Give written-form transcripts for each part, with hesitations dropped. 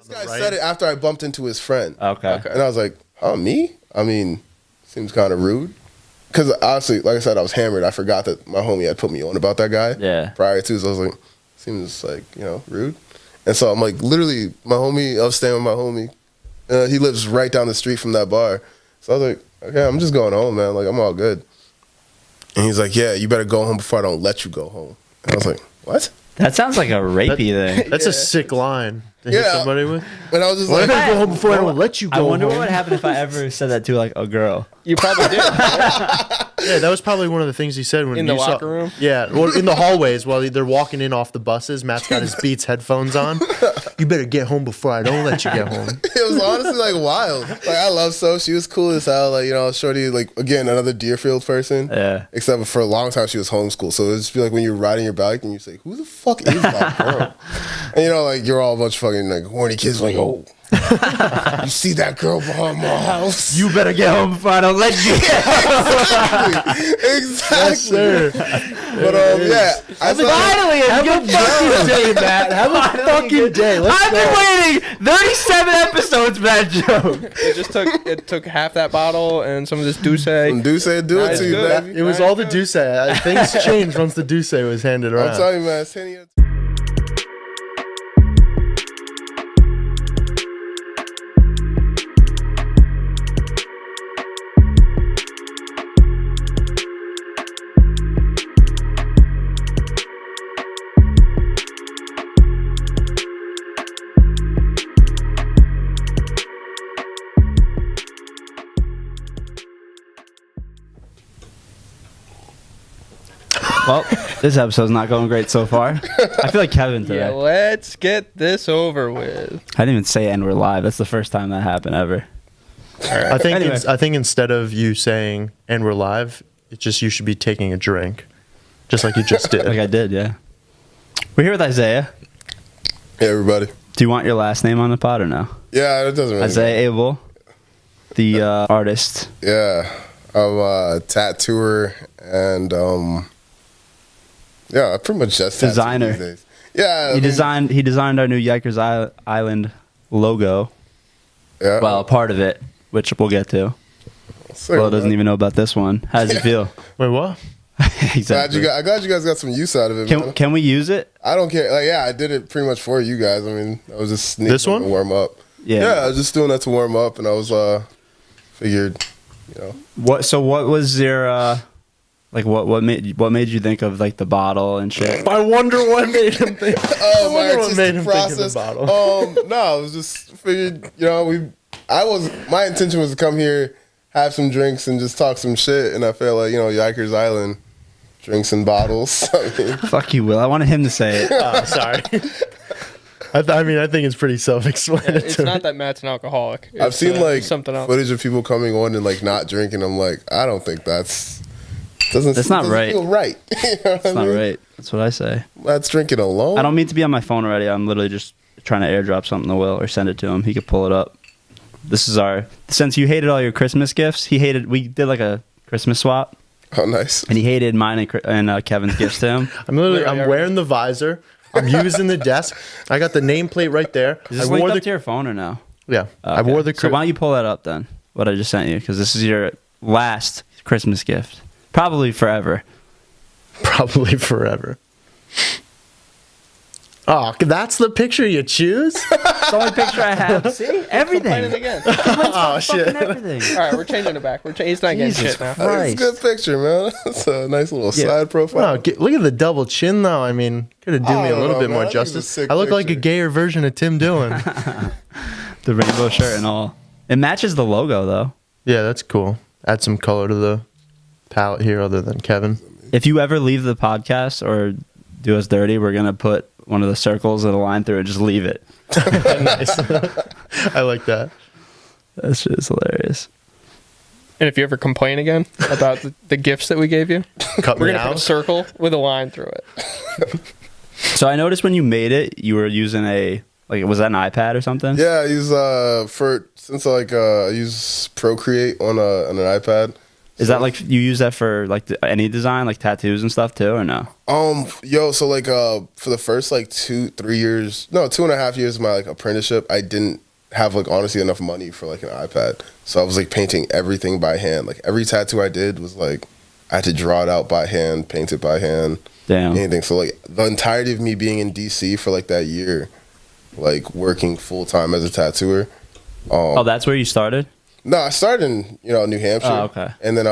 This guy said it after I bumped into his friend. Okay. And I was like, oh, me? I mean, seems kind of rude. Because honestly, like I said, I was hammered. I forgot that my homie had put me on about that guy prior to. So I was like, seems like, rude. And so I'm like, literally, I was staying with my homie. He lives right down the street from that bar. So I was like, okay, I'm just going home, man. Like, I'm all good. And he's like, yeah, you better go home before I don't let you go home. And I was like, what? That sounds like a rapey thing. That's a sick line to hit somebody with. And I was just I like, gotta go home before I don't let you go home. I wonder what would happen if I ever said that to like a girl. You probably did. Yeah, that was probably one of the things he said when in the locker room. Yeah, well, in the hallways while they're walking in off the buses. Matt's got his Beats headphones on. You better get home before I don't let you get home. It was honestly like wild. Like I love So. She was cool as hell. Like shorty. Like again, another Deerfield person. Yeah. Except for a long time she was homeschooled. So it would just be like when you're riding your bike and you say, "Who the fuck is that girl?" And like you're all a bunch of fucking like horny kids. Like, oh, you see that girl behind my house? You better get home before I don't let you. Exactly. Yes, sir. But yeah, Finally, have a fucking day, Matt. Have a fucking day. I've been waiting 37 episodes for that joke. It took half that bottle and some of this Douce. Douce, do it to you, baby. It was all the Douce. Things changed once the Douce was handed around. I'm telling you, man. It's Henny. Well, this episode's not going great so far. I feel like Kevin today. Yeah, let's get this over with. I didn't even say "and we're live." That's the first time that happened ever. I think Anyway. I think instead of you saying "and we're live," it's just you should be taking a drink, just like you just did. Like I did, yeah. We're here with Isaiah. Hey, everybody. Do you want your last name on the pod or no? Yeah, it doesn't really Isaiah Abel, the artist. Yeah, I'm a tattooer and yeah, I pretty much just tattoo Designer. these days. Yeah, He designed our new Yikers Island logo. Yeah, Well, a part of it, which we'll get to. sick, Well, doesn't man. even know about this one. How does it feel? Wait, what? Exactly. I'm glad you guys got some use out of it, man. Can we use it? I don't care. Like, yeah, I did it pretty much for you guys. I mean, I was just sneaking This one? to warm up. Yeah. I was just doing that to warm up, and I was figured, What? So what was your like? What made you think of like the bottle and shit? I wonder what made him think. Oh, my wonder what made artistic him think of the process. bottle. No, I was just figured, my intention was to come here, have some drinks, and just talk some shit. And I felt like, Yikers Island, drinks and bottles. I mean, Fuck you, Will. I wanted him to say it. Oh, sorry. I think it's pretty self-explanatory. It's not that Matt's an alcoholic. I've It's, seen like something else. footage of people coming on and like not drinking. I'm like, I don't think that's not right. Feel right. That's not right. That's what I say. That's drinking alone. I don't mean to be on my phone already. I'm literally just trying to airdrop something to Will or send it to him. He could pull it up. This is since you hated all your Christmas gifts, we did like a Christmas swap, Oh, nice. and he hated mine and Kevin's gifts to him. I'm wearing the visor. I'm using the desk. I got the nameplate right there. Is this linked up to your phone or no? Yeah. I Okay. wore the. So why don't you pull that up then? What I just sent you, because this is your last Christmas gift, probably forever. Probably forever. Oh, that's the picture you choose? It's the only picture I have. See, everything. Complaining again. Oh, shit. Everything. All right, we're changing it back. He's not getting Jesus shit now. Christ. It's a good picture, man. It's a nice little side profile. Wow, look at the double chin, though. I mean, could have done me a don't little know, bit man. more I think it's a justice. sick I look like a picture. gayer version of Tim Dillon. The rainbow shirt and all. It matches the logo though. Yeah, that's cool. Add some color to the palette here, other than Kevin. If you ever leave the podcast or do us dirty, we're gonna put one of the circles and a line through it. Just leave it. Nice. I like that. That shit is hilarious. And if you ever complain again about the gifts that we gave you, Cut we're me gonna put a out. circle with a line through it. So I noticed when you made it, you were using was that an iPad or something? Yeah, I use I use Procreate on an iPad. Is that like you use that for like any design, like tattoos and stuff too, or no? So like for the first like 2.5 years of my like apprenticeship, I didn't have like honestly enough money for like an iPad, so I was like painting everything by hand. Like every tattoo I did was like I had to draw it out by hand, paint it by hand. Damn. Anything. So like the entirety of me being in DC for like that year, like working full time as a tattooer. That's where you started? No, I started in New Hampshire. Oh, okay. And then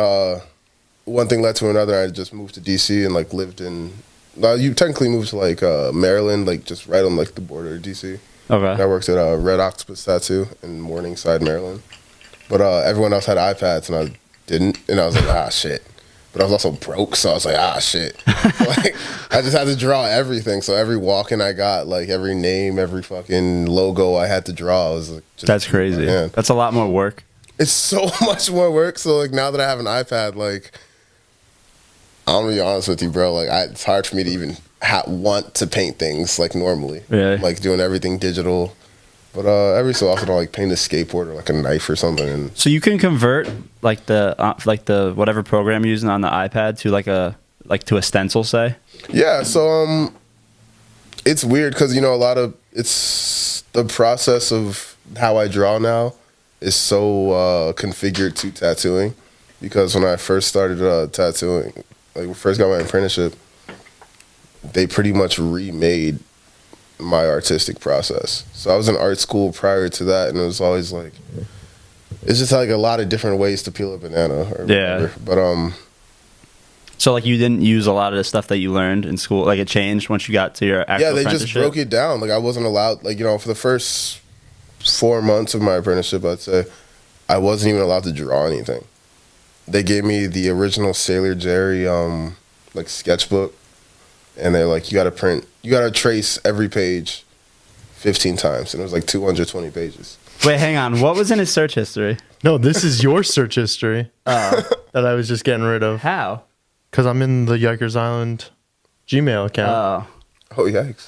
one thing led to another. I just moved to DC and like lived in. You technically moved to like Maryland, like just right on like the border of DC. Okay. And I worked at Red Octopus Tattoo in Morningside, Maryland. But everyone else had iPads and I didn't, and I was like, shit. But I was also broke, so I was like, shit. Like I just had to draw everything. So every walk-in I got, like every name, every fucking logo I had to draw. I was like, that's crazy. That's a lot more work. It's so much more work. So like now that I have an iPad, like I'm gonna be honest with you, bro. Like it's hard for me to even want to paint things like normally. Really? Like doing everything digital. But every so often I'll like paint a skateboard or like a knife or something. And so you can convert like the whatever program you're using on the iPad to to a stencil, say? Yeah. So it's weird because it's the process of how I draw now is so configured to tattooing, because when I first started tattooing, like when I first got my apprenticeship, they pretty much remade my artistic process. So I was in art school prior to that, and it was always like, it's just like a lot of different ways to peel a banana or whatever. But so like you didn't use a lot of the stuff that you learned in school, like it changed once you got to your actual they apprenticeship? just broke it down. Like I wasn't allowed, like for the first 4 months of my apprenticeship, I'd say I wasn't even allowed to draw anything. They gave me the original Sailor Jerry like sketchbook, and they're like, you gotta trace every page 15 times, and it was like 220 pages. Wait, hang on. What was in his search history? No, this is your search history that I was just getting rid of. How? Because I'm in the Yikers Island Gmail account. Oh, yikes.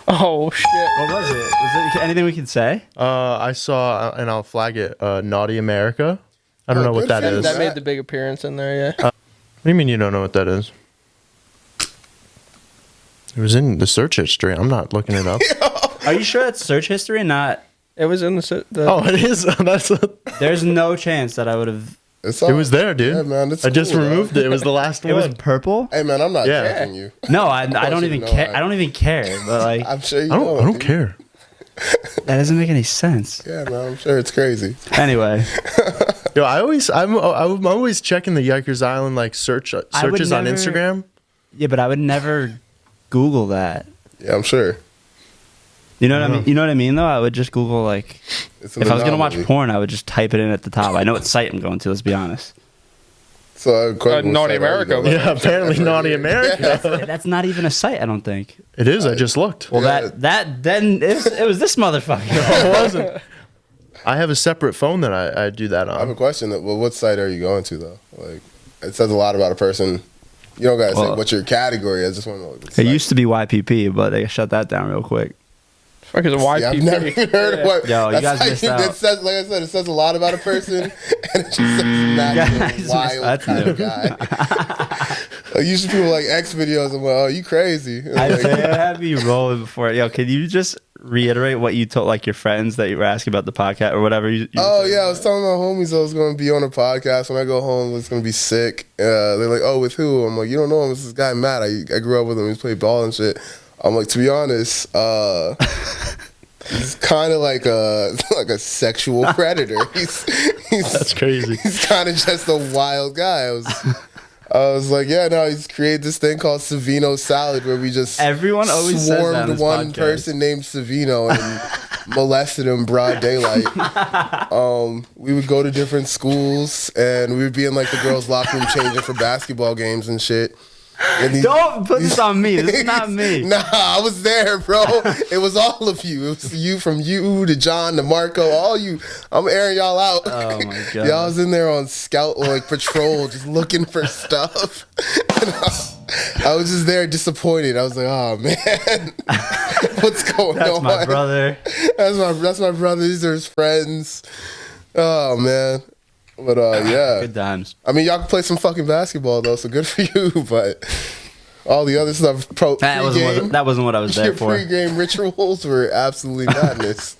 Oh, shit. What was it? Was it anything we can say? I saw, and I'll flag it, Naughty America. I don't know what that is. That made the big appearance in there, yeah. What do you mean you don't know what that is? It was in the search history. I'm not looking it up. Are you sure that's search history and not... It was in the Oh, it is? There's no chance that I would have... It was there, dude. Yeah, man, I just removed it. It was the last one. It was purple? Hey, man, I'm not judging you. No, I don't even care. I don't even care. But like, I'm sure you I don't care. That doesn't make any sense. Yeah, man, I'm sure it's crazy. Anyway. Yo, I'm always checking the Yikers Island like searches on Instagram. Yeah, but I would never Google that. Yeah, I'm sure. You know what I mean? You know what I mean, though? I would just Google, like, if I was going to watch porn, I would just type it in at the top. I know what site I'm going to, let's be honest. So, Naughty America. Yeah, apparently Naughty America. That's not even a site, I don't think. It is, I just looked. Well, then it was this motherfucker. No, it wasn't. I have a separate phone that I do that on. I have a question. Well, what site are you going to, though? Like, it says a lot about a person. You don't got to say what's your category. I just want to know. Like, it used to be YPP, but they shut that down real quick. Fuck is a YPP? Yeah, I've never even heard of what. Yo, you guys missed out. It says, like I said, it says a lot about a person, and it just says Matt's a wild kind of guy. Like, usually people like X videos. I'm like, oh, you crazy. I have you rolling before. Yo, can you just reiterate what you told like your friends that you were asking about the podcast or whatever? Oh yeah, I was telling my homies I was going to be on a podcast when I go home. It's going to be sick. They're like, oh, with who? I'm like, you don't know him. It's this guy Matt. I grew up with him. He's played ball and shit. I'm like, to be honest, he's kind of like a sexual predator. He's That's crazy. He's kind of just a wild guy. I was like, yeah, no, he's created this thing called Savino salad where we just everyone always swarmed one person named Savino and molested him broad daylight. We would go to different schools and we would be in like the girls' locker room changing for basketball games and shit. Don't put this on me. This is not me. Nah, I was there, bro. It was all of you. It was you, from you to John to Marco, all you. I'm airing y'all out. Oh my god. Y'all was in there on scout or like patrol, just looking for stuff. And I was just there disappointed. I was like, oh man, what's going on? That's my brother. That's my brother. These are his friends. Oh man. But yeah. Good times. I mean, y'all can play some fucking basketball though, so good for you. But all the other stuff, that wasn't what I was there your for. Pre-game rituals were absolutely madness.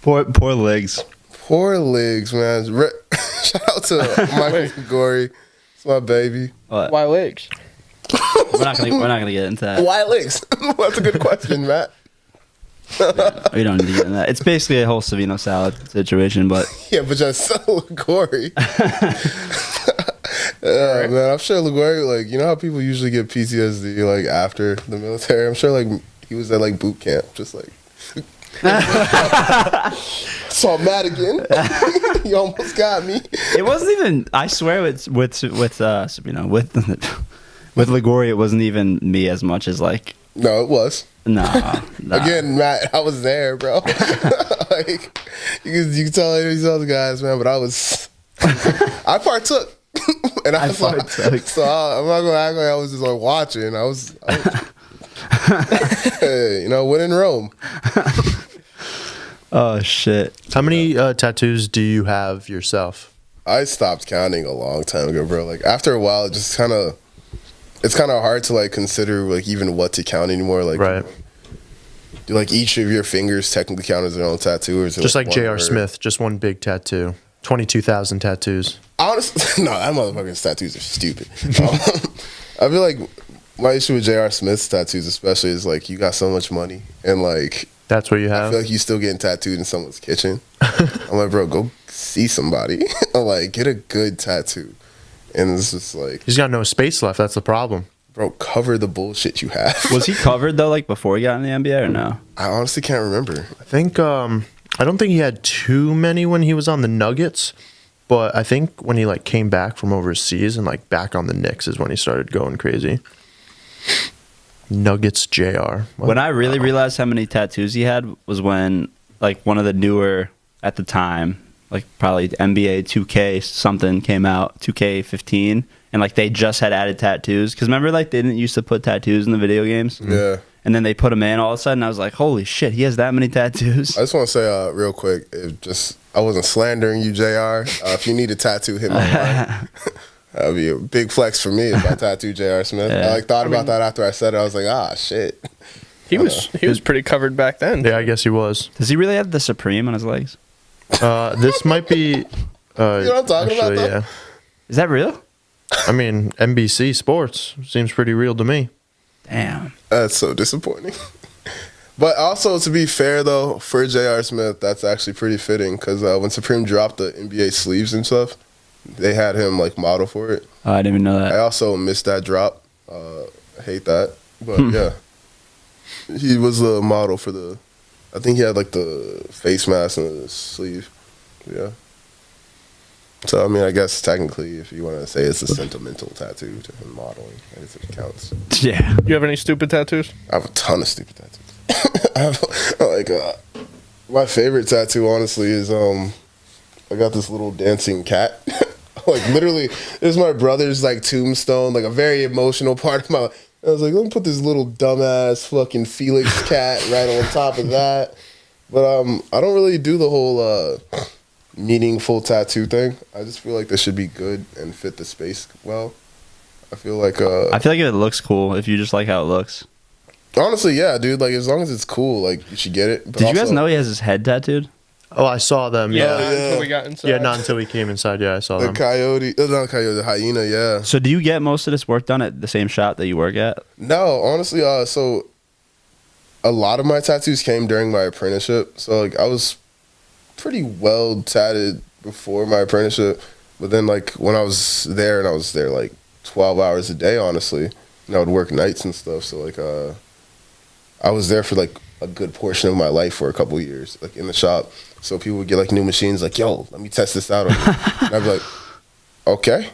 Poor legs. Poor legs, man. Shout out to Michael Gregori. It's my baby. What? Why legs? We're not gonna get into that. Why legs? That's a good question, Matt. We don't need to get into that. It's basically a whole Savino salad situation, but Yeah, but just Liguori. Yeah, man, I'm sure Liguori, like, you know how people usually get PTSD, like, after the military? I'm sure, like, he was at, like, boot camp, just, like... Saw Matt again. You almost got me. it wasn't even... I swear with Savino, with Liguori, it wasn't even me as much as, like... No, it was. Nah. Again, Matt, I was there, bro. Like, you can tell these other guys, man, but I partook. And I partook. So I'm not gonna act like I was just like watching. I was hey, you know, when in Rome. Oh shit! How many tattoos do you have yourself? I stopped counting a long time ago, bro. Like after a while, it's kind of hard to like consider like even what to count anymore. Like, right. Do like each of your fingers technically count as their own tattoo, or is it just like J.R. word? Smith, just one big tattoo, 22,000 tattoos. Honestly, no, that motherfucker's tattoos are stupid. I feel like my issue with J.R. Smith's tattoos, especially, is like you got so much money and like that's what you have. I feel like you still getting tattooed in someone's kitchen. I'm like, bro, go see somebody. Like, get a good tattoo. And it's just like he's got no space left. That's the problem. Bro, cover the bullshit you have. Was he covered though, like before he got in the NBA or no? I honestly can't remember. I think I don't think he had too many when he was on the Nuggets. But I think when he like came back from overseas and like back on the Knicks is when he started going crazy. Nuggets JR. When I really realized how many tattoos he had was when like one of the newer at the time, like probably NBA 2K something came out, 2K15, and like they just had added tattoos. Because remember, like they didn't used to put tattoos in the video games. Yeah. And then they put them in all of a sudden. I was like, holy shit, he has that many tattoos. I just want to say real quick, I wasn't slandering you, JR. If you need a tattoo, hit me up. That would be a big flex for me if I tattoo J.R. Smith. Yeah. I thought about that after I said it. I was like, shit. He was pretty covered back then. Yeah, I guess he was. Does he really have the Supreme on his legs? This might be. You know what I'm talking about, though? Yeah. Is that real? I mean, NBC Sports seems pretty real to me. Damn. That's so disappointing. But also, to be fair, though, for J.R. Smith, that's actually pretty fitting because when Supreme dropped the NBA sleeves and stuff, they had him, like, model for it. Oh, I didn't even know that. I also missed that drop. I hate that. But, yeah. He was the model for I think he had, like, the face mask and the sleeve. Yeah. So, I mean, I guess technically, if you want to say it's a sentimental tattoo to him modeling, I guess it counts. Yeah. You have any stupid tattoos? I have a ton of stupid tattoos. I have, like, my favorite tattoo, honestly, is I got this little dancing cat. Like, literally, this is my brother's, like, tombstone, like, a very emotional part of my life. I was like, let me put this little dumbass fucking Felix cat right on top of that. But I don't really do the whole meaningful tattoo thing. I just feel like this should be good and fit the space well. I feel like if it looks cool, if you just like how it looks. Honestly, yeah, dude. Like, as long as it's cool, like, you should get it. But Did you guys know he has his head tattooed? Oh, I saw them. Yeah, until we got inside. Yeah, not until we came inside. Yeah, I saw them. The hyena, yeah. So do you get most of this work done at the same shop that you work at? No, honestly, so a lot of my tattoos came during my apprenticeship. So, like, I was pretty well tatted before my apprenticeship. But then, like, when I was there, and I was there, like, 12 hours a day, honestly. And I would work nights and stuff. So, like, I was there for, like, a good portion of my life for a couple of years, like, in the shop. So people would get, like, new machines, like, yo, let me test this out on you. And I'd be like, okay.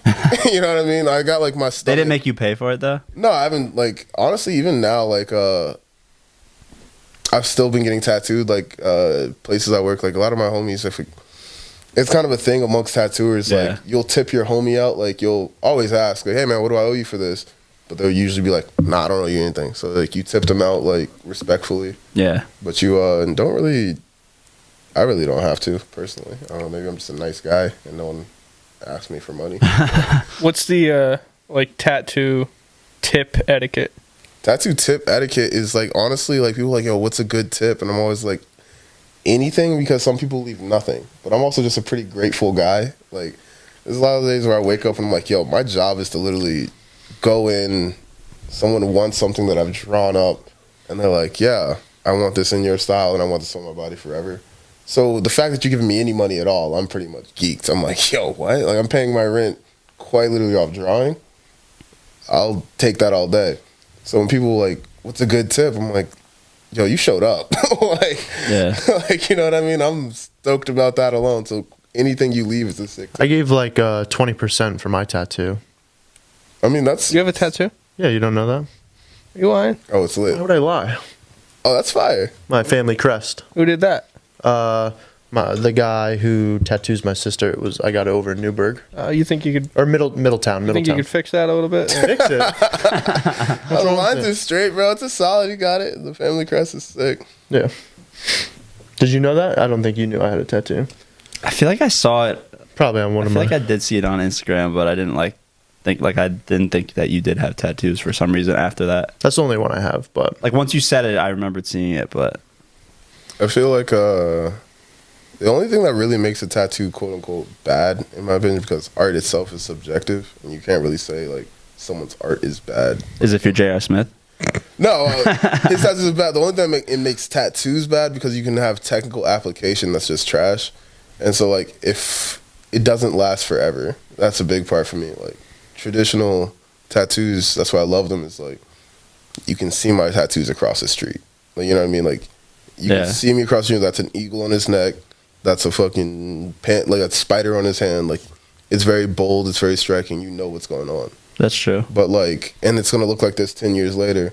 You know what I mean? I got, like, my stuff. They didn't make you pay for it, though? No, I haven't, like, honestly, even now, like, I've still been getting tattooed, like, places I work. Like, a lot of my homies, it's kind of a thing amongst tattooers. Yeah. Like, you'll tip your homie out. Like, you'll always ask, like, hey, man, what do I owe you for this? But they'll usually be like, nah, I don't owe you anything. So, like, you tip them out, like, respectfully. Yeah. But you don't really I really don't have to, personally. I don't know, maybe I'm just a nice guy and no one asks me for money. What's the, like, tattoo tip etiquette? Tattoo tip etiquette is, like, honestly, like, people are like, yo, what's a good tip? And I'm always like, anything, because some people leave nothing. But I'm also just a pretty grateful guy. Like, there's a lot of days where I wake up and I'm like, yo, my job is to literally go in, someone wants something that I've drawn up, and they're like, yeah, I want this in your style, and I want this on my body forever. So the fact that you're giving me any money at all, I'm pretty much geeked. I'm like, yo, what? Like, I'm paying my rent quite literally off drawing. I'll take that all day. So when people are like, what's a good tip? I'm like, yo, you showed up. Like, yeah. Like, you know what I mean? I'm stoked about that alone. So anything you leave is a sick tip. I gave like 20% for my tattoo. I mean, that's... You have a tattoo? Yeah, you don't know that? You lying? Oh, it's lit. Why would I lie? Oh, that's fire. My family crest. Who did that? The guy who tattoos my sister, I got it over in Newburgh. You think you could... Or Middletown. You think you could fix that a little bit? Fix it? Oh, mine's is straight, bro. It's a solid. You got it. The family crest is sick. Yeah. Did you know that? I don't think you knew I had a tattoo. I feel like I saw it. Probably on one of my... I feel like I did see it on Instagram, but I didn't think that you did have tattoos for some reason after that. That's the only one I have, but... Like, once you said it, I remembered seeing it, but... I feel like the only thing that really makes a tattoo quote-unquote bad, in my opinion, because art itself is subjective, and you can't really say, like, someone's art is bad. Is if you're J.R. Smith? No, his tattoos are bad. The only thing it makes tattoos bad, because you can have technical application that's just trash. And so, like, if it doesn't last forever, that's a big part for me. Like, traditional tattoos, that's why I love them, is, like, you can see my tattoos across the street. Like, you know what I mean? Like, you can see me across the street, that's an eagle on his neck, that's a fucking like a spider on his hand. Like, it's very bold, it's very striking, you know what's going on. That's true. But, like, and it's going to look like this 10 years later.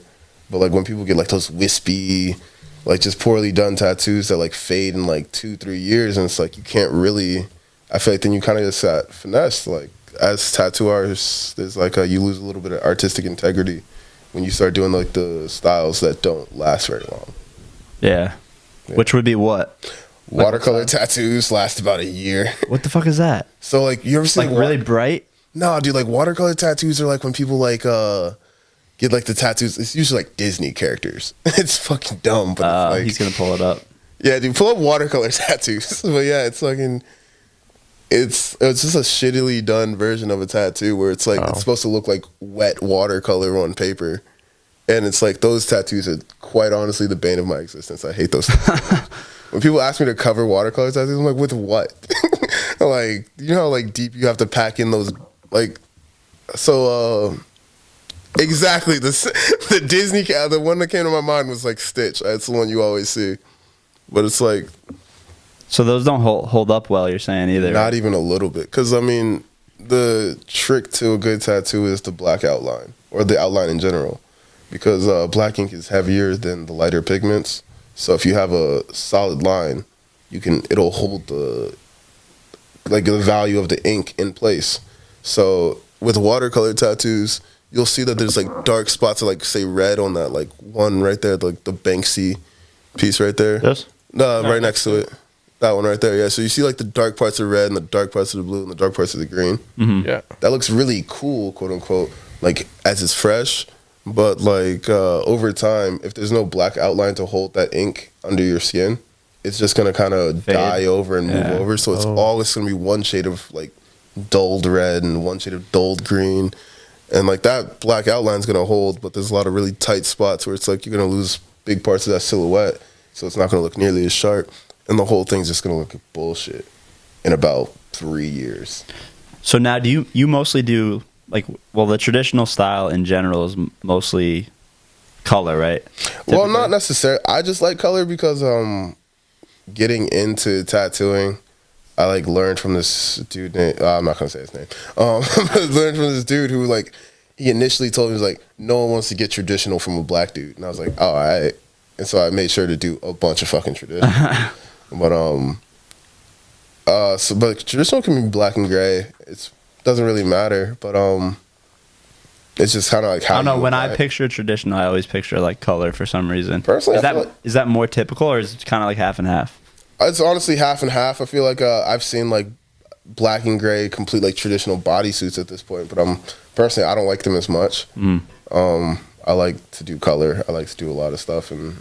But, like, when people get, like, those wispy, like, just poorly done tattoos that, like, fade in, like, 2-3 years, and it's like, you can't really, I feel like then you kind of just got finessed. Like, as tattoo artists, there's, like, you lose a little bit of artistic integrity when you start doing, like, the styles that don't last very long. Yeah. Which would be what? Watercolor tattoos last about a year. What the fuck is that? So, like, you ever see... Like, really bright? No, dude, like, watercolor tattoos are, like, when people, like, get, like, the tattoos. It's usually, like, Disney characters. It's fucking dumb, but it's, like... He's gonna pull it up. Yeah, dude, pull up watercolor tattoos. But, yeah, it's fucking... It's just a shittily done version of a tattoo where it's, like, it's supposed to look like wet watercolor on paper. And it's like, those tattoos are quite honestly the bane of my existence. I hate those tattoos. When people ask me to cover watercolor tattoos, I'm like, with what? Like, you know how, like, deep you have to pack in those, like, so, exactly, the Disney, the one that came to my mind was, like, Stitch. That's the one you always see. But it's like... So those don't hold up well, you're saying, either? Not even a little bit. Because, I mean, the trick to a good tattoo is the black outline, or the outline in general. Because black ink is heavier than the lighter pigments, so if you have a solid line, it'll hold the value of the ink in place. So with watercolor tattoos, you'll see that there's like dark spots of like say red on that like one right there, like the Banksy piece right there. Yes. No, right next to it. That one right there. Yeah. So you see like the dark parts of red and the dark parts of the blue and the dark parts of the green. Mm-hmm. Yeah. That looks really cool, quote unquote, like as it's fresh. But, like, over time, if there's no black outline to hold that ink under your skin, it's just going to kind of die over and move over. So it's always going to be one shade of, like, dulled red and one shade of dulled green. And, like, that black outline's going to hold, but there's a lot of really tight spots where it's like you're going to lose big parts of that silhouette. So it's not going to look nearly as sharp. And the whole thing's just going to look like bullshit in about 3 years. So now do you mostly do... Like, well, the traditional style in general is mostly color, right? Typically. Well, not necessarily. I just like color because getting into tattooing, I like learned from this dude named, I'm not gonna say his name. Learned from this dude who like he initially told me, he was like, no one wants to get traditional from a black dude, and I was like, oh, all right. And so I made sure to do a bunch of fucking traditional. But but traditional can be black and gray. It doesn't really matter, but it's just kind of like how I don't know. When I picture traditional, I always picture like color for some reason. Personally, is that more typical, or is it kind of like half and half? It's honestly half and half. I feel like I've seen like black and gray, complete like traditional bodysuits at this point, but personally I don't like them as much. I like to do color. I like to do a lot of stuff, and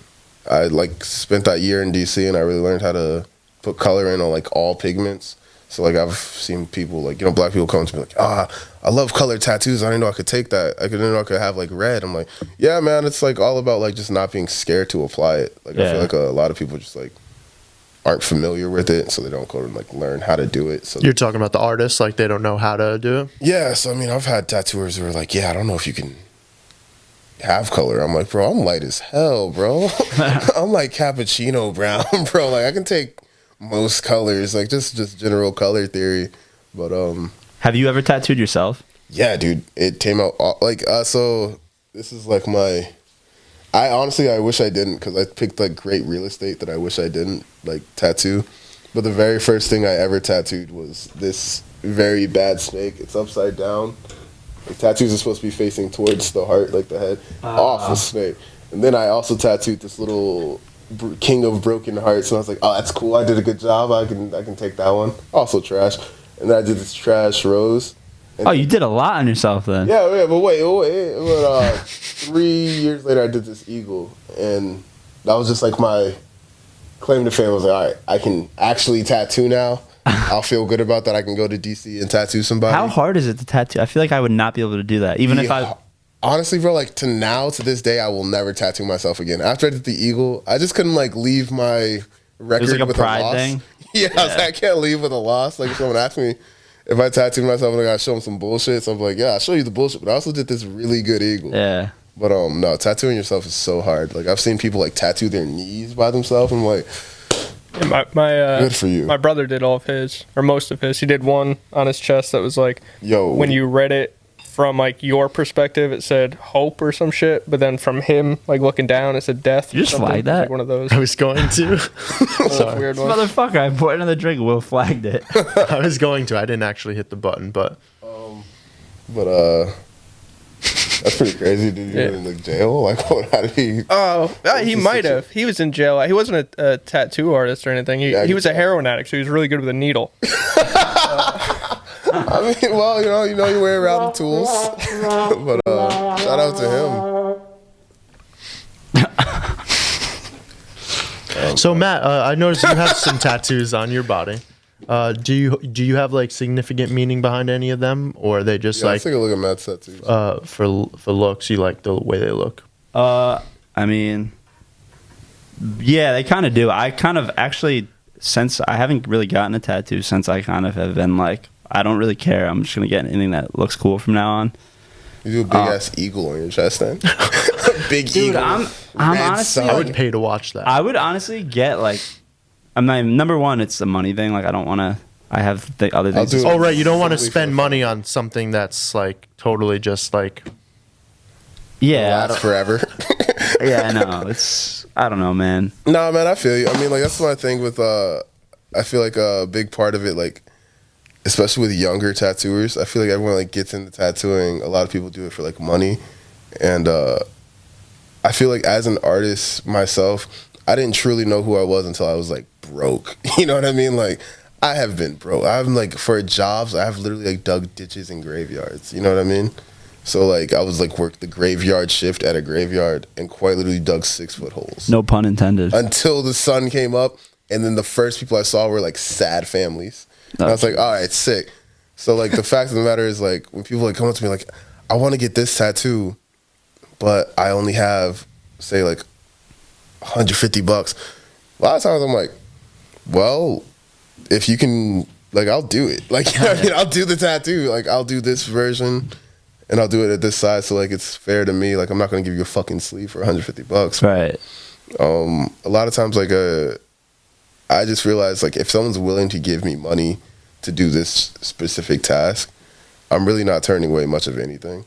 I like spent that year in DC, and I really learned how to put color in on like all pigments. So like I've seen people like, you know, black people come to me like, I love colored tattoos. I didn't know I could take that. I didn't know I could have like red. I'm like, yeah, man, it's like all about like just not being scared to apply it. Like I feel like a lot of people just like aren't familiar with it, so they don't go and like learn how to do it. So you're talking about the artists, like they don't know how to do it? Yeah, so I mean, I've had tattooers who are like, yeah, I don't know if you can have color. I'm like, bro, I'm light as hell, bro. I'm like cappuccino brown, bro. Like I can take most colors, like just general color theory. But have you ever tattooed yourself? Yeah, dude. It came out like so this is like I honestly wish I didn't, because I picked like great real estate that I wish I didn't like tattoo. But the very first thing I ever tattooed was this very bad snake. It's upside down. The tattoos are supposed to be facing towards the heart, like the head. Awful snake. And then I also tattooed this little king of broken hearts, and I was like, oh, that's cool. I did a good job. I can take that one. Also trash. And then I did this trash rose. Oh, you did a lot on yourself then. Yeah, but wait. But 3 years later, I did this eagle, and that was just like my claim to fame. I was like, all right, I can actually tattoo now. I'll feel good about that. I can go to DC and tattoo somebody. How hard is it to tattoo? I feel like I would not be able to do that, even if I... Honestly, bro, like to this day, I will never tattoo myself again. After I did the eagle, I just couldn't like leave my record like with a pride loss. Thing? Yeah, I was like, I can't leave with a loss. Like if someone asked me if I tattooed myself and I gotta show them some bullshit, so I'm like, yeah, I'll show you the bullshit, but I also did this really good eagle. Yeah. But no, tattooing yourself is so hard. Like I've seen people like tattoo their knees by themselves. I'm like, good for you. My brother did all of his, or most of his. He did one on his chest that was like, when you read it from like your perspective, it said hope or some shit, but then from him, like looking down, it said death. You just flagged that? Like one of those. I was going to. Weird one. Motherfucker, I poured another drink. Will flagged it. I was going to. I didn't actually hit the button, but that's pretty crazy. Did you in like jail? Like, how did he? Oh, he might have. He was in jail. He wasn't a tattoo artist or anything. He was a heroin addict, so he was really good with a needle. I mean, well, you wear around the tools. But shout out to him. So Matt, I noticed you have some tattoos on your body. Do you have like significant meaning behind any of them, or are they just like? Let's take a look at Matt's tattoos. For looks, you like the way they look? I mean, yeah, they kind of do. I kind of actually, since I haven't really gotten a tattoo since I kind of have been like, I don't really care. I'm just gonna get anything that looks cool from now on. You do a big ass eagle on your chest then? Big dude, eagle. I'm honestly, I would pay to watch that. I would honestly get like, I'm not, number one, it's a money thing. Like I don't want to. I have the other things. Oh right, you don't want to spend money on something that's like totally just like. Yeah, lasts forever. Yeah, no, I don't know, man. Nah, man, I feel you. I mean, like that's my thing with. I feel like a big part of it, like, especially with younger tattooers, I feel like everyone like gets into tattooing. A lot of people do it for like money, and I feel like as an artist myself, I didn't truly know who I was until I was like broke. You know what I mean? Like I have been broke. I'm like for jobs, I have literally like dug ditches in graveyards. You know what I mean? So like I was like worked the graveyard shift at a graveyard and quite literally dug 6-foot holes. No pun intended. Until the sun came up, and then the first people I saw were like sad families. And I was like, all right, sick. So like the fact of the matter is like when people like come up to me like, I want to get this tattoo, but I only have say like $150. A lot of times I'm like, well, if you can, like, I'll do it. Like, you know what I mean? I'll do the tattoo. Like, I'll do this version, and I'll do it at this size, so like it's fair to me. Like, I'm not gonna give you a fucking sleeve for $150. Right. A lot of times, like, I just realized like if someone's willing to give me money to do this specific task, I'm really not turning away much of anything.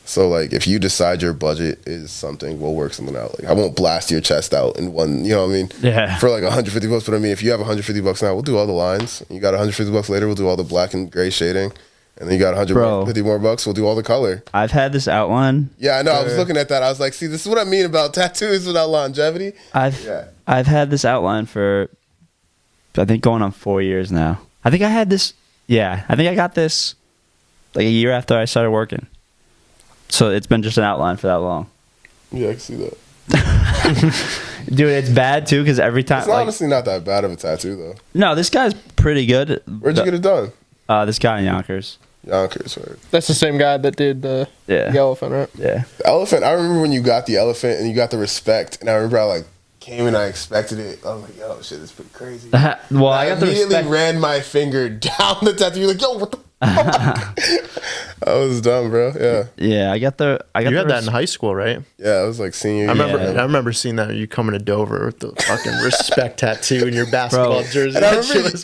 So like if you decide your budget is something, we'll work something out. Like I won't blast your chest out in one, you know what I mean? Yeah. For like $150, but I mean if you have $150 now, we'll do all the lines. You got $150 later, we'll do all the black and gray shading. And then you got $150 more bucks, we'll do all the color. I've had this outline. Yeah, I know. I was looking at that. I was like, see, this is what I mean about tattoos without longevity. I've had this outline for I think going on 4 years now. I think I had this. Yeah, I think I got this like a year after I started working. So it's been just an outline for that long. Yeah, I can see that. Dude, it's bad too because every time. It's honestly not that bad of a tattoo though. No, this guy's pretty good. Where'd you get it done? This guy in Yonkers. Yonkers, right? That's the same guy that did the elephant, right? Yeah. The elephant. I remember when you got the elephant and you got the respect, and I remember I like came and I expected it. I was like, yo, shit, it's pretty crazy. Well, I got the immediately respect. ran my finger down the tattoo. You're like, yo, what the fuck? I was dumb, bro. Yeah. Yeah, I got the. You had that in high school, right? Yeah, I was like senior year. I remember seeing that you coming to Dover with the fucking respect tattoo in your basketball jersey. And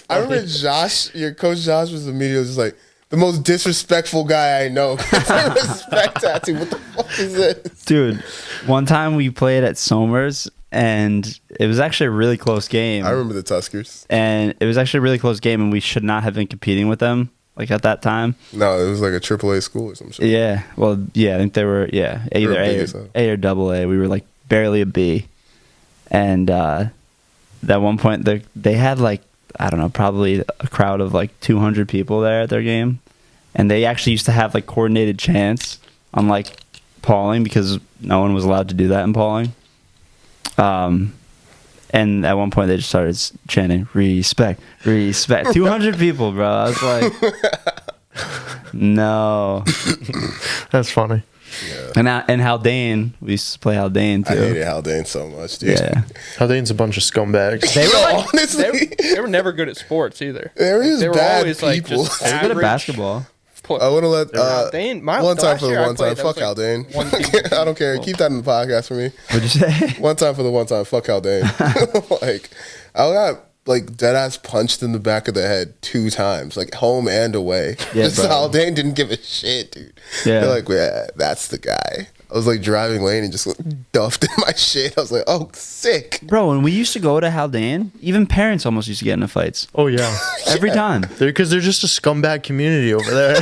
I remember Josh, your coach Josh was immediately just like, the most disrespectful guy I know. Respect tattoo. What the fuck is this? Dude, one time we played at Somers, and it was actually a really close game. I remember the Tuskers. And it was actually a really close game, and we should not have been competing with them, like, at that time. No, it was like a AAA school or some shit. Yeah. Well, yeah, I think they were, either A or double A. We were, like, barely a B. And at one point, they had, like, I don't know, probably a crowd of, like, 200 people there at their game. And they actually used to have, like, coordinated chants on, like, Pauling because no one was allowed to do that in Pauling. And at one point they just started chanting respect 200 people, bro. I was like, no. That's funny. Yeah. And Haldane, we used to play Haldane too. I hated Haldane so much, dude. Yeah. Haldane's a bunch of scumbags. They were like, honestly, they were never good at sports either. They were bad always like people. just They were good at average. basketball. I want to let Haldane, one time for the one time. Fuck Haldane. I don't care. Keep that in the podcast for me. What'd you say? One time for the one time. Fuck Haldane. Like, I got like dead ass punched in the back of the head 2 times, like home and away. Yeah, Just bro. Haldane didn't give a shit, dude. Yeah. They're like, yeah, that's the guy. I was like driving lane and just duffed in my shit. I was like, oh, sick. Bro, when we used to go to Haldane, even parents almost used to get into fights. Oh, yeah. Every time. Because they're just a scumbag community over there.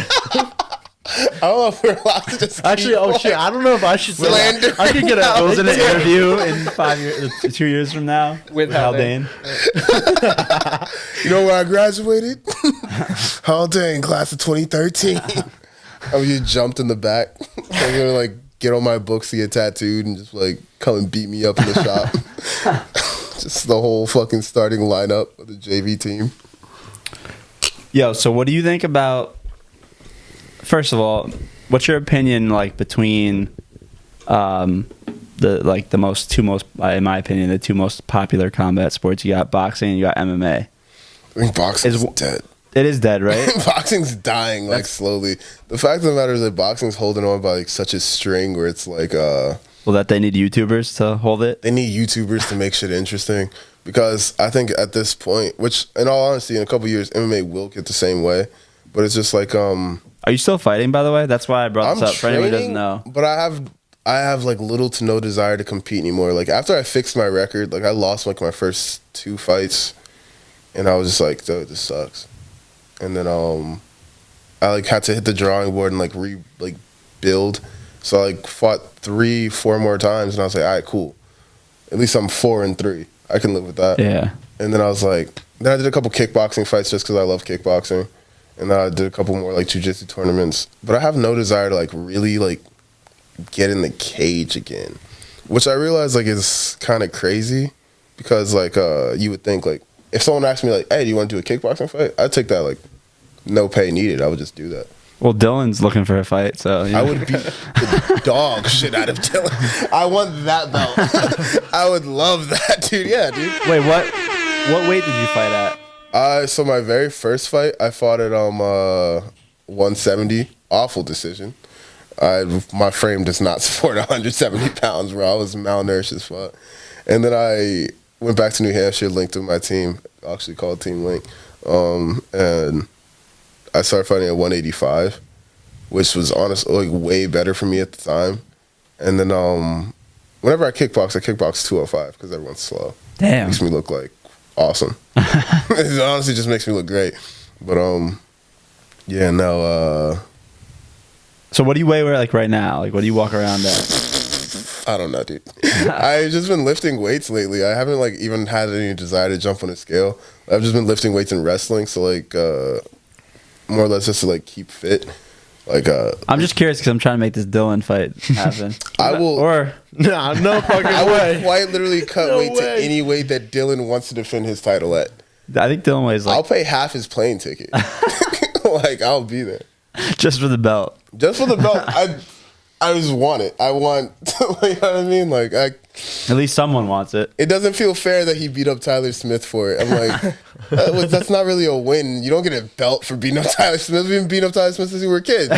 I don't know if we're allowed to just Actually, oh shit, I don't know if I should say that. I could get Goes in an interview in 5 years, 2 years from now With Haldane. You know where I graduated? Haldane, class of 2013. Oh, you jumped in the back. I was gonna like get on my books to get tattooed and just like come and beat me up in the shop. Just the whole fucking starting lineup of the JV team. Yo, so what do you think about? First of all, what's your opinion like between the most two most in my opinion the two most popular combat sports? You got boxing and you got MMA. I think boxing's dead. It is dead, right? Boxing's dying like slowly. The fact of the matter is that boxing's holding on by like such a string where it's like well, that they need YouTubers to hold it. They need YouTubers to make shit interesting because I think at this point, which in all honesty, in a couple years, MMA will get the same way. But it's just like Are you still fighting, by the way? That's why I brought this up for anyone who doesn't know. But I have like little to no desire to compete anymore. Like after I fixed my record, like I lost like my first 2 fights, and I was just like, dude, this sucks. And then I like had to hit the drawing board and like build. So I like fought 3-4 more times, and I was like, all right, cool. At least I'm 4-3. I can live with that. Yeah. And then I was like, then I did a couple kickboxing fights just because I love kickboxing. And then I did a couple more like jiu-jitsu tournaments. But I have no desire to like really like get in the cage again. Which I realize like is kind of crazy because like you would think like if someone asked me like, hey, do you want to do a kickboxing fight? I'd take that like no pay needed. I would just do that. Well, Dylan's looking for a fight, so I would beat the dog shit out of Dylan. I want that belt. I would love that, dude. Yeah, dude. Wait, what weight did you fight at? So my very first fight, I fought at 170. Awful decision. My frame does not support 170 pounds, bro. I was malnourished as fuck. And then I went back to New Hampshire, linked with my team, actually called Team Link, and I started fighting at 185, which was honestly like way better for me at the time. And then whenever I kickbox 205 because everyone's slow. Damn. Makes me look like awesome. It honestly just makes me look great. But yeah, no. So what do you weigh like right now? Like what do you walk around at? I don't know, dude. I've just been lifting weights lately. I haven't like even had any desire to jump on a scale. I've just been lifting weights and wrestling, so like more or less just to like keep fit. Like I'm just curious because I'm trying to make this Dylan fight happen. I will, or no fucking I way. will quite literally cut weight to any weight that Dylan wants to defend his title at. I think Dylan weighs like. I'll pay half his plane ticket. Like I'll be there just for the belt. Just for the belt. I just want it. I want, like, you know what I mean? Like, at least someone wants it. It doesn't feel fair that he beat up Tyler Smith for it. I'm like, that's not really a win. You don't get a belt for beating up Tyler Smith. We've been beating up Tyler Smith since we were kids.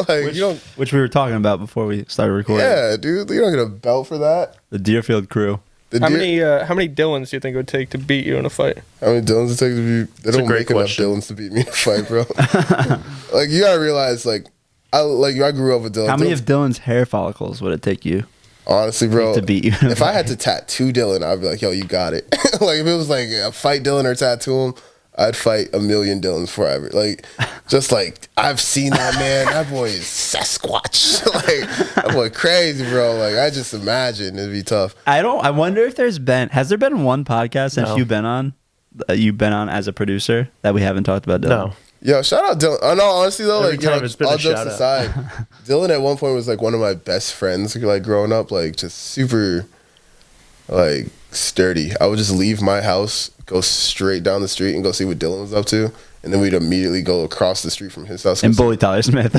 Like, which we were talking about before we started recording. Yeah, dude, you don't get a belt for that. The Deerfield crew. How many Dylans do you think it would take to beat you in a fight? How many Dylans it take to beat? They don't make enough Dylans to beat me in a fight, bro. Like, you gotta realize, like, I grew up with Dylan. How many of Dylan's hair follicles would it take you? Honestly, bro, to beat you? If I had to tattoo Dylan, I'd be like, yo, you got it. Like, if it was like a fight Dylan or tattoo him, I'd fight a million Dylans forever. Like, just like, I've seen that man. That boy is Sasquatch. Like, that boy crazy, bro. Like, I just imagine it'd be tough. I wonder if has there been one podcast that you've been on as a producer that we haven't talked about Dylan? No. Yo, shout out Dylan. Oh, no, honestly though, like, you know, all jokes aside, Dylan at one point was like one of my best friends, like growing up, like just super, like sturdy. I would just leave my house, go straight down the street, and go see what Dylan was up to, and then we'd immediately go across the street from his house and bully Tyler Smith.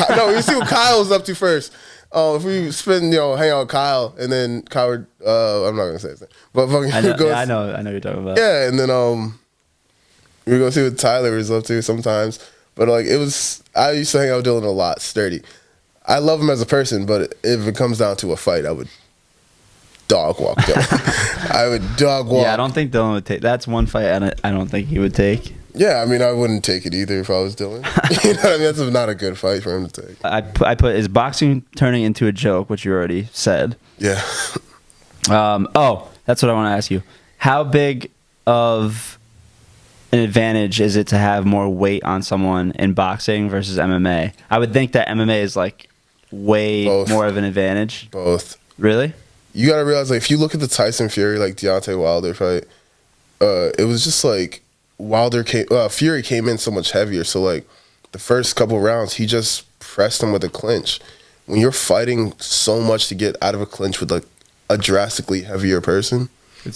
No, we see what Kyle was up to first. If we spend, hang out with Kyle, and then Kyle, I'm not gonna say his name, but fucking, I know what you're talking about. Yeah, and then we go see what Tyler was up to sometimes. But like I used to hang out with Dylan a lot, sturdy. I love him as a person, but if it comes down to a fight, I would dog walk Dylan. I would dog walk. Yeah, I don't think Dylan would take. That's one fight I don't think he would take. Yeah, I mean, I wouldn't take it either if I was Dylan. You know what I mean? That's not a good fight for him to take. I put, is boxing turning into a joke, which you already said. Yeah. That's what I want to ask you. How big of an advantage is it to have more weight on someone in boxing versus MMA? I would think that MMA is like way more of an advantage. Both. Really? You gotta realize, like, if you look at the Tyson Fury, like Deontay Wilder fight, it was just like Fury came in so much heavier. So like the first couple rounds, he just pressed him with a clinch. When you're fighting so much to get out of a clinch with like a drastically heavier person,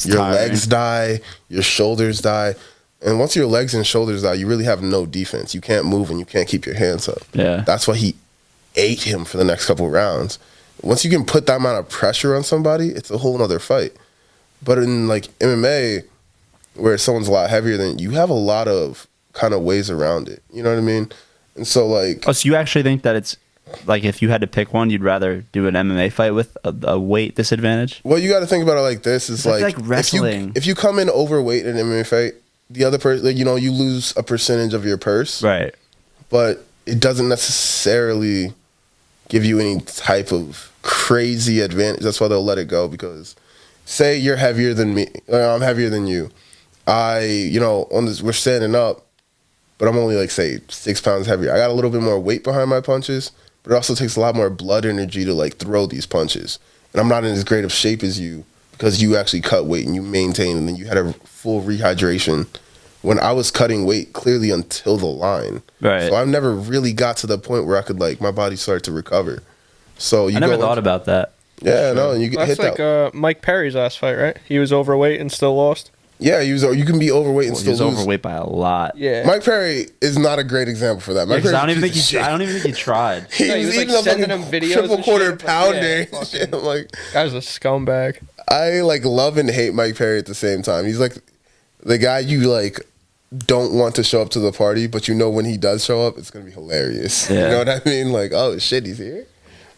your legs die, your shoulders die. And once your legs and shoulders die, you really have no defense. You can't move and you can't keep your hands up. Yeah. That's why he ate him for the next couple rounds. Once you can put that amount of pressure on somebody, it's a whole nother fight. But in like MMA, where someone's a lot heavier than you, have a lot of kind of ways around it. You know what I mean? And so like... Oh, so you actually think that it's like if you had to pick one, you'd rather do an MMA fight with a weight disadvantage? Well, you got to think about it like this. It's like wrestling. If you come in overweight in an MMA fight, the other person, like, you lose a percentage of your purse. Right. But it doesn't necessarily give you any type of crazy advantage. That's why they'll let it go, because say you're heavier than me, I'm heavier than you. We're standing up, but I'm only like, say, 6 pounds heavier. I got a little bit more weight behind my punches, but it also takes a lot more blood energy to like throw these punches. And I'm not in as great of shape as you because you actually cut weight and you maintain, and then you had a full rehydration. When I was cutting weight clearly until the line. Right. So I've never really got to the point where I could like my body start to recover. So I never thought about that. Yeah, sure. No, and you get hit that. That's like Mike Perry's last fight, right? He was overweight and still lost. Yeah, you can be overweight and still lose. He was overweight by a lot. Yeah. Mike Perry is not a great example for that. I don't even think he tried. he was eating like sending him videos triple quarter pounder. Yeah, I'm like, guy's a scumbag. I like love and hate Mike Perry at the same time. He's like the guy you like don't want to show up to the party, but when he does show up, it's gonna be hilarious. Yeah. You know what I mean? Like, oh shit, he's here.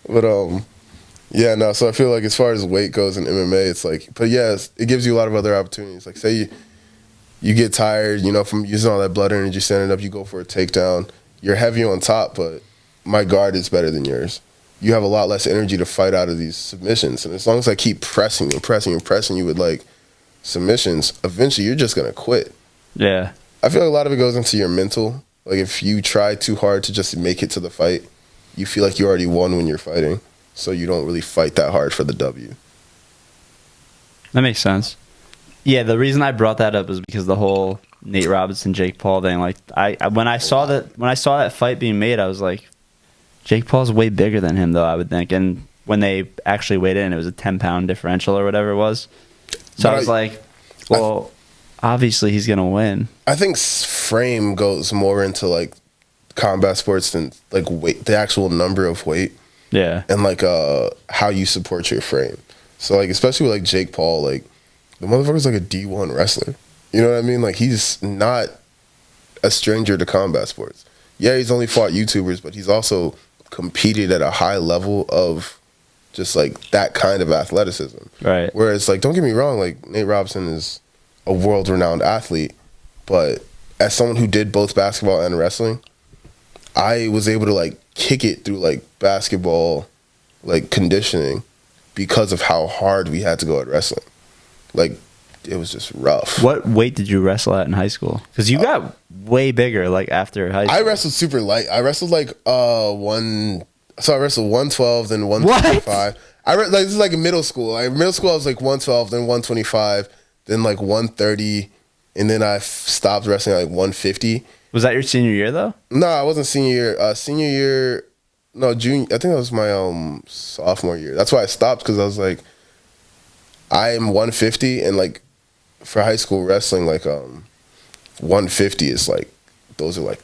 But yeah, no. So I feel like as far as weight goes in MMA, it's like, but yes, it gives you a lot of other opportunities. Like, say you get tired, from using all that blood energy standing up, you go for a takedown. You're heavy on top, but my guard is better than yours. You have a lot less energy to fight out of these submissions, and as long as I keep pressing and pressing and pressing you with like submissions, eventually you're just gonna quit. Yeah. I feel like a lot of it goes into your mental. Like, if you try too hard to just make it to the fight, you feel like you already won when you're fighting. so you don't really fight that hard for the W. That makes sense. Yeah, the reason I brought that up is because the whole Nate Robinson, Jake Paul thing. Like, when I saw that fight being made, I was like, Jake Paul's way bigger than him, though, I would think. And when they actually weighed in, it was a 10-pound differential or whatever it was. So I was like, well, obviously he's gonna win. I think frame goes more into like combat sports than like weight, the actual number of weight. Yeah, and like how you support your frame. So like especially with like Jake Paul, like the motherfucker's like a D1 wrestler. You know what I mean? Like he's not a stranger to combat sports. Yeah, he's only fought YouTubers, but he's also competed at a high level of just like that kind of athleticism. Right. Whereas like, don't get me wrong, like Nate Robinson is a world-renowned athlete, but as someone who did both basketball and wrestling, I was able to like kick it through like basketball, like conditioning, because of how hard we had to go at wrestling. Like it was just rough. What weight did you wrestle at in high school? Because you got way bigger like after high school. I wrestled super light. I wrestled like I wrestled 112, then 125. Like this is like in middle school. Like middle school I was like 112, then 125, then like 130, and then I stopped wrestling at like 150. Was that your senior year though? No, I wasn't senior year. Senior year, no, junior. I think that was my sophomore year. That's why I stopped, because I was like, I am 150, and like for high school wrestling, like 150 is like, those are like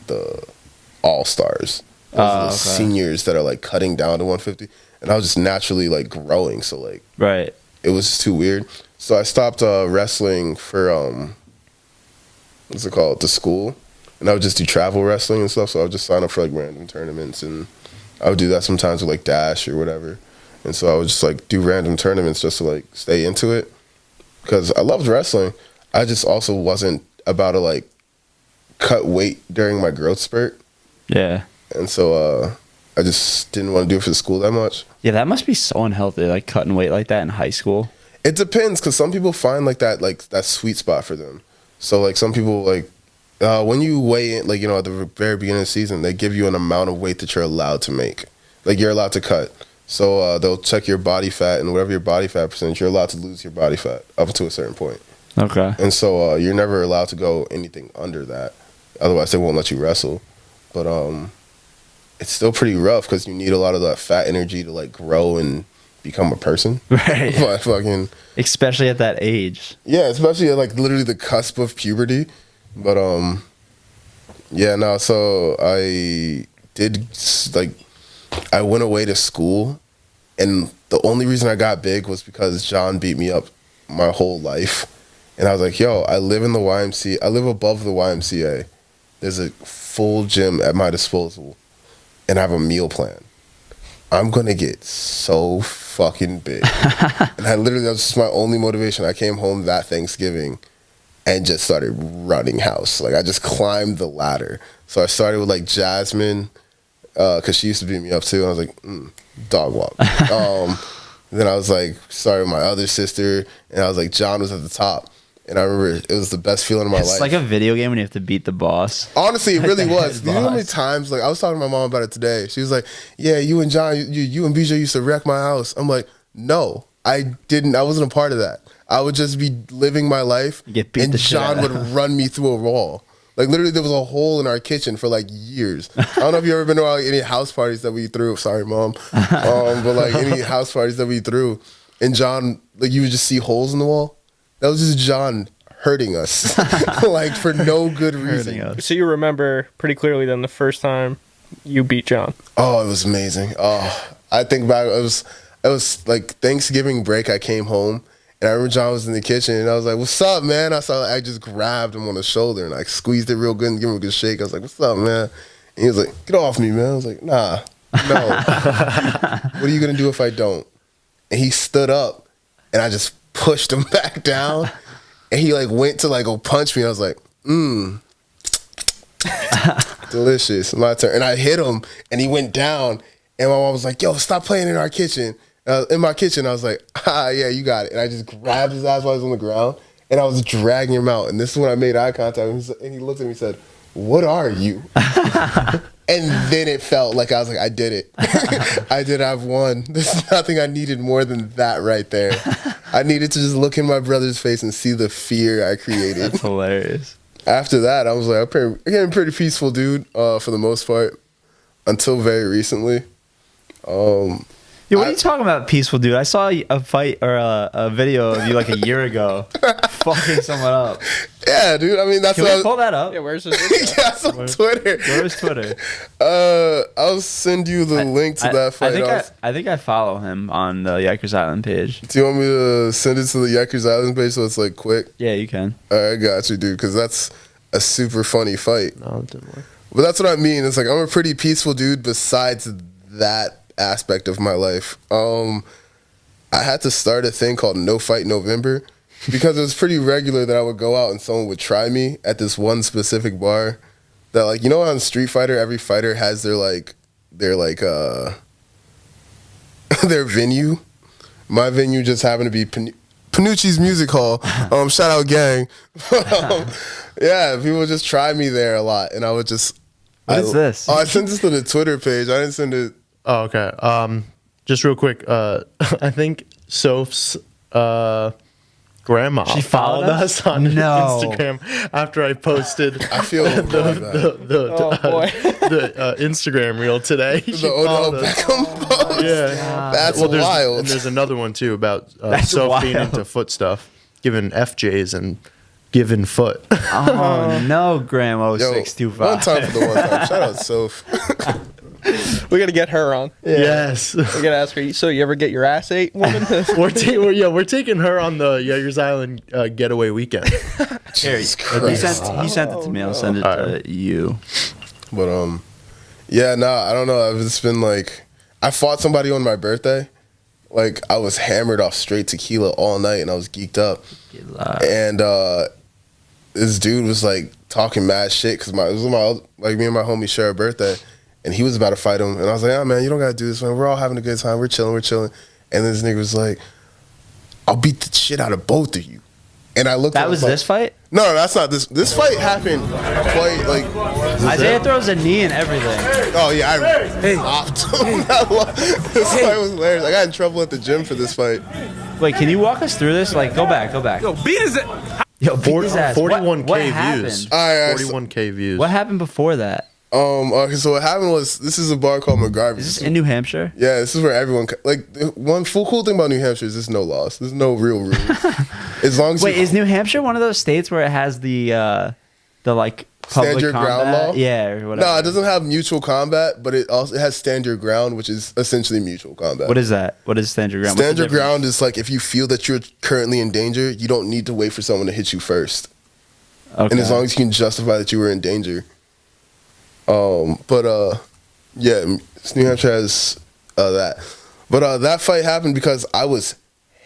the all stars. Those are the seniors that are like cutting down to 150, and I was just naturally like growing, so like right, it was just too weird. So I stopped wrestling for what's it called, the school. And I would just do travel wrestling and stuff, so I would just sign up for like random tournaments, and I would do that sometimes with like Dash or whatever. And so I would just like do random tournaments just to like stay into it, because I loved wrestling. I just also wasn't about to like cut weight during my growth spurt. Yeah. And so I just didn't want to do it for the school that much. Yeah, that must be so unhealthy, like cutting weight like that in high school. It depends, because some people find like that sweet spot for them. So like some people like, when you weigh in, like, you know, at the very beginning of the season, they give you an amount of weight that you're allowed to make. Like, you're allowed to cut. So they'll check your body fat, and whatever your body fat percentage, you're allowed to lose your body fat up to a certain point. Okay. And so you're never allowed to go anything under that. Otherwise, they won't let you wrestle. But it's still pretty rough, because you need a lot of that fat energy to, like, grow and become a person. Right. But fucking... Especially at that age. Yeah, especially at, like, literally the cusp of puberty. But yeah, no, so I did, like, I went away to school, and the only reason I got big was because John beat me up my whole life. And I was like, yo, I live in the YMCA. I live above the YMCA. There's a full gym at my disposal, and I have a meal plan. I'm gonna get so fucking big. And that was just my only motivation. I came home that Thanksgiving and just started running house. Like, I just climbed the ladder. So I started with like Jasmine, because she used to beat me up too. And I was like, dog walk. Then I was like, started with my other sister, and I was like, John was at the top. And I remember it was the best feeling of my life. It's like a video game when you have to beat the boss. Honestly, it really was. You know how many times, like, I was talking to my mom about it today. She was like, yeah, you and John, you and BJ used to wreck my house. I'm like, no, I didn't. I wasn't a part of that. I would just be living my life, and John would run me through a wall. Like, literally, there was a hole in our kitchen for like years. I don't know if you've ever been to like, any house parties that we threw. Sorry, Mom. But like any house parties that we threw, and John, like, you would just see holes in the wall. That was just John hurting us, like, for no good reason. So you remember pretty clearly then the first time you beat John. Oh, it was amazing. Oh, I think back, it was like Thanksgiving break. I came home, and I remember John was in the kitchen, and I was like, what's up, man? I just grabbed him on the shoulder and like squeezed it real good and gave him a good shake. I was like, what's up, man? And he was like, get off me, man. I was like, nah, no. What are you gonna do if I don't? And he stood up, and I just pushed him back down, and he like went to like go punch me. I was like, delicious, my turn. And I hit him, and he went down, and my mom was like, yo, stop playing in our kitchen. In my kitchen, I was like, yeah, you got it. And I just grabbed his ass while he was on the ground, and I was dragging him out. And this is when I made eye contact, and he looked at me and said, what are you? And then it felt like I was like, I did it. I did. I've won. There's nothing I needed more than that right there. I needed to just look in my brother's face and see the fear I created. That's hilarious. After that, I was like, I'm getting pretty peaceful, dude, for the most part, until very recently. Yeah, what are you talking about, peaceful dude? I saw a fight or a video of you like a year ago fucking someone up. Yeah, dude. I mean, that's. Can we pull that up? Yeah, where's his video? Yeah, it's on Twitter. Where's Twitter? I'll send you the link to that fight. I think I follow him on the Yikers Island page. Do you want me to send it to the Yikers Island page so it's like quick? Yeah, you can. I got you, dude, because that's a super funny fight. No, it didn't work. But that's what I mean. It's like I'm a pretty peaceful dude besides that aspect of my life. I had to start a thing called No Fight November because it was pretty regular that I would go out and someone would try me at this one specific bar that, like, you know, on Street Fighter, every fighter has their their venue. My venue just happened to be Panucci's Music Hall. Shout out, gang. Yeah, people would just try me there a lot, and I would just. What is this? Oh, I sent this to the Twitter page. I didn't send it. Oh, okay. Just real quick. I think Soph's grandma She followed us on No. Instagram after I posted I feel the Instagram reel today. She the Odell followed us. Beckham post. Yeah, That's there's, wild. And there's another one too about That's Soph being wild. into foot stuff, giving FJs and giving foot. Oh no, Graham Yo, 0625. one time for the one time. Shout out Soph. We gotta get her on. Yes. We gotta ask her. So you ever get your ass ate, woman? we're taking her on the Yikers Island getaway weekend. Here, he sent it to me. I'll send it to you. But yeah, I don't know. I've just been like, I fought somebody on my birthday. Like, I was hammered off straight tequila all night, and I was geeked up. And this dude was like talking mad shit because me and my homie share a birthday, and he was about to fight him. And I was like, "Oh man, you don't gotta do this, man. We're all having a good time. We're chilling. And this nigga was like, "I'll beat the shit out of both of you." And I looked. That was this fight? No, that's not this. This fight happened quite like. Isaiah throws a knee and everything. Oh yeah, I popped him. This fight was hilarious. I got in trouble at the gym for this fight. Wait, can you walk us through this? Like, go back. Yo, beat his ass. 41K What views. happened? All right, 41K views. What happened before that? Okay, so what happened was this is a bar called McGarvey's. Is this in New Hampshire? Yeah, this is where everyone one cool thing about New Hampshire is there's no laws. There's no real rules. As long as is New Hampshire one of those states where it has the like public stand your combat? ground law? Yeah, or whatever. No, it doesn't have mutual combat, but it has stand your ground, which is essentially mutual combat. What is that? What is stand your ground? Stand your ground is like if you feel that you're currently in danger, you don't need to wait for someone to hit you first. Okay. And as long as you can justify that you were in danger. Yeah, New Hampshire has that. But that fight happened because I was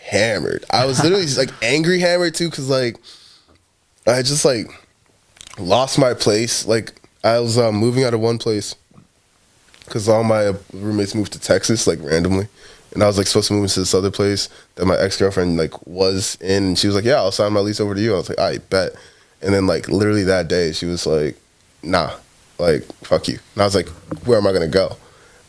hammered. I was literally just, like angry hammered too, because like I just like lost my place. Like I was moving out of one place because all my roommates moved to Texas like randomly, and I was like supposed to move into this other place that my ex-girlfriend like was in, and she was like, "Yeah, I'll sign my lease over to you." I was like, "I bet." And then like literally that day, she was like, "Nah, like fuck you." And I was like, "Where am I gonna go?"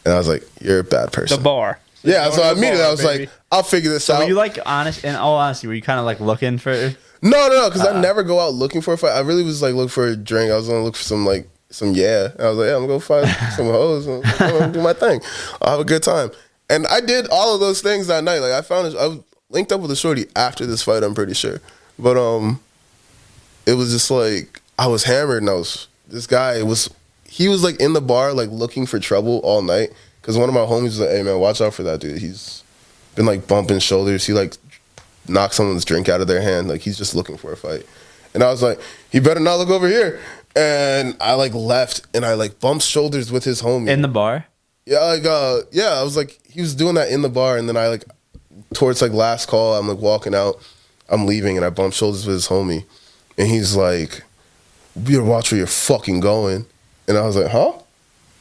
And I was like, "You're a bad person." The bar. Yeah, so immediately I was like, "I'll figure this out." Were you like honest? In all honesty, were you kind of like looking for? No, because I never go out looking for a fight. I really was like looking for a drink. I was gonna look for some. And I was like, "Yeah, I'm gonna go find some hoes. I'm gonna do my thing. I'll have a good time." And I did all of those things that night. Like I was linked up with a shorty after this fight. I'm pretty sure, but it was just like I was hammered, and he was like in the bar like looking for trouble all night. Because one of my homies was like, "Hey man, watch out for that dude. He's been like bumping shoulders. He like knocked someone's drink out of their hand. Like he's just looking for a fight." And I was like, "He better not look over here." And I like left and I like bumped shoulders with his homie In the bar? Yeah, I was like, he was doing that in the bar, and then I like towards like last call, I'm like walking out, I'm leaving, and I bumped shoulders with his homie, and he's like, "You better watch where you're fucking going." And I was like, "Huh?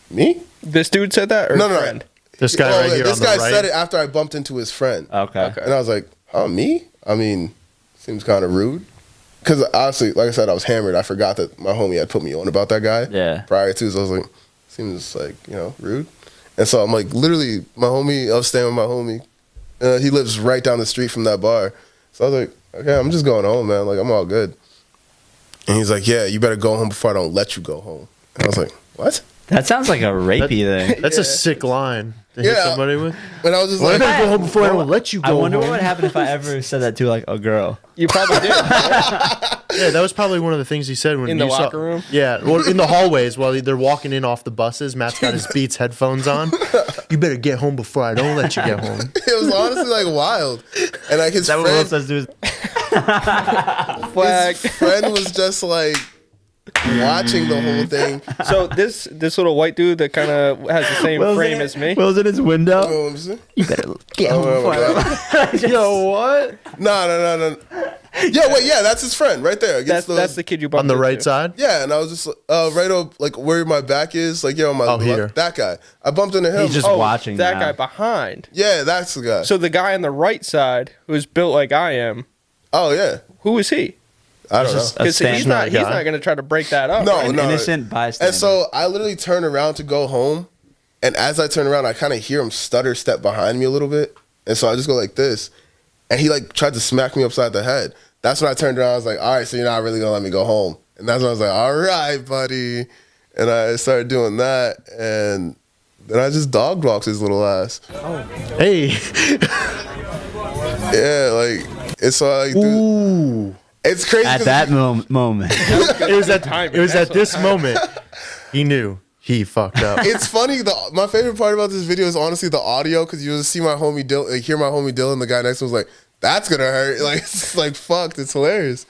Me?" This dude said that, or No. friend? This guy right here This on guy the right. said it after I bumped into his friend. Okay. And I was like, "Huh, me?" I mean, seems kind of rude. Because honestly, like I said, I was hammered. I forgot that my homie had put me on about that guy. Yeah. Prior to, so I was like, seems like, rude. And so I'm like, literally, I was staying with my homie. He lives right down the street from that bar. So I was like, okay, I'm just going home, man. Like, I'm all good. And he's like, yeah, you better go home before I don't let you go home. And I was like, what? That sounds like a rapey thing. That's a sick line to hit somebody with. And I was just like, I better go home before I don't let you go home. I wonder what would happen if I ever said that to like a girl. You probably did. Yeah, that was probably one of the things he said when in the locker room. Yeah, well, in the hallways while they're walking in off the buses. Matt's got his Beats headphones on. You better get home before I don't let you get home. It was honestly like wild, and like his friend, what says his friend was just like watching the whole thing. So this little white dude that kind of has the same frame as me. Will's in his window. You better get home before Yo, what? No. Yeah, wait, yeah, that's his friend right there. That's the kid you bumped on the right into. side. Yeah, and I was just right up like where my back is, like on my left, that guy. I bumped into him. He's just watching that now. guy behind. Yeah, that's the guy. So the guy on the right side who's built like I am. Oh yeah. Who is he? I don't know. Because he's not going to try to break that up. No, right? no. Innocent bystander. And so I literally turn around to go home, and as I turn around, I kind of hear him stutter step behind me a little bit, and so I just go like this, and he like tried to smack me upside the head. That's when I turned around. I was like, all right, so you're not really gonna let me go home, and that's when I was like, all right, buddy, and I started doing that, and then I just dog walked his little ass. Oh. Hey. Yeah, like it's like. Ooh. It's crazy. At that moment. It was at this moment he knew he fucked up. It's funny. My favorite part about this video is honestly the audio, because you just see my homie Dylan, like hear my homie Dylan, the guy next to him was like, "That's gonna hurt." Like it's like fucked. It's hilarious.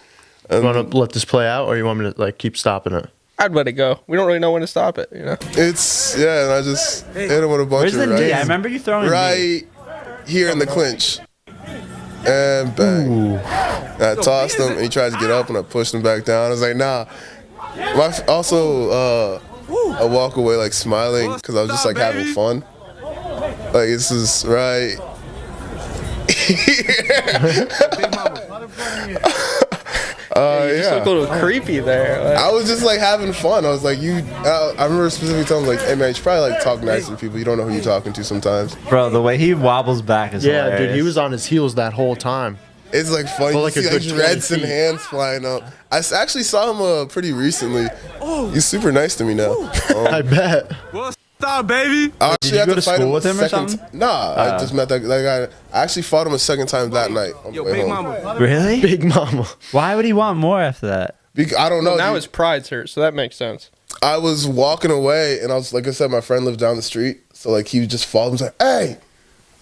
You want to let this play out, or you want me to like keep stopping it? I'd let it go. We don't really know when to stop it. It's and I just hit him with a bunch Where's the knee? I remember you throwing right here in the clinch. And bang. I tossed him, and he tried to get up, and I pushed him back down. I was like, nah. Also, I walk away like smiling because I was just like having fun. Like this is right. You just look a little creepy there. Like. I was just like having fun. I was like, I remember specifically telling him like, hey man, you should probably like talk nicer to people. You don't know who you're talking to sometimes. Bro, the way he wobbles back is hilarious. Dude, he was on his heels that whole time. It's like funny. Like you see like dreads and hands flying up. I actually saw him pretty recently. He's super nice to me now. I bet. What's up, baby? I Did you go to school with him or something? Nah, I just met that guy. I actually fought him a second time that night. Yo, Big Mama. Really? Big Mama. Why would he want more after that? I don't know. Now his pride's hurt, so that makes sense. I was walking away, and I was like I said, my friend lived down the street, so like he just followed. He was like, hey,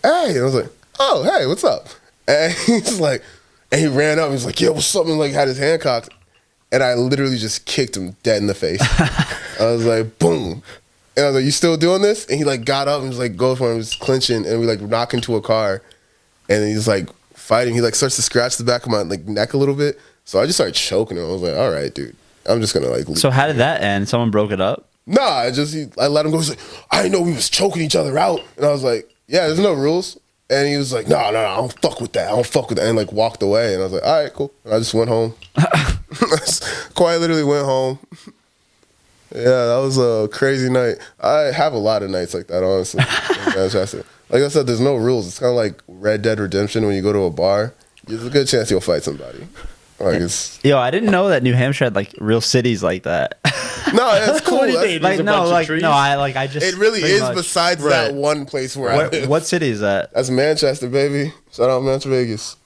and I was like, oh, hey, what's up? And he's like, and he ran up. He was like, yeah, what's up? And like had his hand cocked, and I literally just kicked him dead in the face. I was like, boom. And I was like, you still doing this? And he like got up and was like, go for him. He was clinching, and we like knock into a car, and he's like fighting. He like starts to scratch the back of my like neck a little bit. So I just started choking him. I was like, all right, dude, I'm just gonna like leave. So how did that end? Someone broke it up? Nah, I let him go. He's like, I didn't know we was choking each other out. And I was like, yeah, there's no rules. And he was like, no, I don't fuck with that. And like walked away. And I was like, all right, cool. And I just went home. Quite literally went home. Yeah, that was a crazy night. I have a lot of nights like that, honestly. Like I said, there's no rules. It's kind of like Red Dead Redemption when you go to a bar. There's a good chance you'll fight somebody. Like Yo, I didn't know that New Hampshire had like real cities like that. No, it's cool. It really is. Much. Besides that one place where I live. What city is that? That's Manchester, baby. Shout out Manchester, Vegas.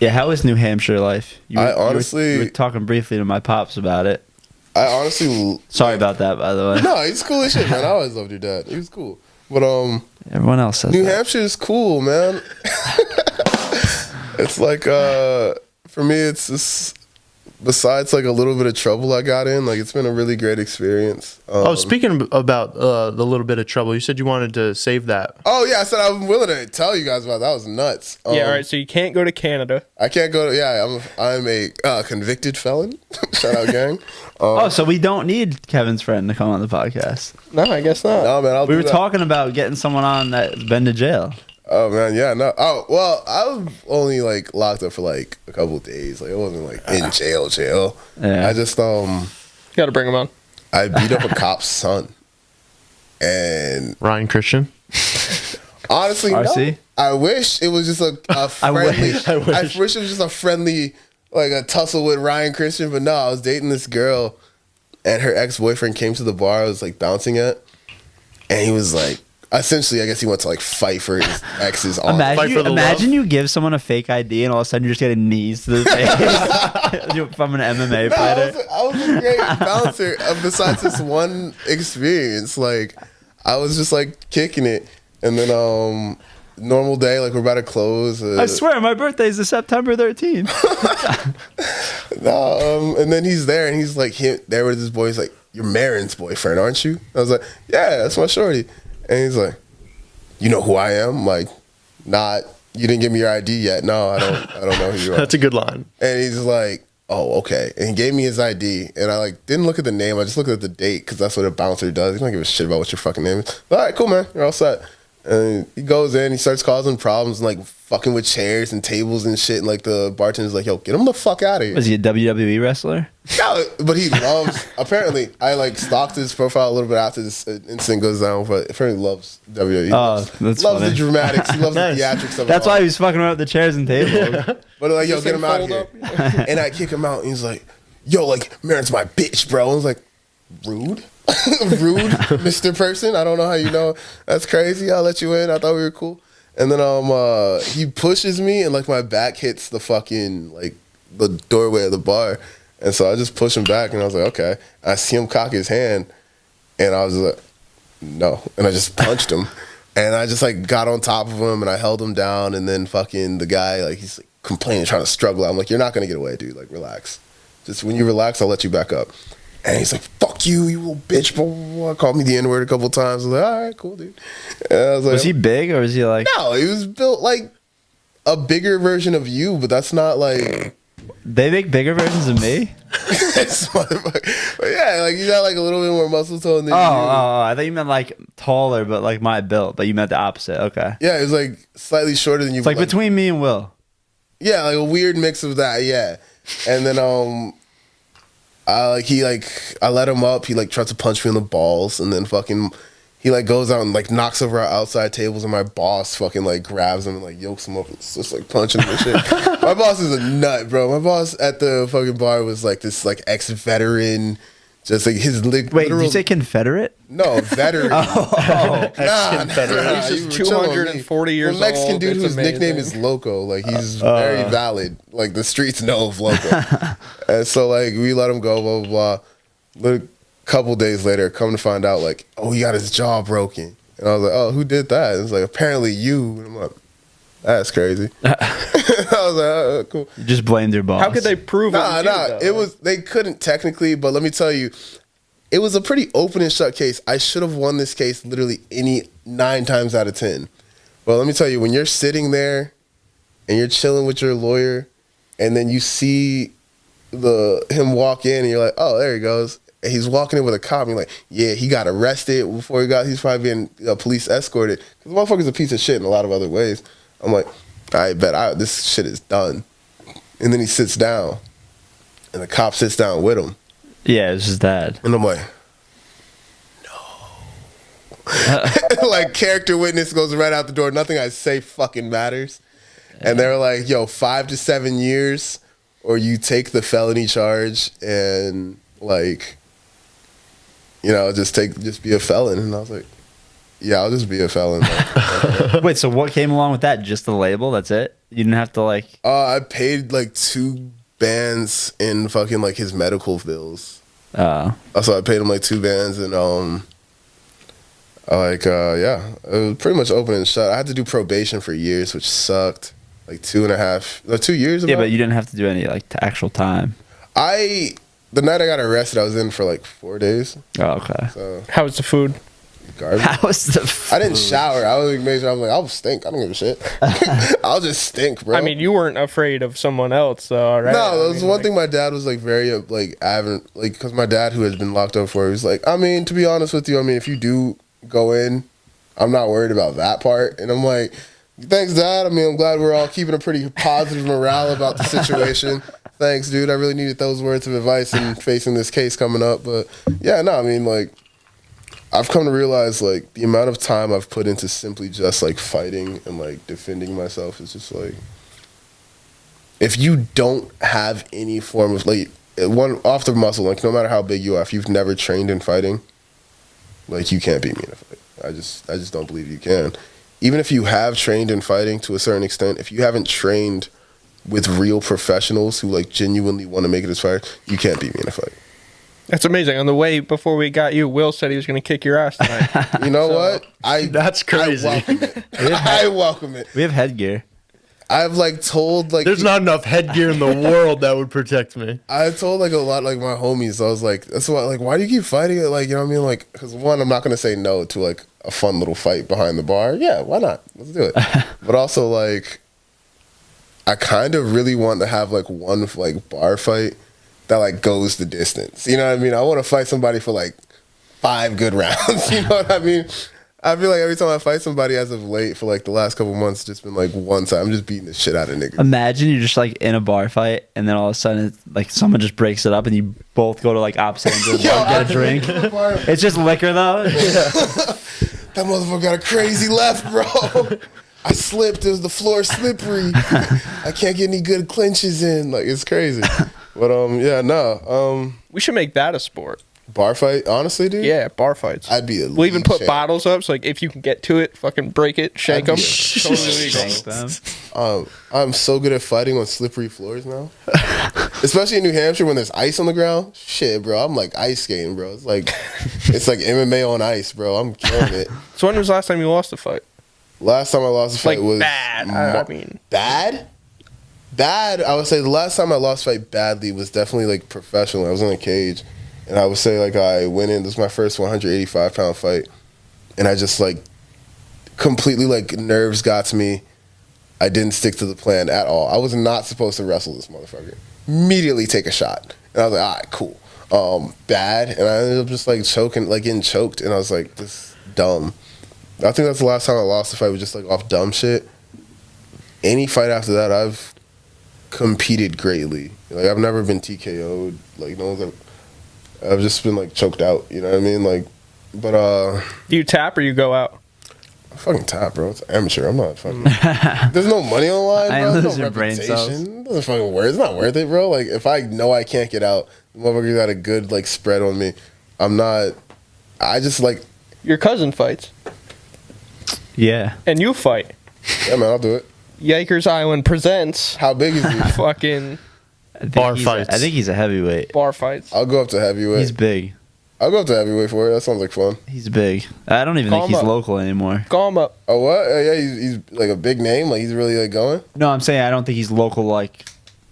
Yeah, how is New Hampshire life? You were talking briefly to my pops about it. I honestly. Sorry about that, by the way. No, he's cool as shit, man. I always loved your dad. He was cool, but everyone else says New Hampshire is cool, man. It's like for me, it's just besides like a little bit of trouble I got in, like it's been a really great experience. Speaking about the little bit of trouble, you said you wanted to save that. Oh yeah, I said I'm willing to tell you guys about that. Was nuts. Yeah, all right. So you can't go to Canada. I can't go to. Yeah, I'm a convicted felon. Shout out, gang. So we don't need Kevin's friend to come on the podcast. No, I guess not. No, man. We were talking about getting someone on that's been to jail. Oh man, yeah, no. Oh well, I was only like locked up for like a couple of days. Like it wasn't like in jail. Yeah. I just got to bring him on. I beat up a cop's son. And Ryan Christian? Honestly, RC? no. I wish it was just a friendly. I wish it was just a friendly, like a tussle with Ryan Christian. But no, I was dating this girl, and her ex-boyfriend came to the bar I was like bouncing at, and he was like, essentially, I guess he went to like fight for his ex's. Imagine you give someone a fake ID, and all of a sudden you're just getting knees to the face from an MMA fighter. I was a great bouncer. Besides this one experience, like I was just like kicking it, and then normal day, like we're about to close. I swear, my birthday's the September 13th. And then he's there, and he's like there with his boy. He's like, "You're Marin's boyfriend, aren't you?" I was like, "Yeah, that's my shorty." And he's like, "You know who I am?" I'm like, "Not. You didn't give me your ID yet. No, I don't know who you are." That's a good line. And he's like, "Oh, okay." And he gave me his ID, and I like didn't look at the name. I just looked at the date because that's what a bouncer does. He don't give a shit about what your fucking name is. All right, cool, man. You're all set. And he goes in, he starts causing problems, and like fucking with chairs and tables and shit. And like the bartender's like, "Yo, get him the fuck out of here." Was he a WWE wrestler? No, but he loves. Apparently, I like stalked his profile a little bit after this incident goes down. But apparently, loves WWE. That's loves funny. the dramatics. He loves the theatrics of it. That's all. why he was fucking around with the chairs and tables. But like, yo, get him out of here. And I kick him out, and he's like, "Yo, like, Marin's my bitch, bro." I was like, rude. Rude, Mr. Person. I don't know how you know. That's crazy. I'll let you in. I thought we were cool. And then he pushes me, and like my back hits the fucking like the doorway of the bar. And so I just push him back, and I was like, okay. I see him cock his hand, and I was like, no. And I just punched him. And I just like got on top of him, and I held him down. And then fucking the guy, like he's like complaining, trying to struggle. I'm like, you're not gonna get away, dude. Like, relax. Just when you relax, I'll let you back up. And he's like, "Fuck you, you little bitch." Blah, blah, blah. Called me the N-word a couple times. I was like, "All right, cool, dude." And I was like, was he big, or was he like? No, he was built like a bigger version of you, but that's not like. They make bigger versions of me. But yeah, like you got like a little bit more muscle tone than you. Oh, I thought you meant like taller, but like my build. But you meant the opposite. Okay. Yeah, it was like slightly shorter than you. It's like between me and Will. Yeah, like a weird mix of that. Yeah, and then I let him up. He like tries to punch me in the balls, and then fucking he like goes out and like knocks over our outside tables, and my boss fucking like grabs him and like yokes him up and just like punching him and shit. My boss is a nut, bro. My boss at the fucking bar was like this like ex-veteran, just like his Wait, did you say Confederate? No, veteran. Ex-Confederate. He's just 240 years old. Mexican dude whose nickname is Loco. Like he's very valid. Like the streets know of Loco. And so like we let him go, blah blah blah. A couple days later, come to find out like, oh, he got his jaw broken. And I was like, oh, who did that? And it's like apparently you. And I'm like, that's crazy. I was like, oh, cool. You just blamed your boss. How could they prove it? It was they couldn't technically, but let me tell you, it was a pretty open and shut case. I should have won this case literally 9 times out of 10. But let me tell you, when you're sitting there and you're chilling with your lawyer, and then you see him walk in, and you're like, oh, there he goes. And he's walking in with a cop, and you're like, yeah, he got arrested before he's probably being police escorted. Because the motherfucker's a piece of shit in a lot of other ways. I'm like, I bet this shit is done. And then he sits down, and the cop sits down with him. Yeah, it's his dad. And I'm like, no. Like, character witness goes right out the door. Nothing I say fucking matters. And they're like, yo, 5 to 7 years, or you take the felony charge and, like, you know, just be a felon. And I was like, yeah, I'll just be a felon. Wait, so what came along with that? Just the label? That's it? You didn't have to, like... I paid, like, 2 bands in fucking, like, his medical bills. So I paid him, like, 2 bands, and, yeah, it was pretty much open and shut. I had to do probation for years, which sucked. Like 2 years. Yeah, but you didn't have to do any like actual time. The night I got arrested, I was in for like 4 days. Oh, okay. So how was the food? Garbage. How was the food? I didn't shower. I was like, major. I was like, I'll stink. I don't give a shit. I'll just stink, bro. I mean, you weren't afraid of someone else, though, right? No, that was one thing. My dad was like very like avid, like because my dad, who has been locked up for, he was like, I mean, to be honest with you, I mean, if you do go in, I'm not worried about that part. And I'm like, thanks, Dad. I mean, I'm glad we're all keeping a pretty positive morale about the situation. thanks, dude. I really needed those words of advice in facing this case coming up. But yeah, no, I mean, like, I've come to realize, like, the amount of time I've put into simply just, like, fighting and, like, defending myself is just, like, if you don't have any form of, like, one off the muscle, like, no matter how big you are, if you've never trained in fighting, like, you can't beat me in a fight. I just don't believe you can. Even if you have trained in fighting to a certain extent, if you haven't trained with real professionals who, like, genuinely want to make it as fighter, you can't beat me in a fight. That's amazing. On the way before we got you, Will said he was going to kick your ass tonight. You know what? That's crazy. I welcome it. I welcome it. We have headgear. I've, like, told, like... There's not enough headgear in the world that would protect me. I told, like, a lot, like, my homies, I was like, that's why, like, why do you keep fighting it? Like, you know what I mean? Like, because, one, I'm not going to say no to, like, a fun little fight behind the bar. Yeah, why not? Let's do it. But also, like, I kind of really want to have, like, one, like, bar fight that, like, goes the distance. You know what I mean? I want to fight somebody for, like, 5 good rounds. You know what I mean? I feel like every time I fight somebody as of late for, like, the last couple months, it's just been, like, one time. I'm just beating the shit out of niggas. Imagine you're just, like, in a bar fight, and then all of a sudden, it's, like, someone just breaks it up, and you both go to, like, opposite ends of the bar, get a drink. It's just liquor, though. That motherfucker got a crazy left, bro. I slipped. It was the floor slippery. I can't get any good clinches in. Like, it's crazy. But, yeah, no. We should make that a sport. Bar fight? Honestly, dude? Yeah, bar fights. I'd be a We'll even put champ. bottles up, so, like, if you can get to it, fucking break it, shank them. Totally legal. I'm so good at fighting on slippery floors now. Especially in New Hampshire when there's ice on the ground. Shit, bro. I'm like ice skating, bro. It's like MMA on ice, bro. I'm killing it. So when was the last time you lost a fight? Last time I lost a fight Like, was bad. I mean, bad. I would say the last time I lost a fight badly was definitely, like, professional. I was in a cage, and I would say, like, I went in. This was my first 185-pound fight, and I just, like, completely, like, nerves got to me. I didn't stick to the plan at all. I was not supposed to wrestle this motherfucker. Immediately take a shot, and I was like, all right, cool. Bad, and I ended up just, like, choking, like, getting choked, and I was like, this is dumb. I think that's the last time I lost a fight, was just, like, off dumb shit. Any fight after that, I've competed greatly. Like, I've never been TKO'd. Like, no one's ever... I've just been, like, choked out. You know what I mean? Like, but, do you tap or you go out? I fucking tap, bro. It's amateur. I'm not fucking... There's no money on the line, bro. There's no reputation. It doesn't fucking worth. It's not worth it, bro. Like, if I know I can't get out, the motherfucker got a good, like, spread on me. I'm not... I just, like... Your cousin fights. Yeah. And you fight. Yeah, man, I'll do it. Yikers Island presents... How big is he? Fucking... Bar fights. I think he's a heavyweight. Bar fights. I'll go up to heavyweight. He's big. I'll go up to heavyweight for it. That sounds like fun. He's big. I don't even Call think him he's up. local anymore. Call him up. Oh, what? Yeah, he's like a big name. Like, he's really, like, going? No, I'm saying I don't think he's local. Like,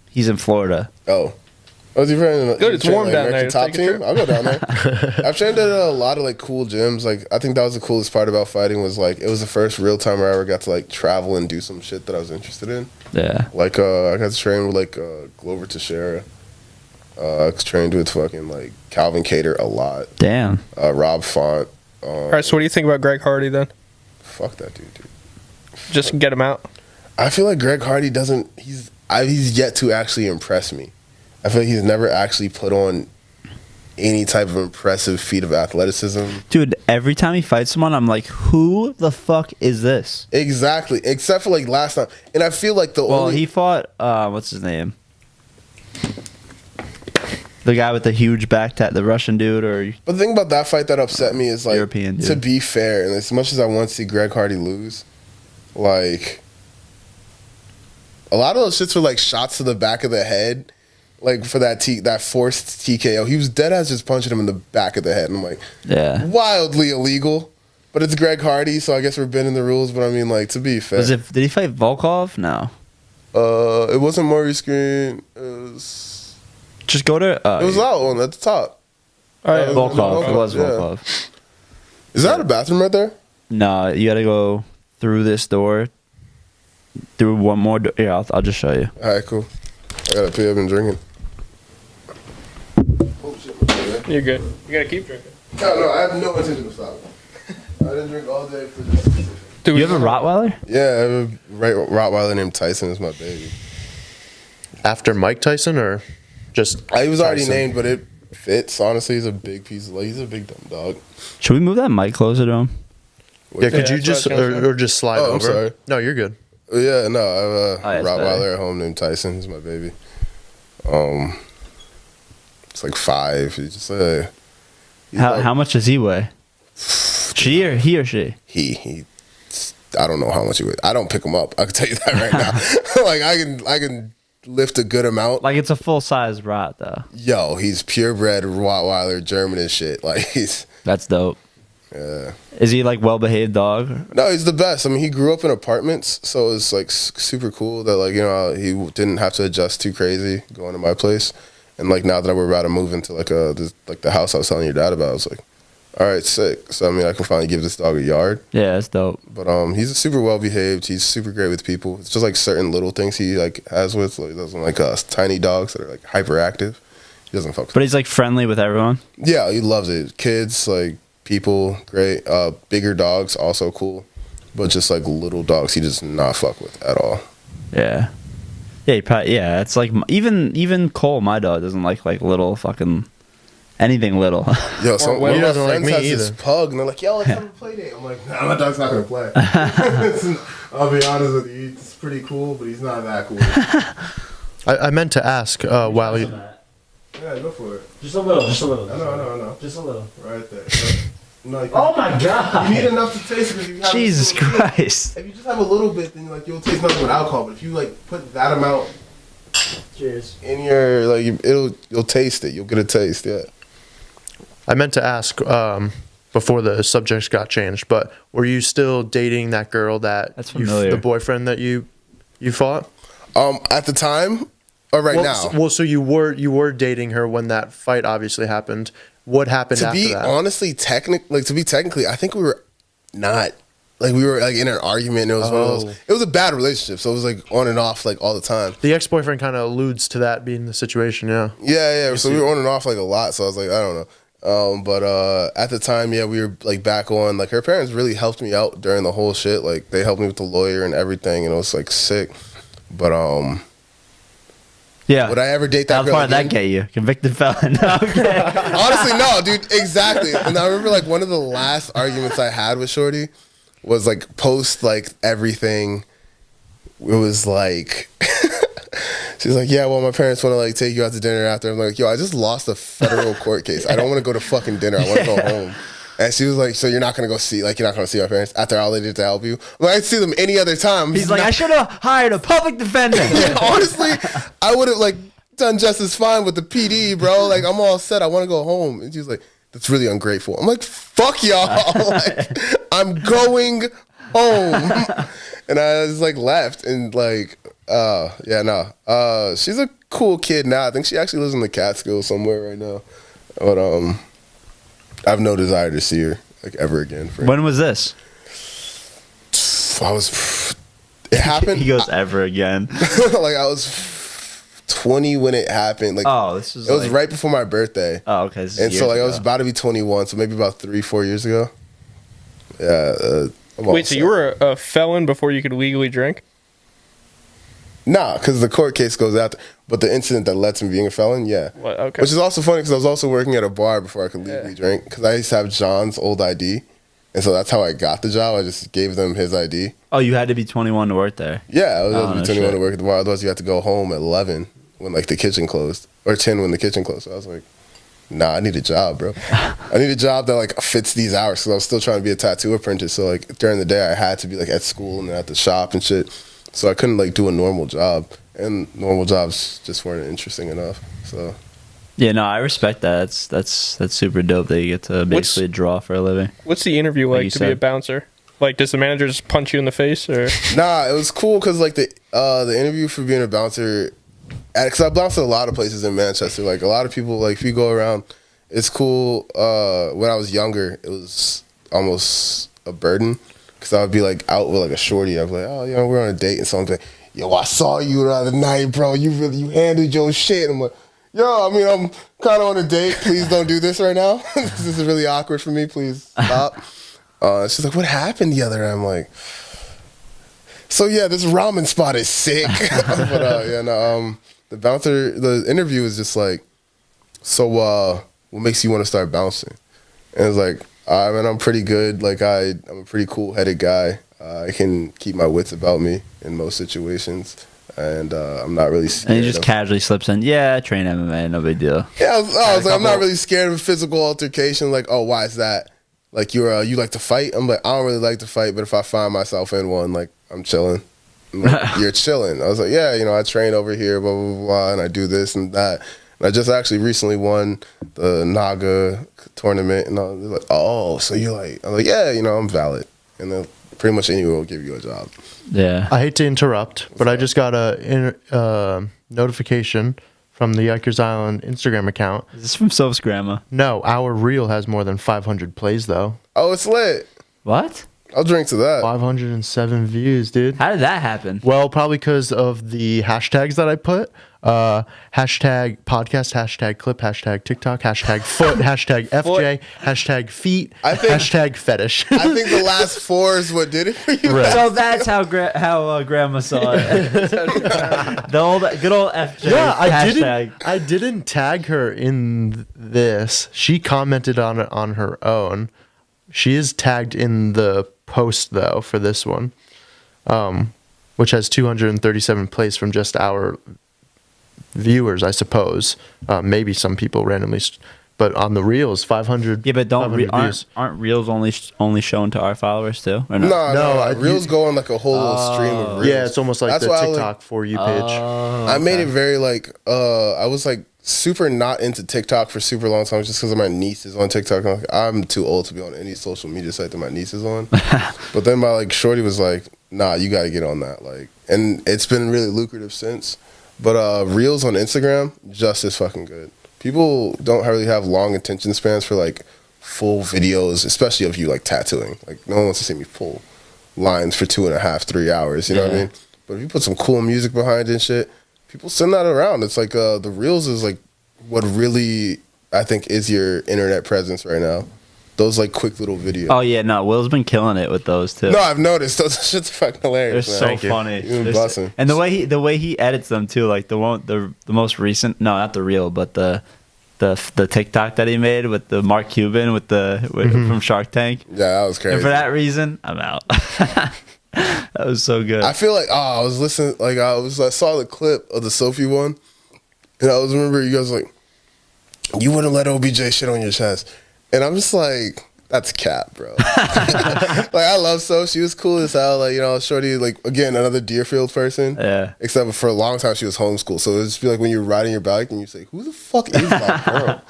he's in Florida. Oh. Was he running? Good, it's warm down there. Top Take a trip. team? I'll go down there. I've trained at a lot of, like, cool gyms. Like, I think that was the coolest part about fighting was, like, it was the first real time I ever got to, like, travel and do some shit that I was interested in. Yeah. Like, I got to train with, like, Glover Teixeira. I trained with fucking, like, Calvin Cater a lot. Damn. Rob Font. All right, so what do you think about Greg Hardy then? Fuck that dude. Just get him out. I feel like Greg Hardy doesn't... He's yet to actually impress me. I feel like he's never actually put on any type of impressive feat of athleticism. Dude, every time he fights someone, I'm like, who the fuck is this? Exactly. Except for, like, last time. And I feel like he fought, what's his name? The guy with the huge back tat, the Russian dude, or... But the thing about that fight that upset me is, like, European dude. To be fair, and as much as I want to see Greg Hardy lose, like, a lot of those shits were, like, shots to the back of the head, like, for that forced TKO. He was dead-ass just punching him in the back of the head, and I'm like, yeah, wildly illegal. But it's Greg Hardy, so I guess we're bending the rules, but I mean, like, to be fair. did he fight Volkov? No. It wasn't Maurice Green. It was... Just go to... it was that one at the top. All right, Volkov. It was yeah. Volkov. Is that a bathroom right there? No, you gotta go through this door, through one more door. Yeah, I'll just show you. All right, cool. I gotta pee. I've been drinking. You're good. You gotta keep drinking. No, I have no intention of stopping. I didn't drink all day for this. Dude, You have a Rottweiler? Yeah, I have a Rottweiler named Tyson is my baby. after Mike Tyson or just? He was already named, but it fits. Honestly, he's a big piece of he's a big dumb dog. Should we move that mic closer to him? Yeah, could you just or just slide over? I'm sorry. No, you're good. Yeah, no, I have a Rottweiler at home named Tyson. He's my baby. It's like 5. He's just how much does he weigh? He or she? He. I don't know how much he weighs. I don't pick him up. I can tell you that right now. Like I can lift a good amount. Like it's a full size Rott though. Yo, he's purebred Rottweiler, German and shit. Like That's dope. Yeah. Is he like well behaved dog? No, he's the best. I mean, he grew up in apartments, so it's like super cool that he didn't have to adjust too crazy going to my place. And like now that we're about to move into like the house I was telling your dad about, I was like, all right, sick. So I mean, I can finally give this dog a yard. Yeah, that's dope. But he's super well behaved. He's super great with people. It's just like certain little things he like has with. Like, he doesn't like tiny dogs that are like hyperactive. He doesn't fuck with. But he's like friendly with everyone. Yeah, he loves it. Kids, like people, great. Bigger dogs, also cool. But just like little dogs, he does not fuck with at all. Yeah. Yeah, it's like even Cole, my dog, doesn't like little fucking anything little. Yo, so one of my doesn't like friends me has either. this pug, and they're like, "Yo, let's have a play date." I'm like, "Nah, my dog's not gonna play." I'll be honest with you, he's pretty cool, but he's not that cool. I meant to ask while you. Yeah, go for it. Just a little. I know. Just a little. Right there. No, Oh my god! You need enough to taste it. If you have Jesus Christ. If you just have a little bit, then you'll taste nothing but alcohol. But if you put that amount Cheers. in your you'll taste it. You'll get a taste. Yeah. I meant to ask before the subjects got changed, but were you still dating that girl That's familiar. the boyfriend that you fought? At the time or now? So you were dating her when that fight obviously happened. What happened after that? To be technically, I think we were not we were in an argument. And it was one of those. It was a bad relationship, so it was on and off all the time. The ex-boyfriend kind of alludes to that being the situation. Yeah. Yeah. So we were on and off a lot. So I was like, I don't know. But at the time, yeah, we were back on. Her parents really helped me out during the whole shit. They helped me with the lawyer and everything, and it was sick. But yeah. Would I ever date that How girl far did again? that get you? Convicted felon. Okay. Honestly, no, dude. Exactly. And I remember one of the last arguments I had with Shorty was post everything. It was she's like, yeah, well, my parents want to take you out to dinner after. I'm like, yo, I just lost a federal court case. I don't want to go to fucking dinner. I want to go home. And she was like, so you're not going to go see, you're not going to see my parents after all they did to help you? I'm like, I'd see them any other time. He's like, I should have hired a public defender. Yeah, honestly, I would have done just as fine with the PD, bro. I'm all set. I want to go home. And she was like, that's really ungrateful. I'm like, fuck y'all. I'm going home. And I just left and yeah, no. She's a cool kid now. I think she actually lives in the Catskills somewhere right now. But I have no desire to see her ever again. When was this? It happened. He goes ever again. I was 20 when it happened. This is it was right before my birthday. Oh, okay. And so I was about to be 21, so maybe about 3-4 years ago. Yeah. Wait, so you were a felon before you could legally drink? Nah, because the court case goes after. But the incident that led to me being a felon, yeah. What? Okay. Which is also funny because I was also working at a bar before I could legally drink. Because I used to have John's old ID. And so that's how I got the job. I just gave them his ID. Oh, you had to be 21 to work there? Yeah, I was able to be 21 to work at the bar. Otherwise, you had to go home at 11 when the kitchen closed. Or 10 when the kitchen closed. So I was like, nah, I need a job, bro. I need a job that fits these hours. Because I was still trying to be a tattoo apprentice. So during the day, I had to be at school and at the shop and shit. So I couldn't do a normal job. And normal jobs just weren't interesting enough. So yeah, no, I respect that. That's super dope that you get to basically draw for a living. What's the interview like to be a bouncer? Does the manager just punch you in the face or? Nah, it was cool because the interview for being a bouncer, because I bounced at a lot of places in Manchester. A lot of people if you go around, it's cool. When I was younger, it was almost a burden because I would be out with a shorty. I'd be like, oh, we're on a date, and someone's like, yo, I saw you the other night, bro. You handled your shit. I'm like, yo, I'm kind of on a date. Please don't do this right now. This is really awkward for me. Please stop. She's like, what happened the other night? I'm like, so yeah, this ramen spot is sick. But yeah, no, the bouncer, the interview was just like, so what makes you want to start bouncing? And it's like, I mean, I'm pretty good. Like I'm a pretty cool-headed guy. I can keep my wits about me in most situations. And I'm not really scared. And he just casually slips in, yeah, I train MMA, no big deal. Yeah, I was like, I'm not really scared of a physical altercation. Like, oh, why is that? Like, you like to fight? I'm like, I don't really like to fight, but if I find myself in one, like, I'm chilling. I'm like, you're chilling. I was like, yeah, I train over here, blah, blah, blah, and I do this and that. And I just actually recently won the Naga tournament, and I was like, oh, so you're like, I'm like, yeah, I'm valid. And then pretty much anyone will give you a job. Yeah. I hate to interrupt, but I just got a notification from the Yikers Island Instagram account. Is this from Soph's grandma? No, our reel has more than 500 plays, though. Oh, it's lit. What? I'll drink to that. 507 views, dude. How did that happen? Well, probably because of the hashtags that I put. Hashtag podcast, hashtag clip, hashtag TikTok, hashtag foot, hashtag FJ, hashtag feet, hashtag fetish. I think the last 4 is what did it for you. Right. So that's how grandma saw it. The good old FJ hashtag. I didn't tag her in this. She commented on it on her own. She is tagged in the post though for this one, which has 237 plays from just our viewers, I suppose. Maybe some people randomly, but on the reels, 500. Yeah, but aren't reels only shown to our followers too? Or no? No, reels go on like a whole little stream of reels. Yeah, it's almost like the TikTok For You page. I made it very like I was like super not into TikTok for super long time just because of my niece is on TikTok. I'm too old to be on any social media site that my niece is on. But then my like shorty was like, nah, you got to get on that. Like, and it's been really lucrative since. But reels on Instagram, just as fucking good. People don't really have long attention spans for like full videos, especially of you like tattooing. Like no one wants to see me pull lines for 2.5, 3 hours. You know what I mean? But if you put some cool music behind it and shit, people send that around. It's like the reels is like what really I think is your internet presence right now. Those like quick little videos. Oh yeah, no, Will's been killing it with those too. No, I've noticed those shit's fucking hilarious. They're so funny. You're busting. And the way he edits them too, like the most recent, no, not the reel, but the TikTok that he made with the Mark Cuban with from Shark Tank. Yeah, that was crazy. And for that reason, I'm out. That was so good. I feel like I was listening, like I saw the clip of the Sophie one, and I was remember you guys like, you wouldn't let OBJ shit on your chest. And I'm just like, that's cap, bro. Like, I love Soph. She was cool as hell. Like, shorty, like, again, another Deerfield person. Yeah. Except for a long time, she was homeschooled. So it would just be like when you're riding your bike and you say, who the fuck is that girl?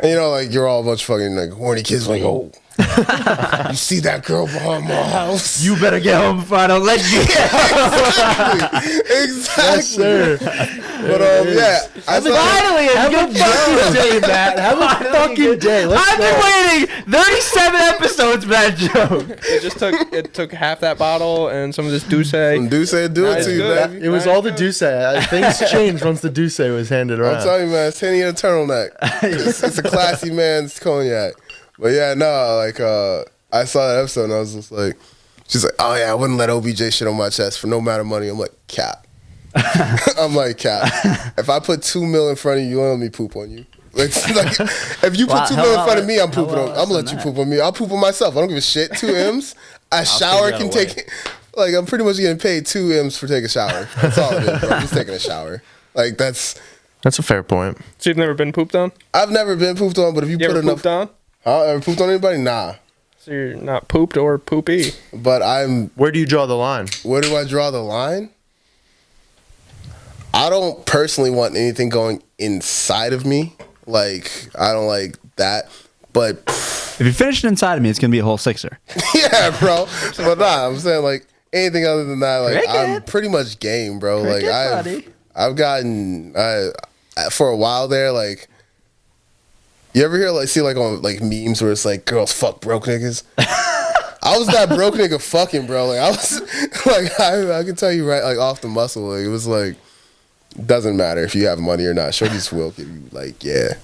And, like, you're all a bunch of fucking, like, horny kids like, oh. You see that girl behind my house? You better get home before I don't let you. Exactly. Yes, sir. But yeah, finally a good fucking day, Matt. Have a fucking day. I've been waiting 37 episodes for that joke. It took half that bottle and some of this Douce. Some Douce do it to you, baby. It was all the Douce. Things changed once the Douce was handed around. I'm telling you, man, it's Henny and a turtleneck. It's a classy man's cognac. But yeah, no, like I saw that episode and I was just like, she's like, oh yeah, I wouldn't let OBJ shit on my chest for no amount of money. I'm like, cap. I'm like, cap. If I put $2 million in front of you, you let me poop on you. Like if you put $2 million in front of me, I'm pooping on. I'm gonna let you poop on me. I'll poop on myself. I don't give a shit. 2 M's. A shower can take. Like I'm pretty much getting paid 2 M's for taking a shower. That's all it is, bro. I'm just taking a shower. Like that's a fair point. So you've never been pooped on? I've never been pooped on, but if you put ever enough. Pooped on? Ever pooped on anybody? Nah. So you're not pooped or poopy. But I'm. Where do you draw the line? Where do I draw the line? I don't personally want anything going inside of me. Like, I don't like that. But if you finish it inside of me, it's going to be a whole sixer. Yeah, bro. But nah, I'm saying, like, anything other than that, like, I'm pretty much game, bro. Like, I've gotten, for a while there, like, you ever hear, like, see, like, on, like, memes where it's like, girls fuck broke niggas? I was that broke nigga fucking, bro. Like, I was, like, I can tell you right, like, off the muscle. Like, it was like, doesn't matter if you have money or not. Shorties will give you, like, yeah.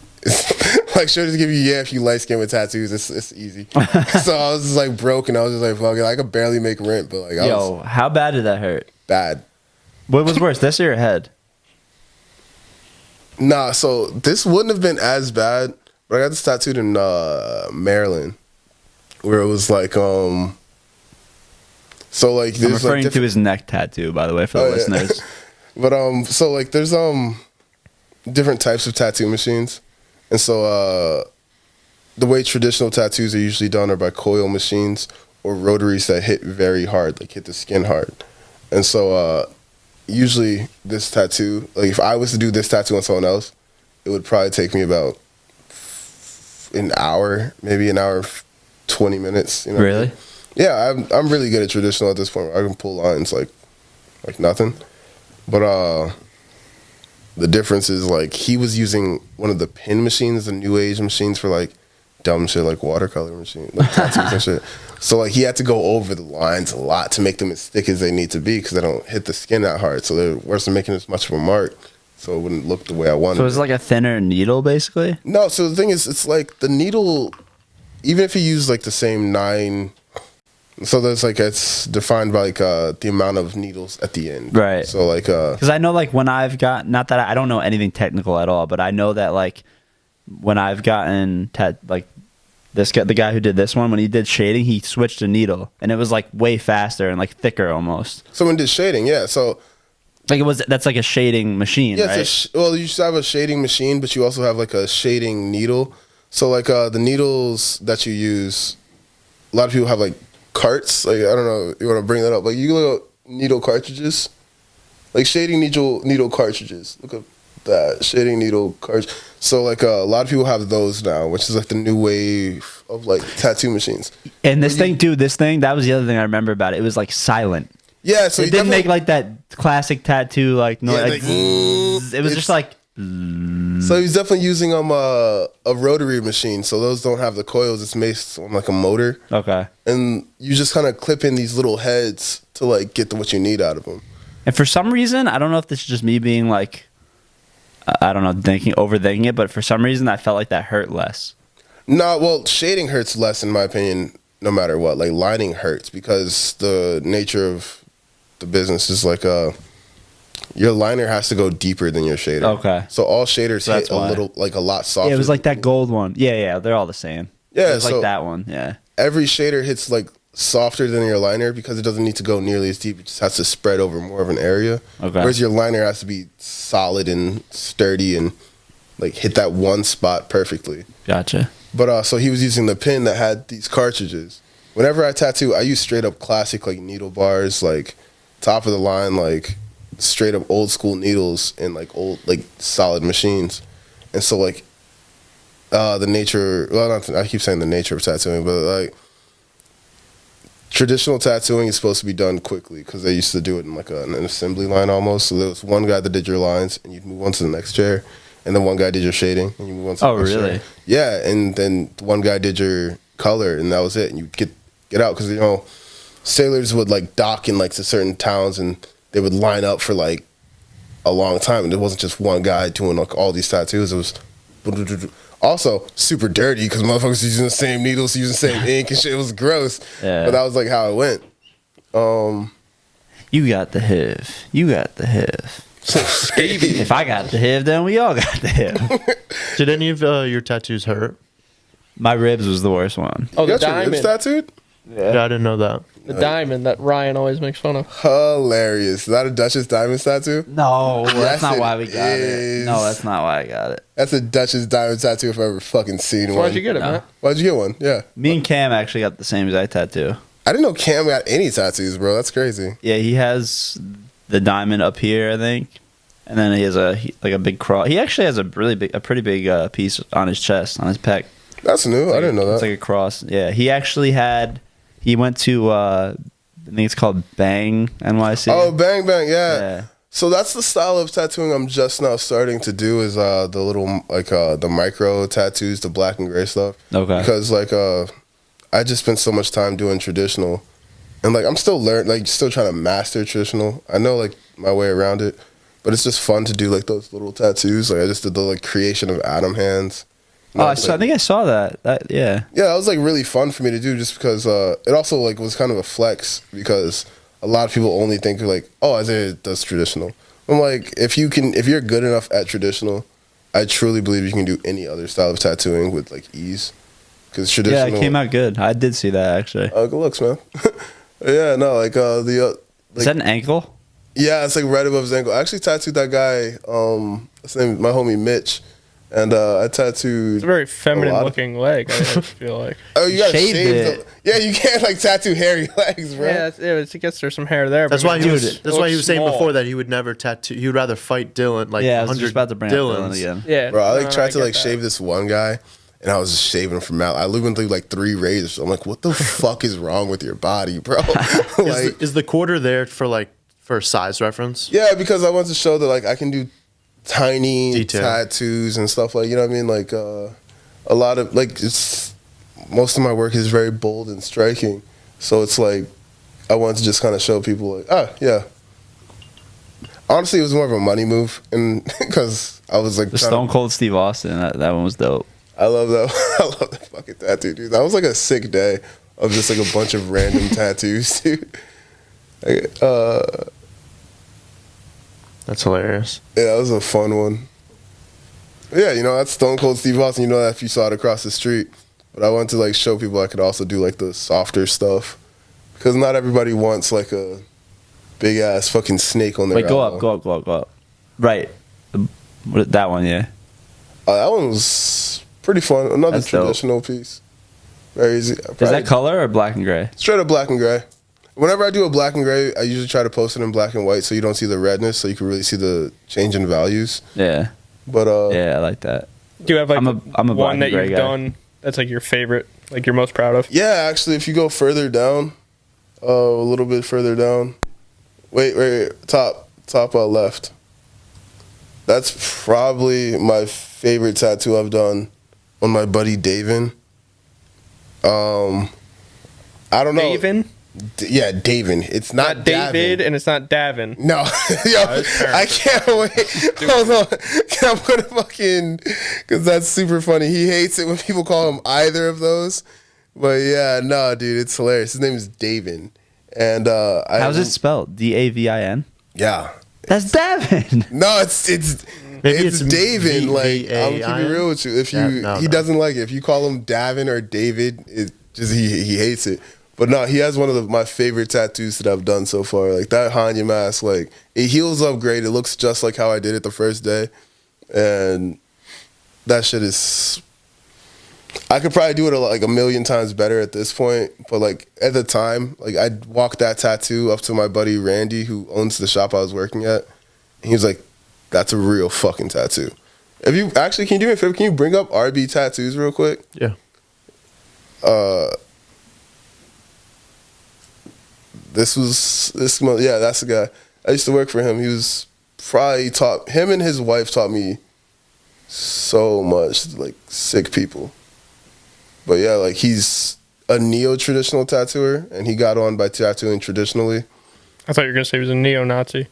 Like, shorties give you, yeah, if you light skin with tattoos, it's easy. So I was just, like, broke, and I was just like, fuck it. I could barely make rent, but, like, Yo, how bad did that hurt? Bad. What was worse, this or your head? Nah, so this wouldn't have been as bad, but I got this tattooed in Maryland, where it was like so like I'm referring to his neck tattoo, by the way, for the listeners. But so like there's different types of tattoo machines, and so the way traditional tattoos are usually done are by coil machines or rotaries that hit very hard, like hit the skin hard. And so usually this tattoo, like if I was to do this tattoo on someone else, it would probably take me about an hour, maybe an hour, 20 minutes. You know? Really? Yeah, I'm really good at traditional at this point. I can pull lines like nothing. But the difference is like he was using one of the pin machines, the new age machines for like dumb shit like watercolor machine, like tattoos and shit. So like he had to go over the lines a lot to make them as thick as they need to be because they don't hit the skin that hard. So they wasn't making as much of a mark, so it wouldn't look the way I wanted. So it's like a thinner needle, basically. No, so the thing is, it's like the needle. Even if you use like the same 9, so there's like it's defined by like the amount of needles at the end, right? So like because I know like when I've got, not that I don't know anything technical at all, but I know that like when I've gotten like this guy, the guy who did this one, when he did shading, he switched a needle and it was like way faster and like thicker almost. Someone did shading, yeah. So like that's like a shading machine, yeah, right? Well, you should have a shading machine, but you also have like a shading needle. So like the needles that you use, a lot of people have like carts. Like I don't know, you want to bring that up? Like you look at needle cartridges, like shading needle cartridges. Look at that shading needle cartridge. So like a lot of people have those now, which is like the new wave of like tattoo machines. And this thing, that was the other thing I remember about it. It was like silent. Yeah, so it didn't make like that classic tattoo like noise. Yeah, like, it was just like. So he's definitely using a rotary machine. So those don't have the coils. It's based on like a motor. Okay. And you just kind of clip in these little heads to like get what you need out of them. And for some reason, I don't know if this is just me being like, I don't know, overthinking it, but for some reason I felt like that hurt less. No, well, shading hurts less in my opinion, no matter what. Like lining hurts because the nature of the business is like your liner has to go deeper than your shader. Okay. So all shaders hit a little, like a lot softer. Yeah, it was like that gold one. Yeah, they're all the same. Yeah, it was like that one. Yeah. Every shader hits like softer than your liner because it doesn't need to go nearly as deep. It just has to spread over more of an area. Okay. Whereas your liner has to be solid and sturdy and like hit that one spot perfectly. Gotcha. But so he was using the pin that had these cartridges. Whenever I tattoo, I use straight up classic like needle bars, like top of the line, like straight up old school needles and like old like solid machines. And so like the nature, well, I keep saying the nature of tattooing, but like traditional tattooing is supposed to be done quickly because they used to do it in like an assembly line almost. So there was one guy that did your lines and you'd move on to the next chair, and then one guy did your shading and you move on to the next really? chair. Yeah, and then one guy did your color and that was it, and you get out because, you know, sailors would like dock in like to certain towns and they would line up for like a long time, and it wasn't just one guy doing like all these tattoos. It was also super dirty because motherfuckers using the same needles, using the same ink and shit. It was gross. Yeah. But that was like how it went. You got the HIV. You got the HIV. If I got the HIV, then we all got the HIV. Did any of your tattoos hurt? My ribs was the worst one. Oh, you the got your diamond. ribs tattooed? Yeah, I didn't know that. The diamond that Ryan always makes fun of. Hilarious. Is that a Duchess diamond tattoo? No, that's not why we got is. it. No, that's not why I got it. That's a Duchess diamond tattoo if I've ever fucking seen So one. why'd you get it, man? Why'd you get one? Yeah. Me and Cam actually got the same exact tattoo. I didn't know Cam got any tattoos, bro. That's crazy. Yeah, he has the diamond up here, I think, and then he has a big cross. He actually has a pretty big piece on his chest, on his pec. That's new. I didn't know that. It's like a cross. Yeah, he actually had. He went to I think it's called Bang NYC. Oh, Bang Bang, yeah. So that's the style of tattooing I'm just now starting to do is the little like the micro tattoos, the black and gray stuff. Okay. Because like I just spent so much time doing traditional, and like I'm still still trying to master traditional. I know like my way around it, but it's just fun to do like those little tattoos. Like I just did the like creation of atom hands. I think I saw that. Yeah. Yeah, that was like really fun for me to do just because it also like was kind of a flex because a lot of people only think like, oh, Isaiah does traditional. I'm like, if you're good enough at traditional, I truly believe you can do any other style of tattooing with like ease. Because traditional. Yeah, it came out good. I did see that actually. Good looks, man. Yeah, no, like like, is that an ankle? Yeah, it's like right above his ankle. I actually tattooed that guy. His name is my homie Mitch, and I tattooed. It's a very feminine looking leg. I feel like. Oh, you got shaved it. Yeah, you can't like tattoo hairy legs, bro. Yeah, it gets there's some hair there. That's why he was. That's why he was saying before that he would never tattoo. He would rather fight Dylan. Like I was just about to bring Dylan again. Yeah, bro. I tried to shave this one guy. And I was just shaving him from out. I went through like 3 razors. I'm like, what the fuck is wrong with your body, bro? Like, is the quarter there for size reference? Yeah, because I want to show that like I can do tiny tattoos and stuff like, you know what I mean? Like a lot of like most of my work is very bold and striking. So it's like I wanted to just kind of show people like, yeah. Honestly, it was more of a money move, and because I was like the Stone Cold Steve Austin. That one was dope. I love that. I love that fucking tattoo, dude. That was like a sick day of just like a bunch of random tattoos, dude. That's hilarious. Yeah, that was a fun one. Yeah, that's Stone Cold Steve Austin. You know that if you saw it across the street. But I wanted to like show people I could also do like the softer stuff, because not everybody wants like a big ass fucking snake on their. Wait, go up. Right, that one, yeah. That one was pretty fun. Another That's traditional piece. Very easy. Is that color or black and gray? Straight up black and gray. Whenever I do a black and gray, I usually try to post it in black and white so you don't see the redness, so you can really see the change in values. Yeah. But yeah, I like that. Do you have like I'm a one that you've done that's like your favorite, like you're most proud of? Yeah, actually, if you go further down, a little bit further down. Wait, top left. That's probably my favorite tattoo I've done on my buddy Davin. I don't know. Davin? Yeah, Davin. It's not David Davin. And it's not Davin. No. Yo, I can't wait. Hold on. I'm going to fucking... Because that's super funny. He hates it when people call him either of those. But yeah, no, dude, it's hilarious. His name is Davin. And how's it spelled? Davin? Yeah. That's Davin. No, it's Davin. Like, I'm gonna keep it real with you. If he doesn't like it. If you call him Davin or David, it just he hates it. But no, he has one of my favorite tattoos that I've done so far. Like that Hanya mask, like it heals up great. It looks just like how I did it the first day, and that shit is. I could probably do it like a million times better at this point, but like at the time, like I walked that tattoo up to my buddy Randy, who owns the shop I was working at. And he was like, "That's a real fucking tattoo." If you actually, can you do me a favor? Can you bring up RB Tattoos real quick? Yeah. That's the guy. I used to work for him. He was probably him and his wife taught me so much, like sick people. But yeah, like he's a neo-traditional tattooer, and he got on by tattooing traditionally. I thought you were going to say he was a neo-Nazi.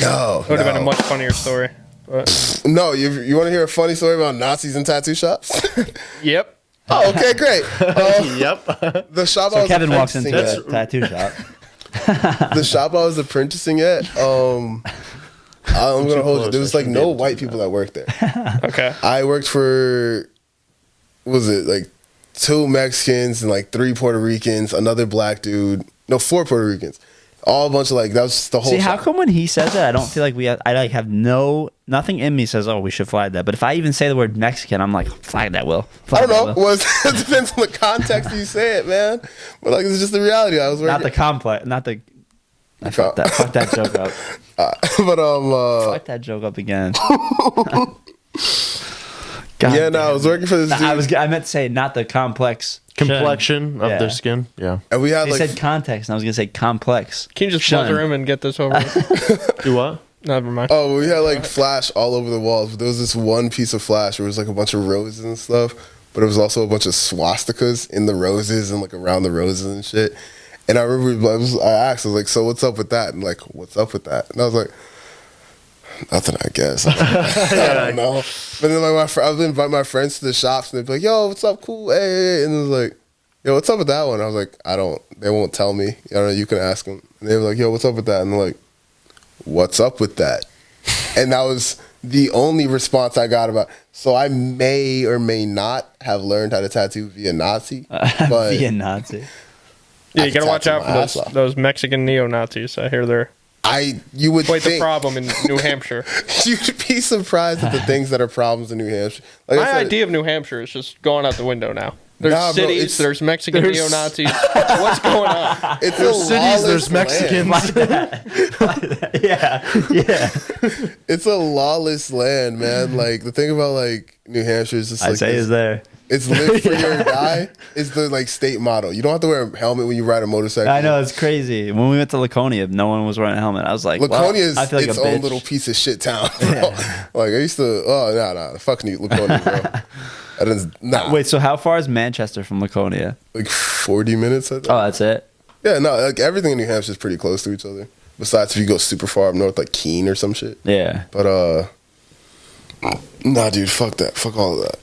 No. It would have been a much funnier story. But. No, you want to hear a funny story about Nazis in tattoo shops? Yep. Oh, okay, great. Yep. The shop so I was Kevin walks into at, a tattoo shop. The shop I was apprenticing at, I'm gonna hold you. There was like no white people that worked there. Okay. I worked for, was it like 2 Mexicans and like 3 Puerto Ricans, another black dude, no 4 Puerto Ricans, all a bunch of like, that was just the whole. See, shop. how come when he says that, I don't feel like I like have nothing in me says, oh, we should flag that. But if I even say the word Mexican, I'm like, flag that, Will. I don't know. Well, it depends on the context you say it, man. But like, it's just the reality. I was working. Not the complex. Not the. Fuck that joke up. Fuck that joke up again. Yeah, no, I was working for this dude. I meant to say not the complex complexion of their skin. Yeah. And we had they said context, and I was gonna say complex. Can you just buzzer him and get this over with? Do what? Never mind. Oh, we had like flash all over the walls. But there was this one piece of flash where it was like a bunch of roses and stuff, but it was also a bunch of swastikas in the roses and like around the roses and shit. And I remember I asked, I was like, so what's up with that? And like, what's up with that? And I was like, nothing, I guess. I don't know. But then like I would invite my friends to the shops and they'd be like, yo, what's up? Cool. Hey. And it was like, yo, what's up with that one? I was like, they won't tell me. I don't know, you can ask them. And they were like, yo, what's up with that? And they're like, what's up with that? And that was the only response I got about, so I may or may not have learned how to tattoo via Nazi. But via Nazi. Yeah, you gotta watch out for those Mexican neo-Nazis. I hear they're you would quite think, the problem in New Hampshire. You'd be surprised at the things that are problems in New Hampshire. Like My idea of New Hampshire is just going out the window now. There's cities, there's Mexican neo-Nazis. What's going on? It's there's cities, there's Mexicans. Yeah. It's a lawless land, man. Like the thing about like New Hampshire is just like Isaiah is there. It's live free or die. It's the like state motto. You don't have to wear a helmet when you ride a motorcycle. I know, it's crazy. When we went to Laconia, no one was wearing a helmet. I was like, Laconia is I feel like its own little piece of shit town, bro. Yeah. Like I used to. Oh, fuck Laconia, bro. Wait, so how far is Manchester from Laconia? Like 40 minutes, I think. Oh, that's it? Yeah, no, like everything in New Hampshire is pretty close to each other. Besides if you go super far up north, like Keene or some shit. Yeah. But, nah, dude, fuck that. Fuck all of that.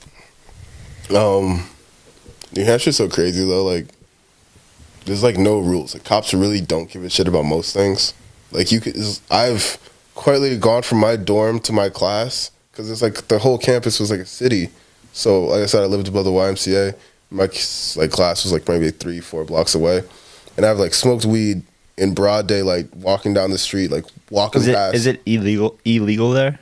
New Hampshire's so crazy, though. Like, there's, like, no rules. Like, cops really don't give a shit about most things. Like, I've quietly gone from my dorm to my class, because it's, like, the whole campus was, like, a city. So, like I said, I lived above the YMCA. My like class was like maybe 3-4 blocks away, and I've like smoked weed in broad daylight, walking down the street, like walking past. Is it illegal there?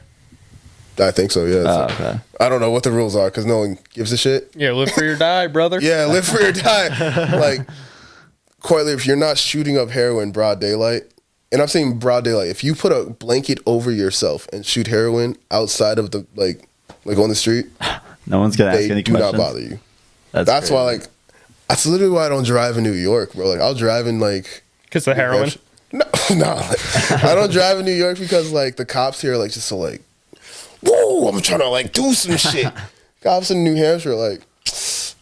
I think so. Yeah. Oh, okay. I don't know what the rules are because no one gives a shit. Yeah, live free or die, brother. Yeah, live free or die. Like, quietly, if you're not shooting up heroin broad daylight, and I'm saying broad daylight, if you put a blanket over yourself and shoot heroin outside of the like on the street. No one's gonna ask any questions. They do not bother you. That's why, like, that's literally why I don't drive in New York, bro. Like, I'll drive in like because the heroin. No, like, I don't drive in New York because like the cops here are like just so like, whoa, I'm trying to like do some shit. Cops in New Hampshire are like,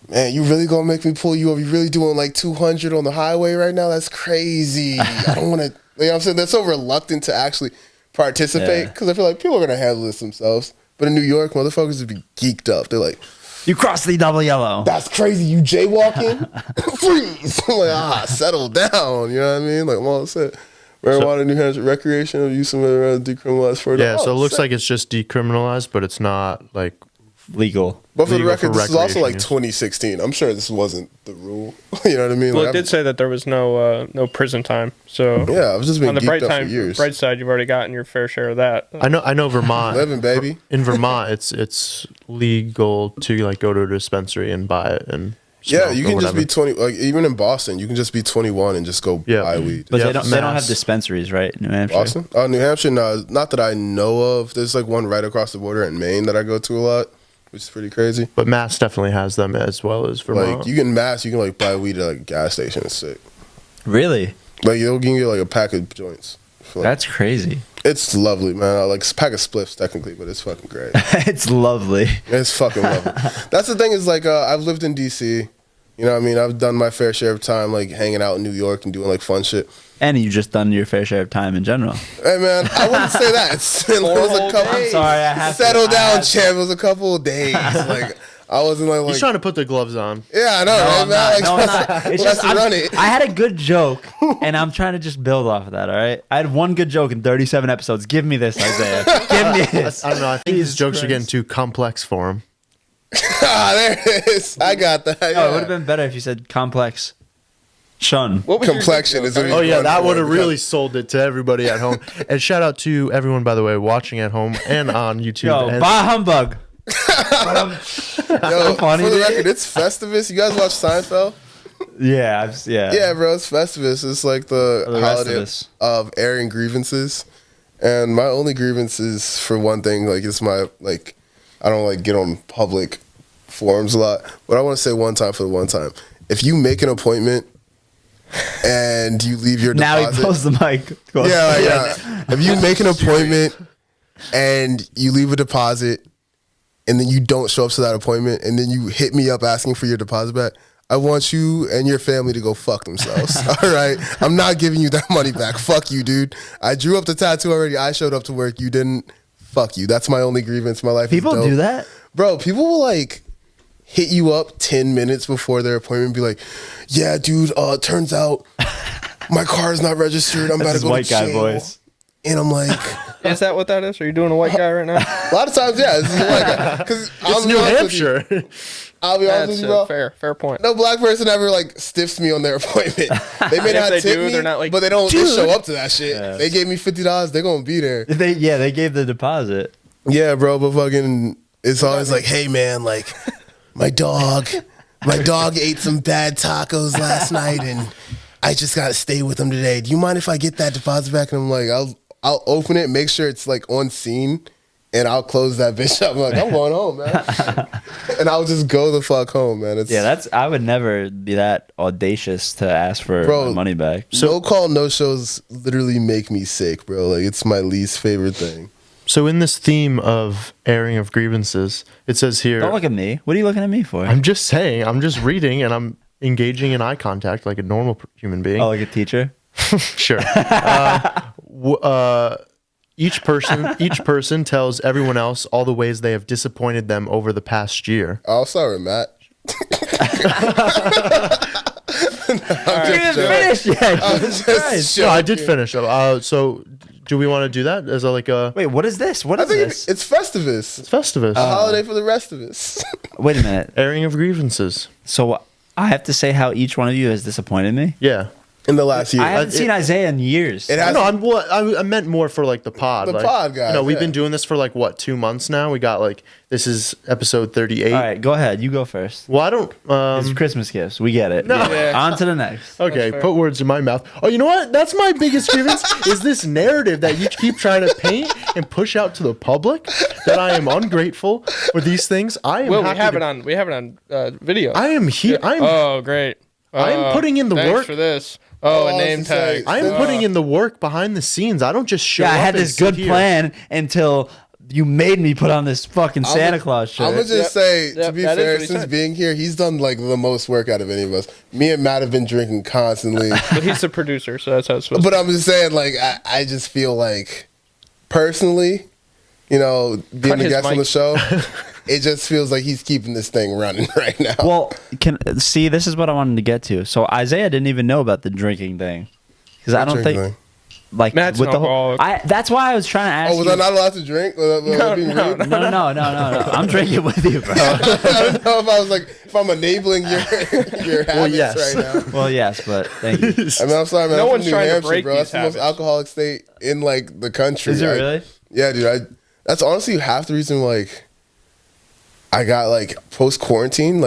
man, you really gonna make me pull you over? You really doing like 200 on the highway right now? That's crazy. I don't want to. You know what I'm saying? They're so reluctant to actually participate because I feel like people are gonna handle this themselves. But in New York, motherfuckers would be geeked up. They're like, you crossed the double yellow. That's crazy. You jaywalking? Freeze. I'm like, settle down. You know what I mean? Like Mom said, marijuana, New Hampshire, recreational use of marijuana decriminalized for yeah, so it looks like it's just decriminalized, but it's not like legal. But for the record, this is also like 2016. I'm sure this wasn't the rule. You know what I mean? Well, like, it did say that there was no prison time. So yeah, I was just being on the geeked up for years. Bright side, you've already gotten your fair share of that. I know Vermont. Living, baby. In Vermont, it's legal to like go to a dispensary and buy it and. Yeah, you can just be 20. Like even in Boston, you can just be 21 and just go buy weed. But they don't have dispensaries, right? New Hampshire. Boston? New Hampshire, no, not that I know of. There's like one right across the border in Maine that I go to a lot, which is pretty crazy. But Mass definitely has them as well as Vermont. Like you can like buy weed at like a gas station. It's sick. Really? Like you'll give you like a pack of joints. That's crazy. It's lovely, man. I like a pack of spliffs technically, but it's fucking great. It's lovely. It's fucking lovely. That's the thing is like I've lived in DC. You know what I mean? I've done my fair share of time like hanging out in New York and doing like fun shit. And you just done your fair share of time in general. Hey man, I wouldn't say that. It was a couple. I'm sorry, I have settle down, champ. It was a couple of days. Like I wasn't like. He's trying to put the gloves on. Yeah, I know, right, man? No, I'm not. It's just I had a good joke, and I'm trying to just build off of that. All right, I had one good joke in 37 episodes. Give me this, Isaiah. Give me this. I don't know. I think these jokes are getting too complex for him. There it is. I got that. Yeah. Oh, it would have been better if you said complex. Shun. What was complexion is. Oh yeah, that would have really sold it to everybody at home. And shout out to everyone, by the way, watching at home and on YouTube. Yo, bah humbug. Yo, funny, for the record, it's Festivus. You guys watch Seinfeld? Yeah, Yeah, bro, it's Festivus. It's like the holiday of airing grievances. And my only grievance is for one thing, like it's my like I don't like get on public forums a lot, but I want to say one time for the one time. If you make an appointment and you leave your deposit, now he pulls the mic. Yeah. If you make an appointment and you leave a deposit and then you don't show up to that appointment and then you hit me up asking for your deposit back, I want you and your family to go fuck themselves. All right? I'm not giving you that money back. Fuck you, dude. I drew up the tattoo already. I showed up to work. You didn't. Fuck you. That's my only grievance. My life People is dope. do that? Bro, people will like hit you up 10 minutes before their appointment and be like, yeah, dude, turns out my car is not registered. I'm about to go white to jail. guy voice. And I'm like, is that what that is? Are you doing a white guy right now? a lot of times, yeah, this is a white guy. Because It's New Hampshire. I'll be honest with you, bro. Fair point. No black person ever like stiffs me on their appointment. They may not tip me, they're not like, but they don't just show up to that shit. Yeah. They gave me $50. They're gonna be there. They gave the deposit. Yeah, bro. But fucking, it's always like, hey man, like my dog ate some bad tacos last night, and I just gotta stay with him today. Do you mind if I get that deposit back? And I'm like, I'll open it, make sure it's like on scene. And I'll close that bitch up. I'm like, I'm going home, man. And I'll just go the fuck home, man. I would never be that audacious to ask for my money back. So, no call, no shows literally make me sick, bro. Like, it's my least favorite thing. So in this theme of airing of grievances, it says here... Don't look at me. What are you looking at me for? I'm just saying. I'm just reading, and I'm engaging in eye contact like a normal human being. Oh, like a teacher? Sure. Each person tells everyone else all the ways they have disappointed them over the past year. Oh, sorry, Matt. No, I did finish. So, do we want to do that as a Wait, what is this? What is this? It's Festivus. It's Festivus. A holiday for the rest of us. Wait a minute. Airing of grievances. So I have to say how each one of you has disappointed me? Yeah. In the last year. I haven't seen Isaiah in years. I meant more for like the pod. The pod, guys. We've been doing this for like, 2 months now? We got this is episode 38. All right, go ahead. You go first. Well, I don't... it's Christmas gifts. We get it. No. Yeah. On to the next. Okay, put words in my mouth. Oh, you know what? That's my biggest grievance is this narrative that you keep trying to paint and push out to the public that I am ungrateful for these things. I am we have it on video. I am here. Oh, great. I'm putting in the thanks work for this. Oh, a name tag. I am putting in the work behind the scenes. I don't just show up. I had this good plan until you made me put on this fucking Santa Claus shirt. I'm gonna just say, to be fair, since being here, he's done like the most work out of any of us. Me and Matt have been drinking constantly. But he's the producer, so that's how it's supposed to be. But I'm just saying, like, I just feel like, personally, being the guest on the show, it just feels like he's keeping this thing running right now. Well, this is what I wanted to get to. So Isaiah didn't even know about the drinking thing because I don't think like Matt's with the whole. That's why I was trying to ask. Oh, was I not allowed to drink? No. I'm drinking with you, bro. I don't know if I'm enabling your habits right now. Well, yes, but thank you. I mean, I'm sorry, man. No I'm one's from New trying to Hampshire, break bro. That's these the most alcoholic state in like the country. Is it really? Yeah, dude. That's honestly half the reason I got post quarantine.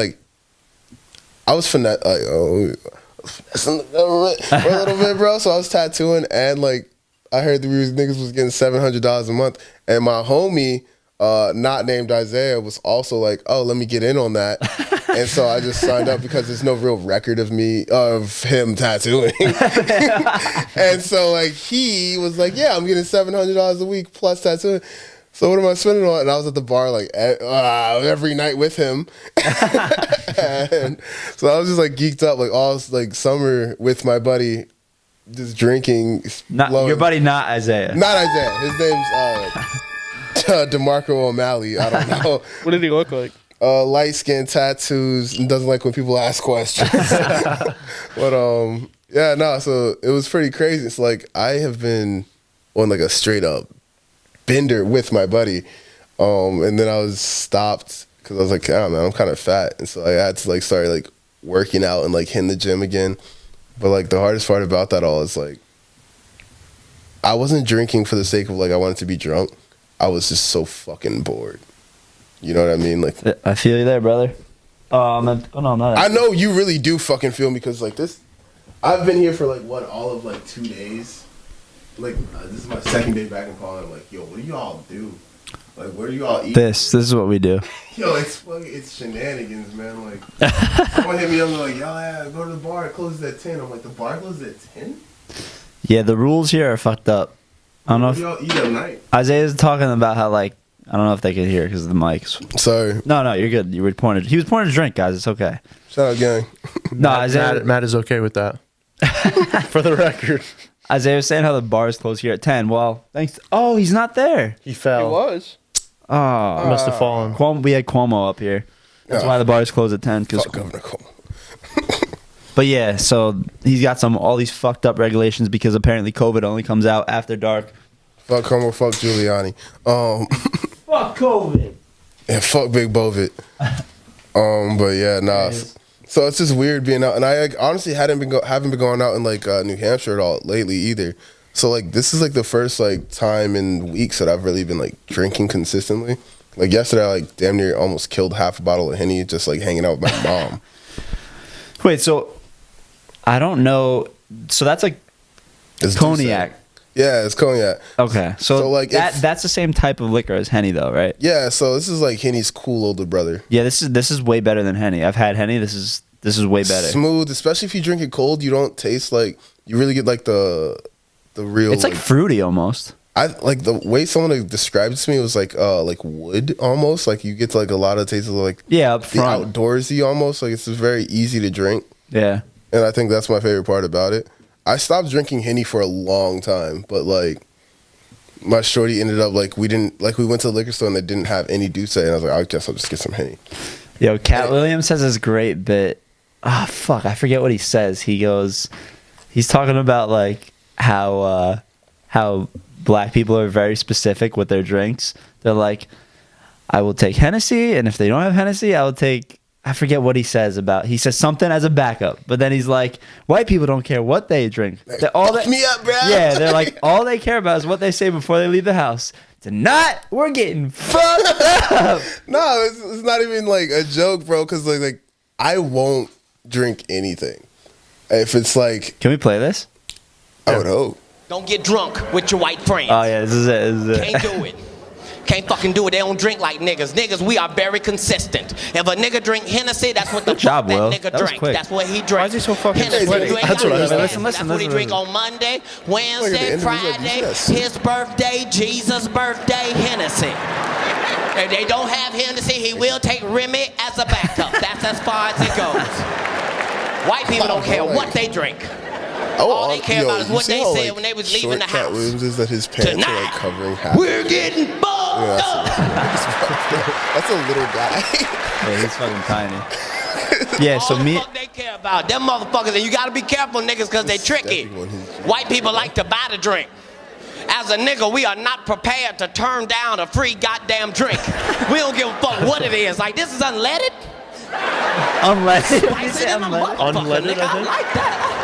I was finessing the government for a little bit, bro. So I was tattooing, and I heard the niggas was getting $700 a month, and my homie, not named Isaiah, was also like, "Oh, let me get in on that." And so I just signed up because there's no real record of him tattooing. And so he was like, "Yeah, I'm getting $700 a week plus tattooing. So what am I spending on?" And I was at the bar every night with him. And so I was just geeked up all summer with my buddy, just drinking. Your buddy, not Isaiah. Not Isaiah. His name's DeMarco O'Malley. I don't know. What did he look like? Light skin, tattoos, and doesn't like when people ask questions. But yeah, no. So it was pretty crazy. It's I have been on a straight up bender with my buddy, and then I was stopped because I was like, "Yeah, man, I'm kind of fat," and so I had to start working out and hitting the gym again. But the hardest part about that all is I wasn't drinking for the sake of I wanted to be drunk. I was just so fucking bored. You know what I mean? I feel you there, brother. I know you really do fucking feel me because this. I've been here for all of 2 days. This is my second day back in Poland. I'm yo, what do y'all do? Where do y'all eat? This is what we do. Yo, it's shenanigans, man. Someone hit me up and y'all go to the bar. It closes at 10. I'm the bar closes at 10? Yeah, the rules here are fucked up. I don't know if y'all eat at night. Isaiah's talking about how I don't know if they could hear because of the mics. Sorry. No, you're good. He was pouring a drink, guys. It's okay. Shout out, gang. No, Isaiah. Matt is okay with that. For the record. Isaiah was saying how the bar is closed here at 10. Well, thanks. Oh, he's not there. He fell. He was. Oh. He must have fallen. We had Cuomo up here. That's why the bar is closed at 10. Fuck Governor Cuomo. But yeah, so he's got all these fucked up regulations because apparently COVID only comes out after dark. Fuck Cuomo, fuck Giuliani. Fuck COVID. And fuck Big Bovid. But yeah, nah. So it's just weird being out, and I like, honestly haven't been going out in like New Hampshire at all lately either. So like this is like the first like time in weeks that I've really been like drinking consistently. Like yesterday, I like damn near almost killed half a bottle of Henny just like hanging out with my mom. Wait, so I don't know. So that's like It's cognac. Yeah, it's cognac. Okay, so like that's the same type of liquor as Henny, though, right? Yeah, so this is like Henny's cool older brother. Yeah, this is way better than Henny. I've had Henny. This is way better. Smooth, especially if you drink it cold. You don't taste like you really get like the real. It's like fruity almost. I like the way someone described it to me was like wood almost. Like you get like a lot of taste of like up front. The outdoorsy almost. Like it's just very easy to drink. Yeah, and I think that's my favorite part about it. I stopped drinking Henny for a long time, but like my shorty ended up like we went to the liquor store and they didn't have any Douce, and I was like, I guess I'll just get some Henny. Yo, Cat Williams says this great bit. Fuck, I forget what he says. He's talking about like how black people are very specific with their drinks. They're like, I will take Hennessy, and if they don't have Hennessy, I will take. I forget what he says about. He says something as a backup, but then he's like, white people don't care what they drink. Fuck me up, bro. Yeah, they're like, all they care about is what they say before they leave the house. Tonight, we're getting fucked up. No, it's not even like a joke, bro, because like I won't drink anything. If it's like... Can we play this? I would hope. Don't get drunk with your white friends. Oh, yeah, this is it. Can't do it. Can't fucking do it. They don't drink like niggas. Niggas, we are very consistent. If a nigga drink Hennessy, that's what the fuck that nigga drink. That's what he drinks. Why is he so fucking Hennessy. That's what I was Listen. That's what he drink on Monday, Wednesday, Friday, his birthday, Jesus' birthday, Hennessy. If they don't have Hennessy, he will take Remy as a backup. That's as far as it goes. White people don't care what they drink. All they care about is what they said when they was leaving the house. Cat Williams is that his pants are like covering half. We're getting fucked up. That's a little guy. Yeah, he's fucking tiny. Yeah, so me. What they care about them motherfuckers, and you gotta be careful, niggas, because they tricky. White people like to buy the drink. As a nigga, we are not prepared to turn down a free goddamn drink. We don't give a fuck what it is. Like, this is unleaded. Unleaded? Unleaded, I like that.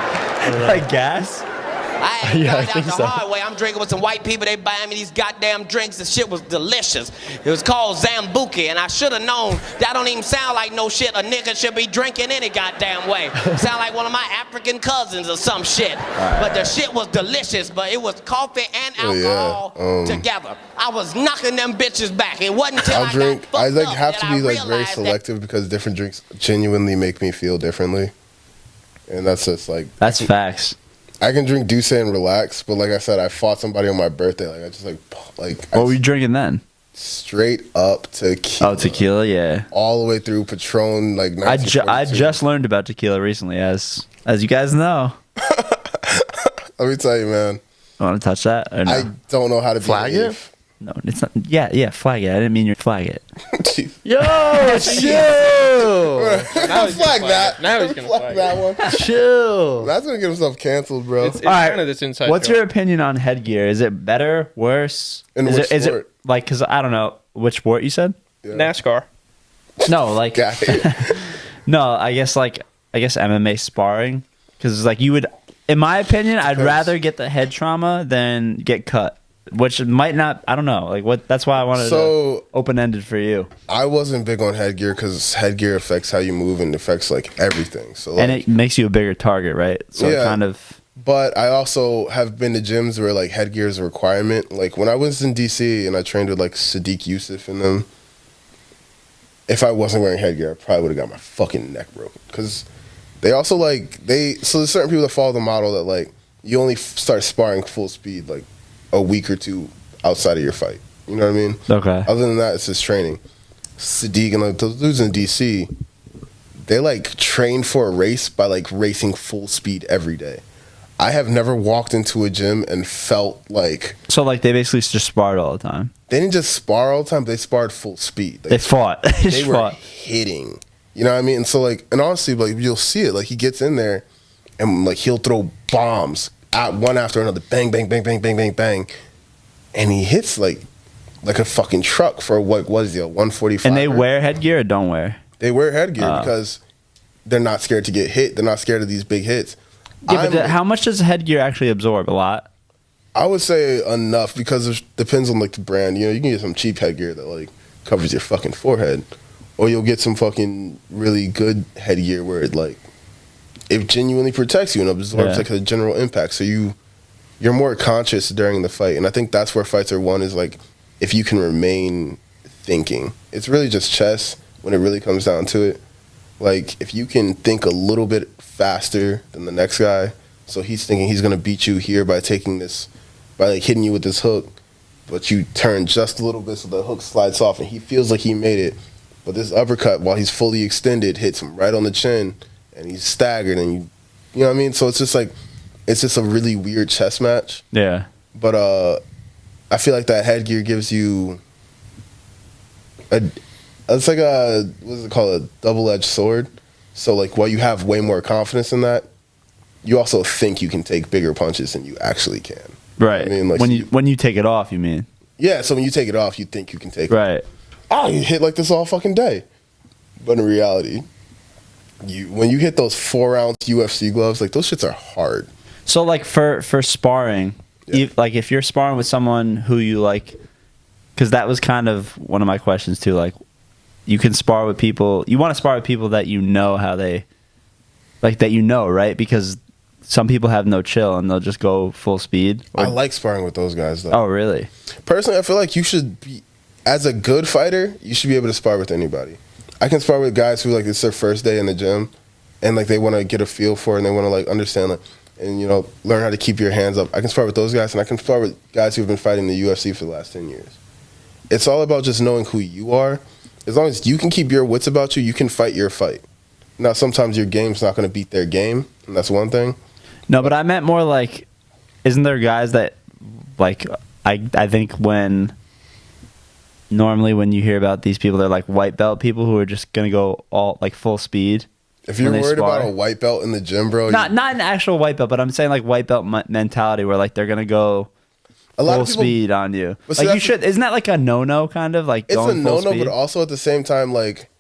Like gas? I ain't got out the hard way. I'm drinking with some white people. They buying me these goddamn drinks. The shit was delicious. It was called Zambuki, and I should have known that don't even sound like no shit a nigga should be drinking any goddamn way. Sound like one of my African cousins or some shit. But the shit was delicious, but it was coffee and alcohol together. I was knocking them bitches back. It wasn't until I like have to be like very selective because different drinks genuinely make me feel differently. And that's just like... That's facts. I can drink Douce and relax, but like I said, I fought somebody on my birthday. Like I just like... What were you drinking then? Straight up tequila. Oh, tequila, yeah. All the way through Patron, like... I just learned about tequila recently, as you guys know. Let me tell you, man. You want to touch that? Or no? I don't know how to flag it. No, it's not. Yeah, flag it. I didn't mean you flag it. Yo, chill. Flag that. Now he's gonna flag that one. Chill. That's gonna get himself canceled, bro. It's kind of this inside. What's your opinion on headgear? Is it better, worse? Is it like? Because I don't know which sport you said. Yeah. NASCAR. No, like. No, I guess MMA sparring, because like you would, in my opinion, I'd rather get the head trauma than get cut. Which might not, I don't know. Like what? That's why I wanted to open ended for you. I wasn't big on headgear because headgear affects how you move and affects like everything. So, like, and it makes you a bigger target, right? So yeah, kind of. But I also have been to gyms where like headgear is a requirement. Like when I was in DC and I trained with like Sadiq Yusuf and them, if I wasn't wearing headgear, I probably would have got my fucking neck broken. Because they also like so there's certain people that follow the model that like you only start sparring full speed like a week or two outside of your fight. You know what I mean? Okay. Other than that, it's just training. Sadiq and like those dudes in DC, they like train for a race by like racing full speed every day. I have never walked into a gym and felt like... So like they basically just sparred all the time? They didn't just spar all the time, they sparred full speed. Like, they fought. They were hitting. You know what I mean? And so like, and honestly, like you'll see it. Like he gets in there and like he'll throw bombs. One after another, bang, bang, bang, bang, bang, bang, bang. and he hits like a fucking truck for what was he, a 145. And they wear headgear or don't wear? They wear headgear because they're not scared to get hit. They're not scared of these big hits. Yeah, but how much does headgear actually absorb? A lot? I would say enough because it depends on like the brand. You know, you can get some cheap headgear that like covers your fucking forehead, or you'll get some fucking really good headgear where it genuinely protects you and absorbs like a general impact. So you're more conscious during the fight, and I think that's where fights are won is like if you can remain thinking. It's really just chess when it really comes down to it. Like if you can think a little bit faster than the next guy, so he's thinking he's gonna beat you here by taking this, by like hitting you with this hook, but you turn just a little bit so the hook slides off and he feels like he made it, but this uppercut while he's fully extended hits him right on the chin and he's staggered, and you know what I mean? So it's just a really weird chess match. Yeah. But I feel like that headgear gives you it's like a, what is it called, a double-edged sword. So like while you have way more confidence in that, you also think you can take bigger punches than you actually can. Right. I mean, like when you take it off, you mean? Yeah, so when you take it off, you think you can take right. it. Oh, you hit like this all fucking day. But in reality, when you hit those 4-ounce UFC gloves, like those shits are hard. So like for sparring, like if you're sparring with someone who you like, because that was kind of one of my questions too, like you can spar with people, you want to spar with people that you know how they, like that you know, right? Because some people have no chill and they'll just go full speed. I like sparring with those guys though. Oh, really? Personally, I feel like you should be, as a good fighter, you should be able to spar with anybody. I can spar with guys who like it's their first day in the gym and like they want to get a feel for it and they want to like understand like, and you know, learn how to keep your hands up. I can spar with those guys, and I can spar with guys who've been fighting the UFC for the last 10 years. It's all about just knowing who you are. As long as you can keep your wits about you, you can fight your fight. Now, sometimes your game's not going to beat their game, and that's one thing. No, but I meant more like, isn't there guys that, like, I think normally when you hear about these people, they're like white belt people who are just going to go all, like, full speed. If you're worried about a white belt in the gym, bro. Not an actual white belt, but I'm saying like white belt mentality where like they're going to go full speed on you. Like you should, isn't that like a no-no kind of? Like it's a no-no, but also at the same time, like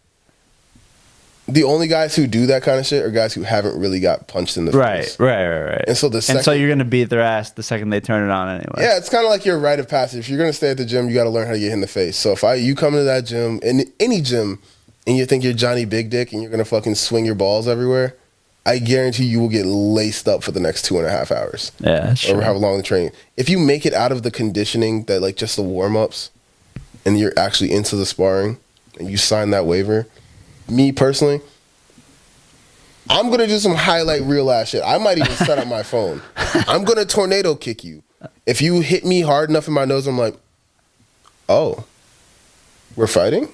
the only guys who do that kind of shit are guys who haven't really got punched in the face. Right. And so you're going to beat their ass the second they turn it on anyway. Yeah, it's kind of like your rite of passage. If you're going to stay at the gym, you got to learn how to get hit in the face. So if you come into that gym, in any gym, and you think you're Johnny Big Dick and you're going to fucking swing your balls everywhere, I guarantee you will get laced up for the next 2.5 hours. Yeah, or however long the training. If you make it out of the conditioning that like just the warm-ups and you're actually into the sparring and you sign that waiver, me personally, I'm going to do some highlight reel ass shit. I might even set up my phone. I'm going to tornado kick you. If you hit me hard enough in my nose, I'm like, oh, we're fighting?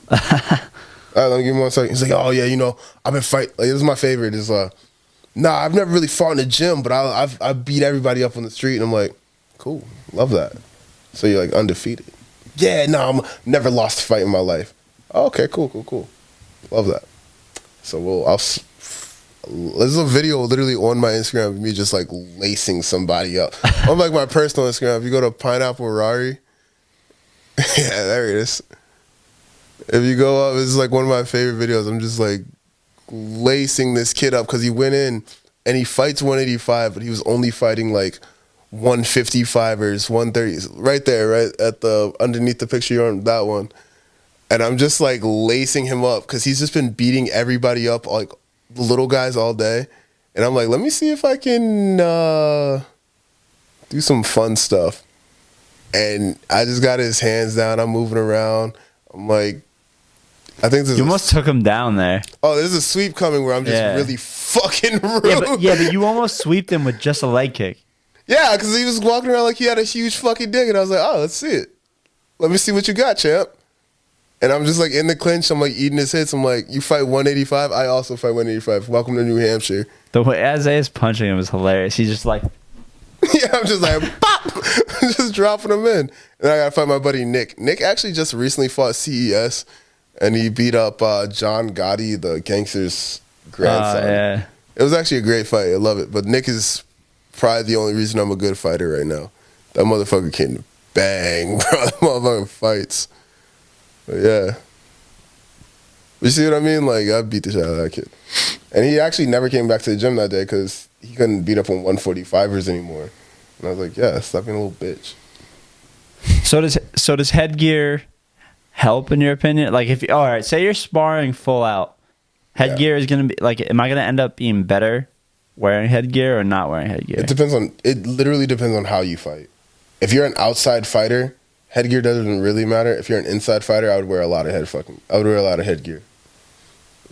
Let me give him 1 second. He's like, oh yeah, you know, I've been fighting. Like, this is my favorite. Is nah, I've never really fought in the gym, but I beat everybody up on the street. And I'm like, cool, love that. So you're like undefeated. Yeah, no, I'm never lost a fight in my life. Oh, okay, cool. Love that. So there's a video literally on my Instagram of me just like lacing somebody up. On like my personal Instagram, if you go to Pineapple Rari, yeah, there it is. If you go up, it's like one of my favorite videos. I'm just like lacing this kid up because he went in and he fights 185, but he was only fighting like 155ers, 130s, right there, right at the underneath the picture you're on, that one. And I'm just like lacing him up because he's just been beating everybody up, like the little guys all day. And I'm like, let me see if I can do some fun stuff. And I just got his hands down. I'm moving around. I'm like, I think you almost took him down there. Oh, there's a sweep coming where I'm just really fucking rude. Yeah, but you almost sweeped him with just a leg kick. Yeah, because he was walking around like he had a huge fucking dick, and I was like, oh, let's see it. Let me see what you got, champ. And I'm just like in the clinch. I'm like eating his hits. I'm like, you fight 185. I also fight 185. Welcome to New Hampshire. The way Isaiah's punching him is hilarious. He's just like, yeah, I'm just like, pop, just dropping him in. And I gotta fight my buddy Nick. Nick actually just recently fought CES. And he beat up John Gotti, the gangster's grandson. Yeah. It was actually a great fight. I love it. But Nick is probably the only reason I'm a good fighter right now. That motherfucker can bang, bro. The motherfucking fights. But yeah. You see what I mean? Like, I beat the shit out of that kid. And he actually never came back to the gym that day because he couldn't beat up on 145ers anymore. And I was like, yeah, stop being a little bitch. So does headgear help in your opinion? Like, if all right, say you're sparring full out, headgear is gonna be like, am I gonna end up being better wearing headgear or not wearing headgear? It literally depends on how you fight. If you're an outside fighter, headgear doesn't really matter. If you're an inside fighter, I would wear a lot of headgear.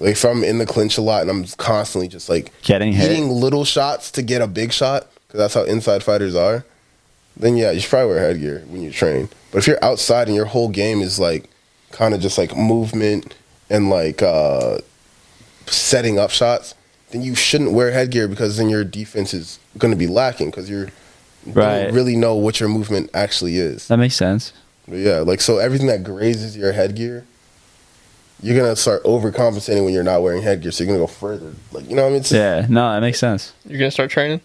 Like, if I'm in the clinch a lot and I'm constantly just like hitting little shots to get a big shot, because that's how inside fighters are, then yeah, you should probably wear headgear when you train. But if you're outside and your whole game is like kind of just like movement and like setting up shots, then you shouldn't wear headgear, because then your defense is going to be lacking, because you don't really know what your movement actually is. That makes sense. But yeah, like, so everything that grazes your headgear, you're going to start overcompensating when you're not wearing headgear, so you're going to go further. Like, you know what I mean? Yeah, no, that makes sense. You're going to start training?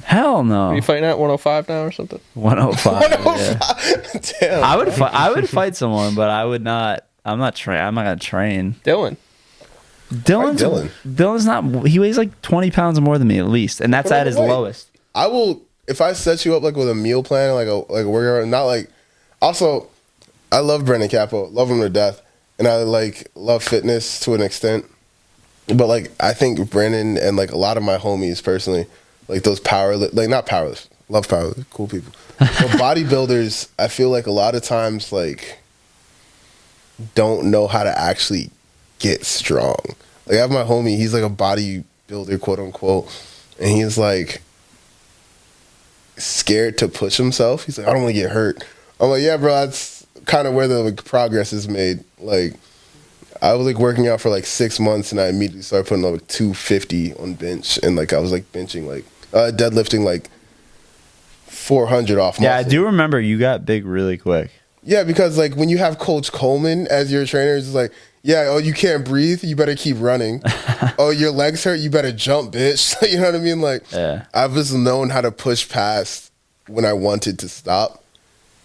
Hell no. Are you fighting at 105 now or something? 105. 105? Yeah. Damn. I would fight someone, but I would not. I'm not going to train. Dylan's not. He weighs like 20 pounds more than me at least, and that's at his lowest. I will, if I set you up like with a meal plan, like a workout, not like. Also, I love Brendan Capo, love him to death, and I like love fitness to an extent, but like I think Brendan and like a lot of my homies personally, like those not powerlifts, love powerlifters, cool people, but bodybuilders, I feel like a lot of times like don't know how to actually get strong. Like, I have my homie, he's like a bodybuilder, quote unquote, and he's like scared to push himself. He's like, I don't want to get hurt. I'm like, yeah, bro, that's kind of where the like, progress is made. Like, I was like working out for like 6 months, and I immediately started putting like 250 on bench, and like I was like benching like deadlifting like 400 off muscle. Yeah, I do remember you got big really quick. Yeah, because like when you have Coach Coleman as your trainer, it's like, yeah, oh, you can't breathe, you better keep running. Oh, your legs hurt, you better jump, bitch. You know what I mean? Like, yeah. I was known how to push past when I wanted to stop.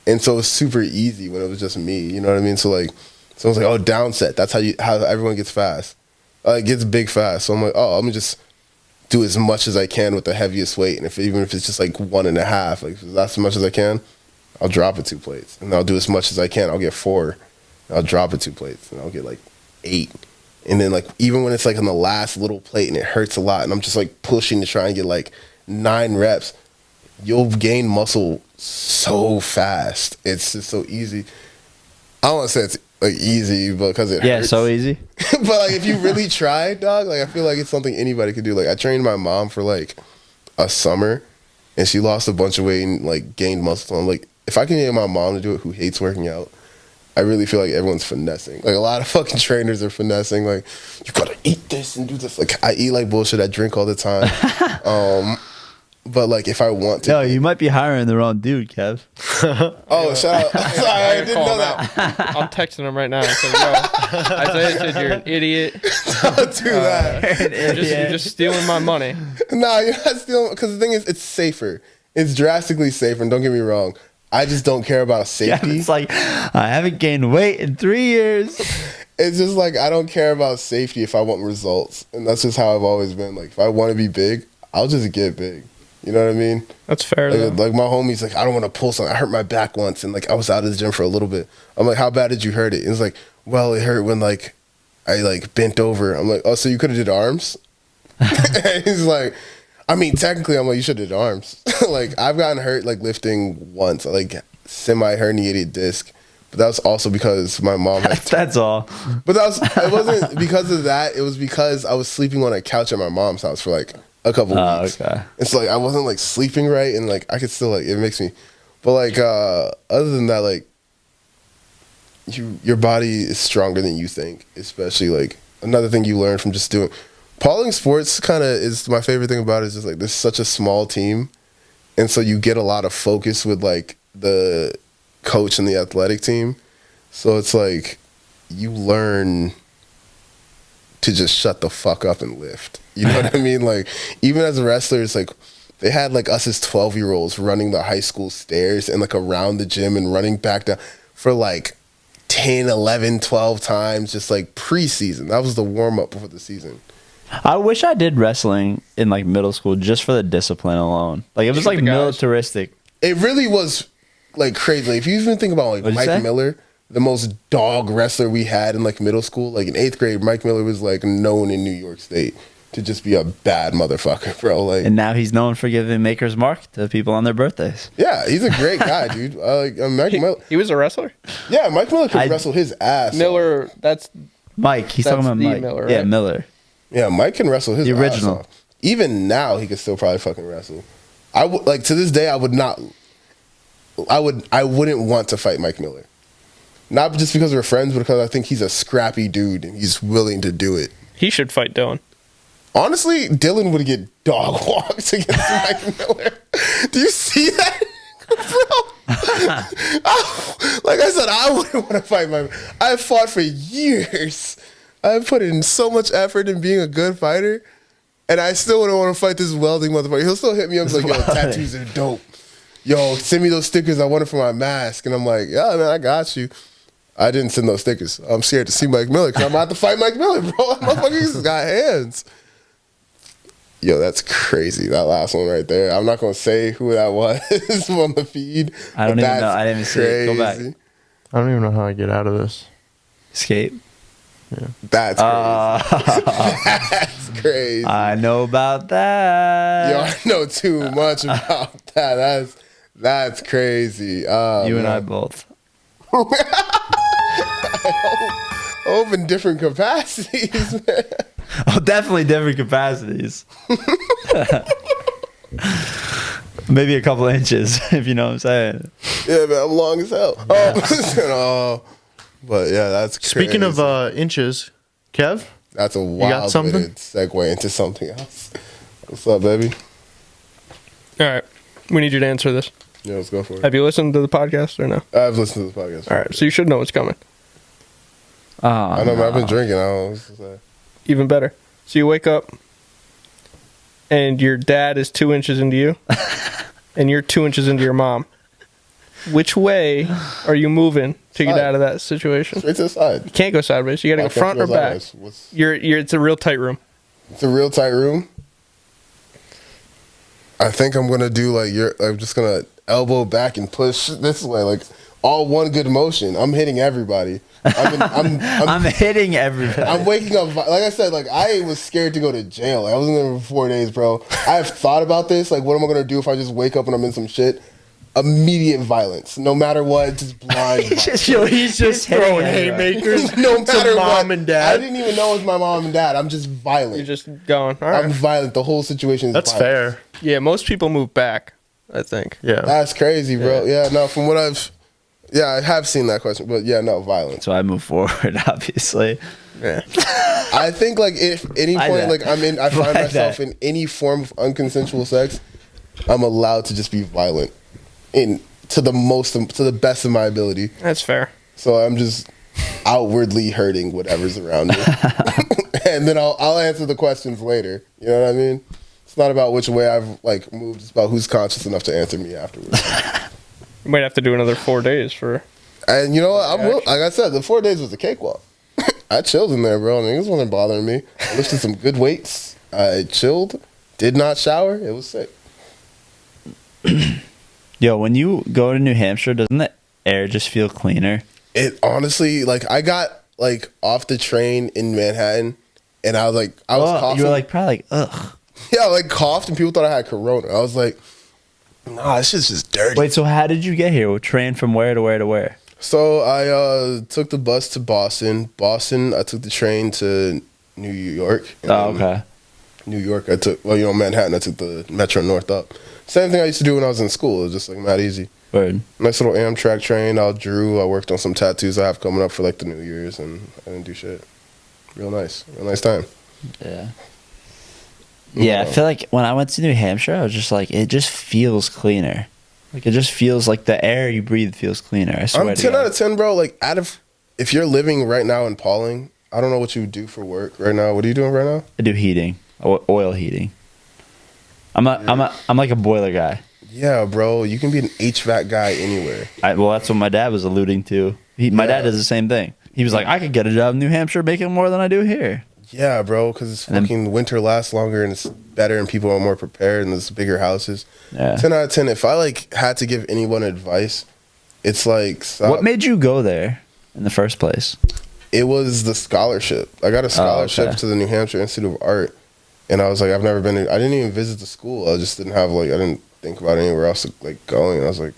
And so it was super easy when it was just me. You know what I mean? So like, so I was like, oh, down set. That's how everyone gets fast. It gets big fast. So I'm like, oh, I'm gonna just do as much as I can with the heaviest weight. And even if it's just like 1.5, like that's as much as I can, I'll drop it 2 plates. And I'll do as much as I can. I'll get 4. I'll drop it 2 plates. And I'll get like 8. And then like, even when it's like on the last little plate and it hurts a lot, and I'm just like pushing to try and get like 9 reps, you'll gain muscle so fast. It's just so easy. I don't want to say it's like easy because it hurts. Yeah, so easy. But like, if you really try, dog, like I feel like it's something anybody could do. Like, I trained my mom for like a summer, and she lost a bunch of weight and like gained muscle. I'm like, if I can get my mom to do it, who hates working out, I really feel like everyone's finessing. Like, a lot of fucking trainers are finessing. Like, you gotta eat this and do this. Like, I eat like bullshit. I drink all the time. But like, if I want to, no, you might be hiring the wrong dude, Kev. Oh, shout out! I'm sorry, I didn't know that. I'm texting him right now. Saying, yo, Isaiah said you're an idiot. Don't do that. You're just stealing my money. Nah, you're not stealing. Because the thing is, it's safer. It's drastically safer. And don't get me wrong, I just don't care about safety. Yeah, it's like, I haven't gained weight in 3 years. It's just like, I don't care about safety if I want results, and that's just how I've always been. Like, if I want to be big, I'll just get big. You know what I mean? That's fair. Like my homie's like, I don't want to pull something. I hurt my back once, and like I was out of the gym for a little bit. I'm like, how bad did you hurt it? And it's like, well, it hurt when like I like bent over. I'm like, oh, so you could have did arms? And he's like, I mean, technically, I'm like, you should have did arms. Like, I've gotten hurt like lifting once, like semi herniated disc. But that was also because my mom had that's all. But it wasn't because of that. It was because I was sleeping on a couch at my mom's house for like a couple weeks. Okay. It's like I wasn't like sleeping right, and like I could still like, it makes me, but like other than that, like your body is stronger than you think. Especially like another thing you learn from just doing Pauling sports kind of is my favorite thing about it is just like there's such a small team, and so you get a lot of focus with like the coach and the athletic team. So it's like you learn to just shut the fuck up and lift. You know what I mean? Like, even as a wrestler, it's like they had like us as 12-year-olds running the high school stairs and like around the gym and running back down for like 10, 11, 12 times, just like preseason. That was the warm up before the season. I wish I did wrestling in like middle school just for the discipline alone. Like it was like militaristic. It really was like crazy. Like, if you even think about like Mike Miller, the most dog wrestler we had in like middle school, like in 8th grade, Mike Miller was like known in New York State to just be a bad motherfucker, bro. Like, and now he's known for giving Maker's Mark to people on their birthdays. Yeah, he's a great guy, dude. Mike Miller. He was a wrestler? Yeah, Mike Miller could wrestle his ass. Miller, that's Mike. He's talking about Mike. Miller, right? Yeah, Miller. Yeah, Mike can wrestle his the original. ass off. Even now, he could still probably fucking wrestle. I would like to this day. I would not. I wouldn't want to fight Mike Miller. Not just because we're friends, but because I think he's a scrappy dude and he's willing to do it. He should fight Dylan. Honestly, Dylan would get dog walked against Mike Miller. Do you see that, bro? Like I said, I wouldn't want to fight Mike. I've fought for years. I've put in so much effort in being a good fighter, and I still wouldn't want to fight this welding motherfucker. He'll still hit me up like, yo, tattoos are dope. Yo, send me those stickers. I want it for my mask. And I'm like, yeah, man, I got you. I didn't send those stickers. I'm scared to see Mike Miller because I'm about to fight Mike Miller, bro. That motherfucker's got hands. Yo, that's crazy. That last one right there. I'm not going to say who that was on the feed. I don't even know. I didn't even see it. Go back. I don't even know how I get out of this. Escape. Yeah. That's crazy. That's crazy. I know about that. Yo, I know too much about that. That's crazy. You and I both. I hope in different capacities, man. Oh, definitely different capacities. Maybe a couple inches, if you know what I'm saying. Yeah, man, I'm long as hell. Oh, but yeah, that's crazy. Speaking of inches, Kev? That's a wild way to segue into something else. What's up, baby? All right. We need you to answer this. Yeah, let's go for it. Have you listened to the podcast or no? I've listened to the podcast. All right, so you should know what's coming. I know, I've been drinking. I don't know what to say. Even better. So you wake up, and your dad is 2 inches into you, and you're 2 inches into your mom. Which way are you moving to get out of that situation? Straight to the side. You can't go sideways. You got to go front or back. It's a real tight room. It's a real tight room. I think I'm gonna do I'm just gonna elbow back and push this way, like all one good motion. I'm hitting everybody. I'm hitting everybody. I'm waking up. Like I said, like I was scared to go to jail. Like, I was in there for 4 days, bro. I have thought about this. Like, what am I gonna do if I just wake up and I'm in some shit? Immediate violence, no matter what, just blind. He's just throwing haymakers. No matter mom what. and dad. I didn't even know it was my mom and dad. I'm just violent. You're just going. All right. I'm violent. The whole situation is That's violent. fair. Yeah, most people move back, I think. Yeah. That's crazy, bro. Yeah, no, from what I have seen that question, but yeah, no, violence. So I move forward, obviously. Yeah. I think like if any point like I find myself in any form of unconsensual sex, I'm allowed to just be violent to the best of my ability. That's fair. So I'm just outwardly hurting whatever's around me. And then I'll answer the questions later. You know what I mean? It's not about which way I've like moved, it's about who's conscious enough to answer me afterwards. You might have to do another 4 days for. And you know what? Like I said, the 4 days was a cakewalk. I chilled in there, bro. Niggas wasn't bothering me. I lifted some good weights. I chilled. Did not shower. It was sick. Yo, when you go to New Hampshire, doesn't the air just feel cleaner? It honestly, like, I got like off the train in Manhattan, and I was coughing. You were like probably like, ugh. Yeah, I like coughed, and people thought I had corona. I was like, nah, this shit's just dirty. Wait, so how did you get here? Train from where to where to where? So I took the bus to Boston. Boston, I took the train to New York. Oh, okay. New York, Manhattan, I took the Metro North up. Same thing I used to do when I was in school. It was just like mad easy. Word. Nice little Amtrak train. I drew. I worked on some tattoos I have coming up for like the New Year's, and I didn't do shit. Real nice time. Yeah. Yeah, I feel like when I went to New Hampshire, I was just like, it just feels cleaner. Like, it just feels like the air you breathe feels cleaner. I swear I'm 10 out of 10, bro. Like, if you're living right now in Pauling, I don't know what you do for work right now. What are you doing right now? I do heating, oil heating. I'm like a boiler guy. Yeah, bro. You can be an HVAC guy anywhere. Well, that's what my dad was alluding to. My dad does the same thing. He was like, I could get a job in New Hampshire making more than I do here. Yeah, bro, because it's fucking winter lasts longer and it's better and people are more prepared and there's bigger houses. Yeah. 10 out of 10. If I like had to give anyone advice, it's like stop. What made you go there in the first place? It was the scholarship. I got a scholarship to the New Hampshire Institute of Art, and I was like, I've never been. I didn't even visit the school. I just didn't have I didn't think about anywhere else like going. And I was like,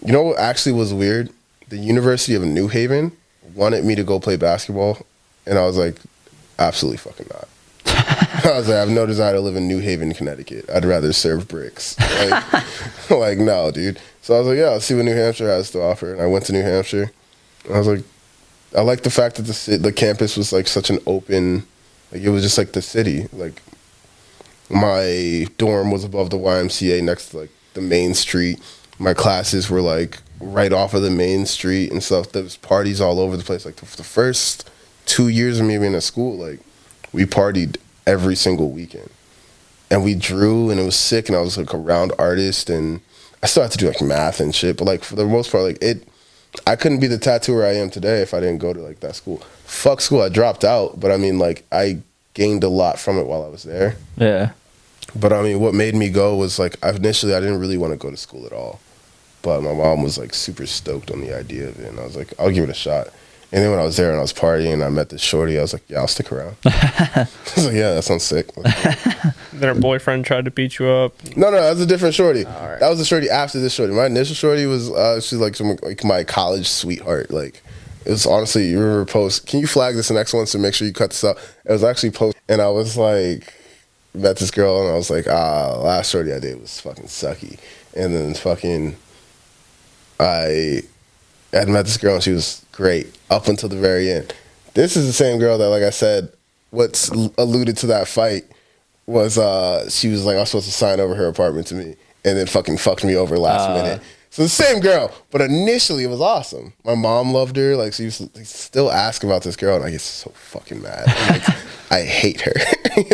you know what actually was weird? The University of New Haven wanted me to go play basketball, and I was like, absolutely fucking not. I was like, I have no desire to live in New Haven, Connecticut. I'd rather serve bricks. Like, no, dude. So I was like, yeah, I'll see what New Hampshire has to offer. And I went to New Hampshire. And I was like, I like the fact that the campus was like such an open, like it was just like the city. Like my dorm was above the YMCA next to like the main street. My classes were like right off of the main street and stuff. There was parties all over the place. Like the first 2 years of me being at school, like we partied every single weekend. And we drew and it was sick and I was like around artists and I still had to do like math and shit. But like for the most part, like I couldn't be the tattooer I am today if I didn't go to like that school. Fuck school, I dropped out. But I mean like I gained a lot from it while I was there. Yeah. But I mean, what made me go was like, initially I didn't really want to go to school at all. But my mom was like super stoked on the idea of it. And I was like, I'll give it a shot. And then when I was there and I was partying and I met this shorty, I was like, yeah, I'll stick around. I was like, yeah, that sounds sick. Then her boyfriend tried to beat you up. No, that was a different shorty. Right. That was the shorty after this shorty. My initial shorty was, she's like my college sweetheart. Like, it was honestly, you remember post, can you flag this next one so make sure you cut this out? It was actually post. And I was like, met this girl and I was like, last shorty I did was fucking sucky. And then fucking, I had met this girl and she was great up until the very end. This is the same girl that, like I said, what's alluded to that fight was she was like, I was supposed to sign over her apartment to me and then fucking fucked me over last minute. So the same girl, but initially it was awesome. My mom loved her. Like she used to still ask about this girl and I get so fucking mad. Like, I hate her.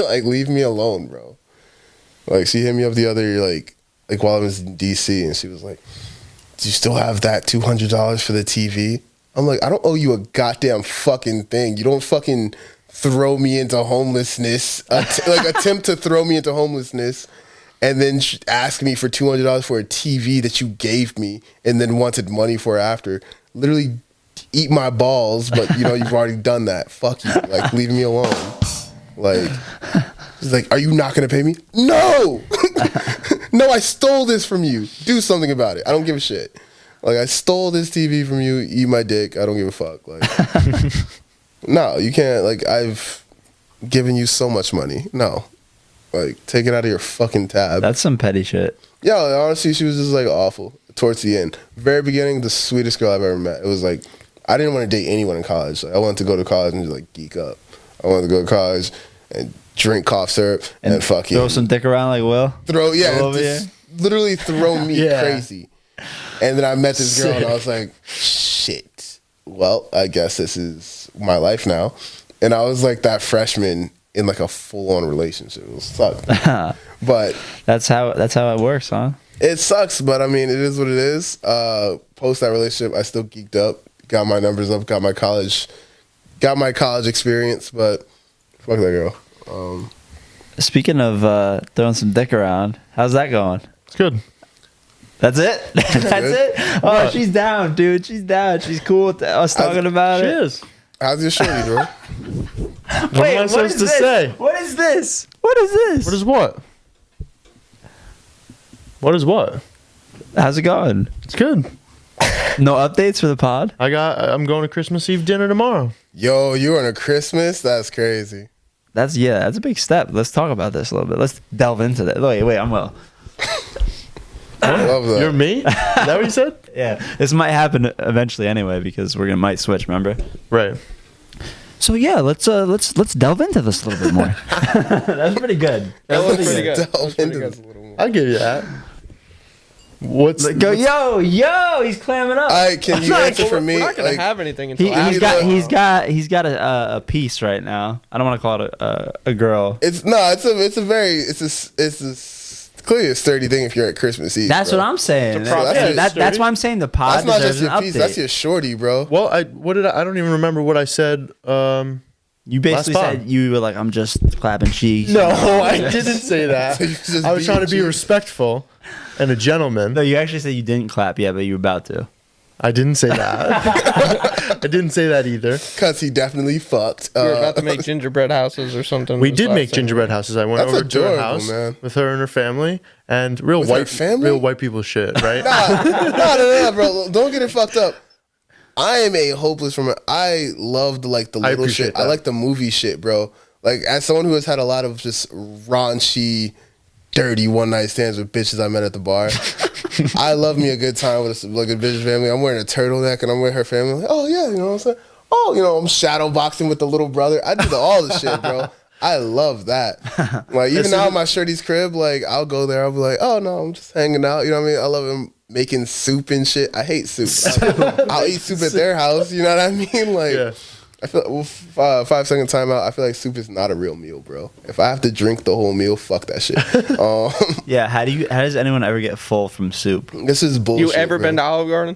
Like, leave me alone, bro. Like she hit me up the other like while I was in DC and she was like, do you still have that $200 for the TV? I'm like, I don't owe you a goddamn fucking thing. You don't fucking throw me into homelessness, attempt to throw me into homelessness, and then ask me for $200 for a TV that you gave me and then wanted money for after. Literally eat my balls, but you know, you've already done that. Fuck you. Like, leave me alone. Like, he's like, are you not going to pay me? No! No, I stole this from you. Do something about it. I don't give a shit. Like, I stole this TV from you. Eat my dick. I don't give a fuck. Like, no, you can't. Like, I've given you so much money. No. Like, take it out of your fucking tab. That's some petty shit. Yeah, like, honestly, she was just, like, awful towards the end. Very beginning, the sweetest girl I've ever met. It was, like, I didn't want to date anyone in college. Like, I wanted to go to college and just, like, geek up. I wanted to go to college and drink cough syrup and fucking throw some dick around like Will. Literally throw me crazy. And then I met this girl and I was like, shit. Well, I guess this is my life now. And I was like that freshman in like a full-on relationship. It sucked. But that's how it works, huh? It sucks, but I mean, it is what it is. Post that relationship, I still geeked up, got my numbers up, got my college experience, but fuck that girl. Speaking of throwing some dick around, how's that going? It's good. That's it? That's it? Oh, what? She's down, dude. She's down. She's cool with us talking about it. She is. How's your shorty, bro? What am I supposed to say? What is this? What is this? What is what? What is what? How's it going? It's good. No updates for the pod? I'm going to Christmas Eve dinner tomorrow. Yo, you on a Christmas? That's crazy. That's a big step. Let's talk about this a little bit. Let's delve into that. Wait, I'm Will. I love that. You're me? Is that what you said? Yeah. This might happen eventually anyway because might switch, remember? Right. So yeah, let's delve into this a little bit more. That's pretty good. That was pretty good. Delve into this a little more. I'll give you that. Yo, he's clamming up. Can you answer for me? We're not gonna have anything until he's got a piece right now. I don't want to call it a girl. It's a clearly a sturdy thing if you're at Christmas Eve. That's bro. what I'm saying. That's That's why I'm saying the pod That's not deserves just your an piece. update. That's your shorty, bro. Well, I don't even remember what I said. You basically last pod. said you were like, I'm just clapping cheeks. No, I didn't say that. So you just I was trying to be beat respectful and a gentleman. No, you actually said you didn't clap yet, but you were about to. I didn't say that. I didn't say that either. Because he definitely fucked. We were about to make gingerbread houses or something. We was did last make thing. gingerbread houses. I went That's over to her adorable, house man. with her and her family, and real With her white family? real white people shit, right? No, bro. Don't get it fucked up. I am a hopeless from. I love the little appreciate shit. that. I like the movie shit, bro. Like as someone who has had a lot of just raunchy, dirty one night stands with bitches I met at the bar. I love me a good time with a bitch family. I'm wearing a turtleneck and I'm with her family. Like, oh yeah, you know what I'm saying? Oh, you know, I'm shadow boxing with the little brother. I do all the shit, bro. I love that. Like even now at my shorty's crib, like I'll go there. I'll be like, oh no, I'm just hanging out. You know what I mean? I love him making soup and shit. I hate soup. I'll eat soup at their house. You know what I mean? Like. Yeah. I feel 5 second timeout. I feel like soup is not a real meal, bro. If I have to drink the whole meal, fuck that shit. Yeah, how does anyone ever get full from soup? This is bullshit. You ever been to Olive Garden?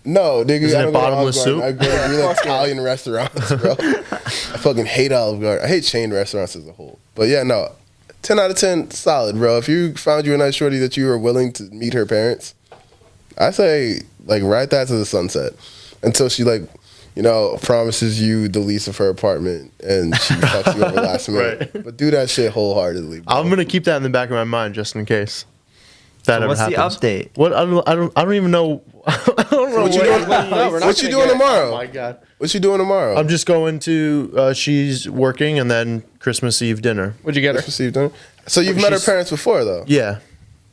No, nigga. Isn't I it don't go to bottomless Olive Garden. soup? I go to real Italian restaurants, bro. I fucking hate Olive Garden. I hate chain restaurants as a whole. But yeah, no. 10 out of 10, solid, bro. If you found you a nice shorty that you were willing to meet her parents, I say like ride that to the sunset until she like. You know, promises you the lease of her apartment and she fucks you over last minute. Right. But do that shit wholeheartedly, bro. I'm gonna keep that in the back of my mind just in case that ever What's happens. the update? What I don't even know. I don't know What you doing? What you doing tomorrow? Oh my god. What you doing tomorrow? I'm just going to. She's working and then Christmas Eve dinner. What'd you get her? Received dinner. So you've met her parents before, though. Yeah.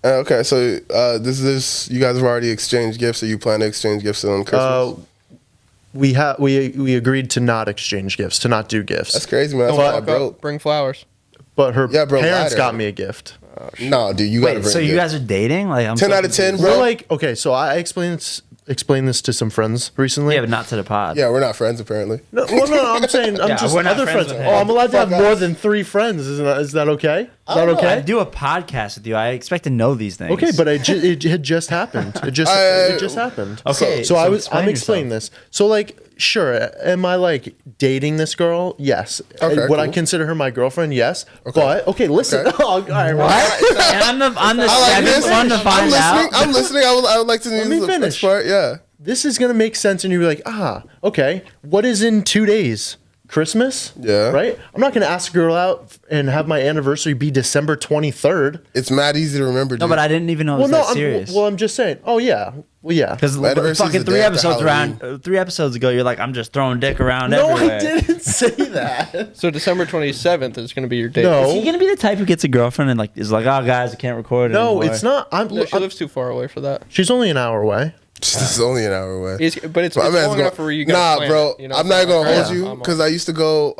Okay, so this you guys have already exchanged gifts, or you plan to exchange gifts on Christmas? We agreed to not exchange gifts, to not do gifts. That's crazy, man. That's Don't why I fuck up. broke. Bring flowers. But her Yeah, bro, parents lighter. got me a gift. No, dude, you gotta Wait, bring so a you gift. guys are dating? Like, I'm 10 so out of 10, confused. bro. We're like, okay, so I explained this to some friends recently. Yeah, but not to the pod. Yeah, we're not friends apparently. No, I'm saying I'm Yeah, just we're not other friends friends. with Oh, him. I'm allowed to have Fuck more us. than 3 friends. Is that okay? Is that I okay? do a podcast with you. I expect to know these things. Okay, but it had just happened. It just happened. Okay, So I'm explain explaining this. So like, sure, am I like dating this girl? Yes. Okay, Would I cool. consider her my girlfriend? Yes. But okay, listen. Okay. Oh, all right, And I'm the I like seventh this. one to find out. I'm listening. I would like to Let me use finish. this part. Yeah. This is gonna make sense, and you're like, okay. What is in 2 days? Christmas? Yeah. Right? I'm not gonna ask a girl out and have my anniversary be December 23rd. It's mad easy to remember, dude. No, but I didn't even know it was that serious. I'm just saying. Oh yeah. Well, yeah. Because My anniversary's fucking the 3 day after episodes 3 episodes ago, you're like, I'm just throwing dick around No, everywhere. I didn't say that. So December 27th is going to be your date. No. Is he gonna be the type who gets a girlfriend and like is like, oh guys, I can't record it No, anymore? it's not. No, she lives too far away for that. She's only an hour away. This is only an hour away. But it's My long man's enough for you guys. Nah, plan bro. it, you know? I'm not gonna Yeah. hold you because I used to go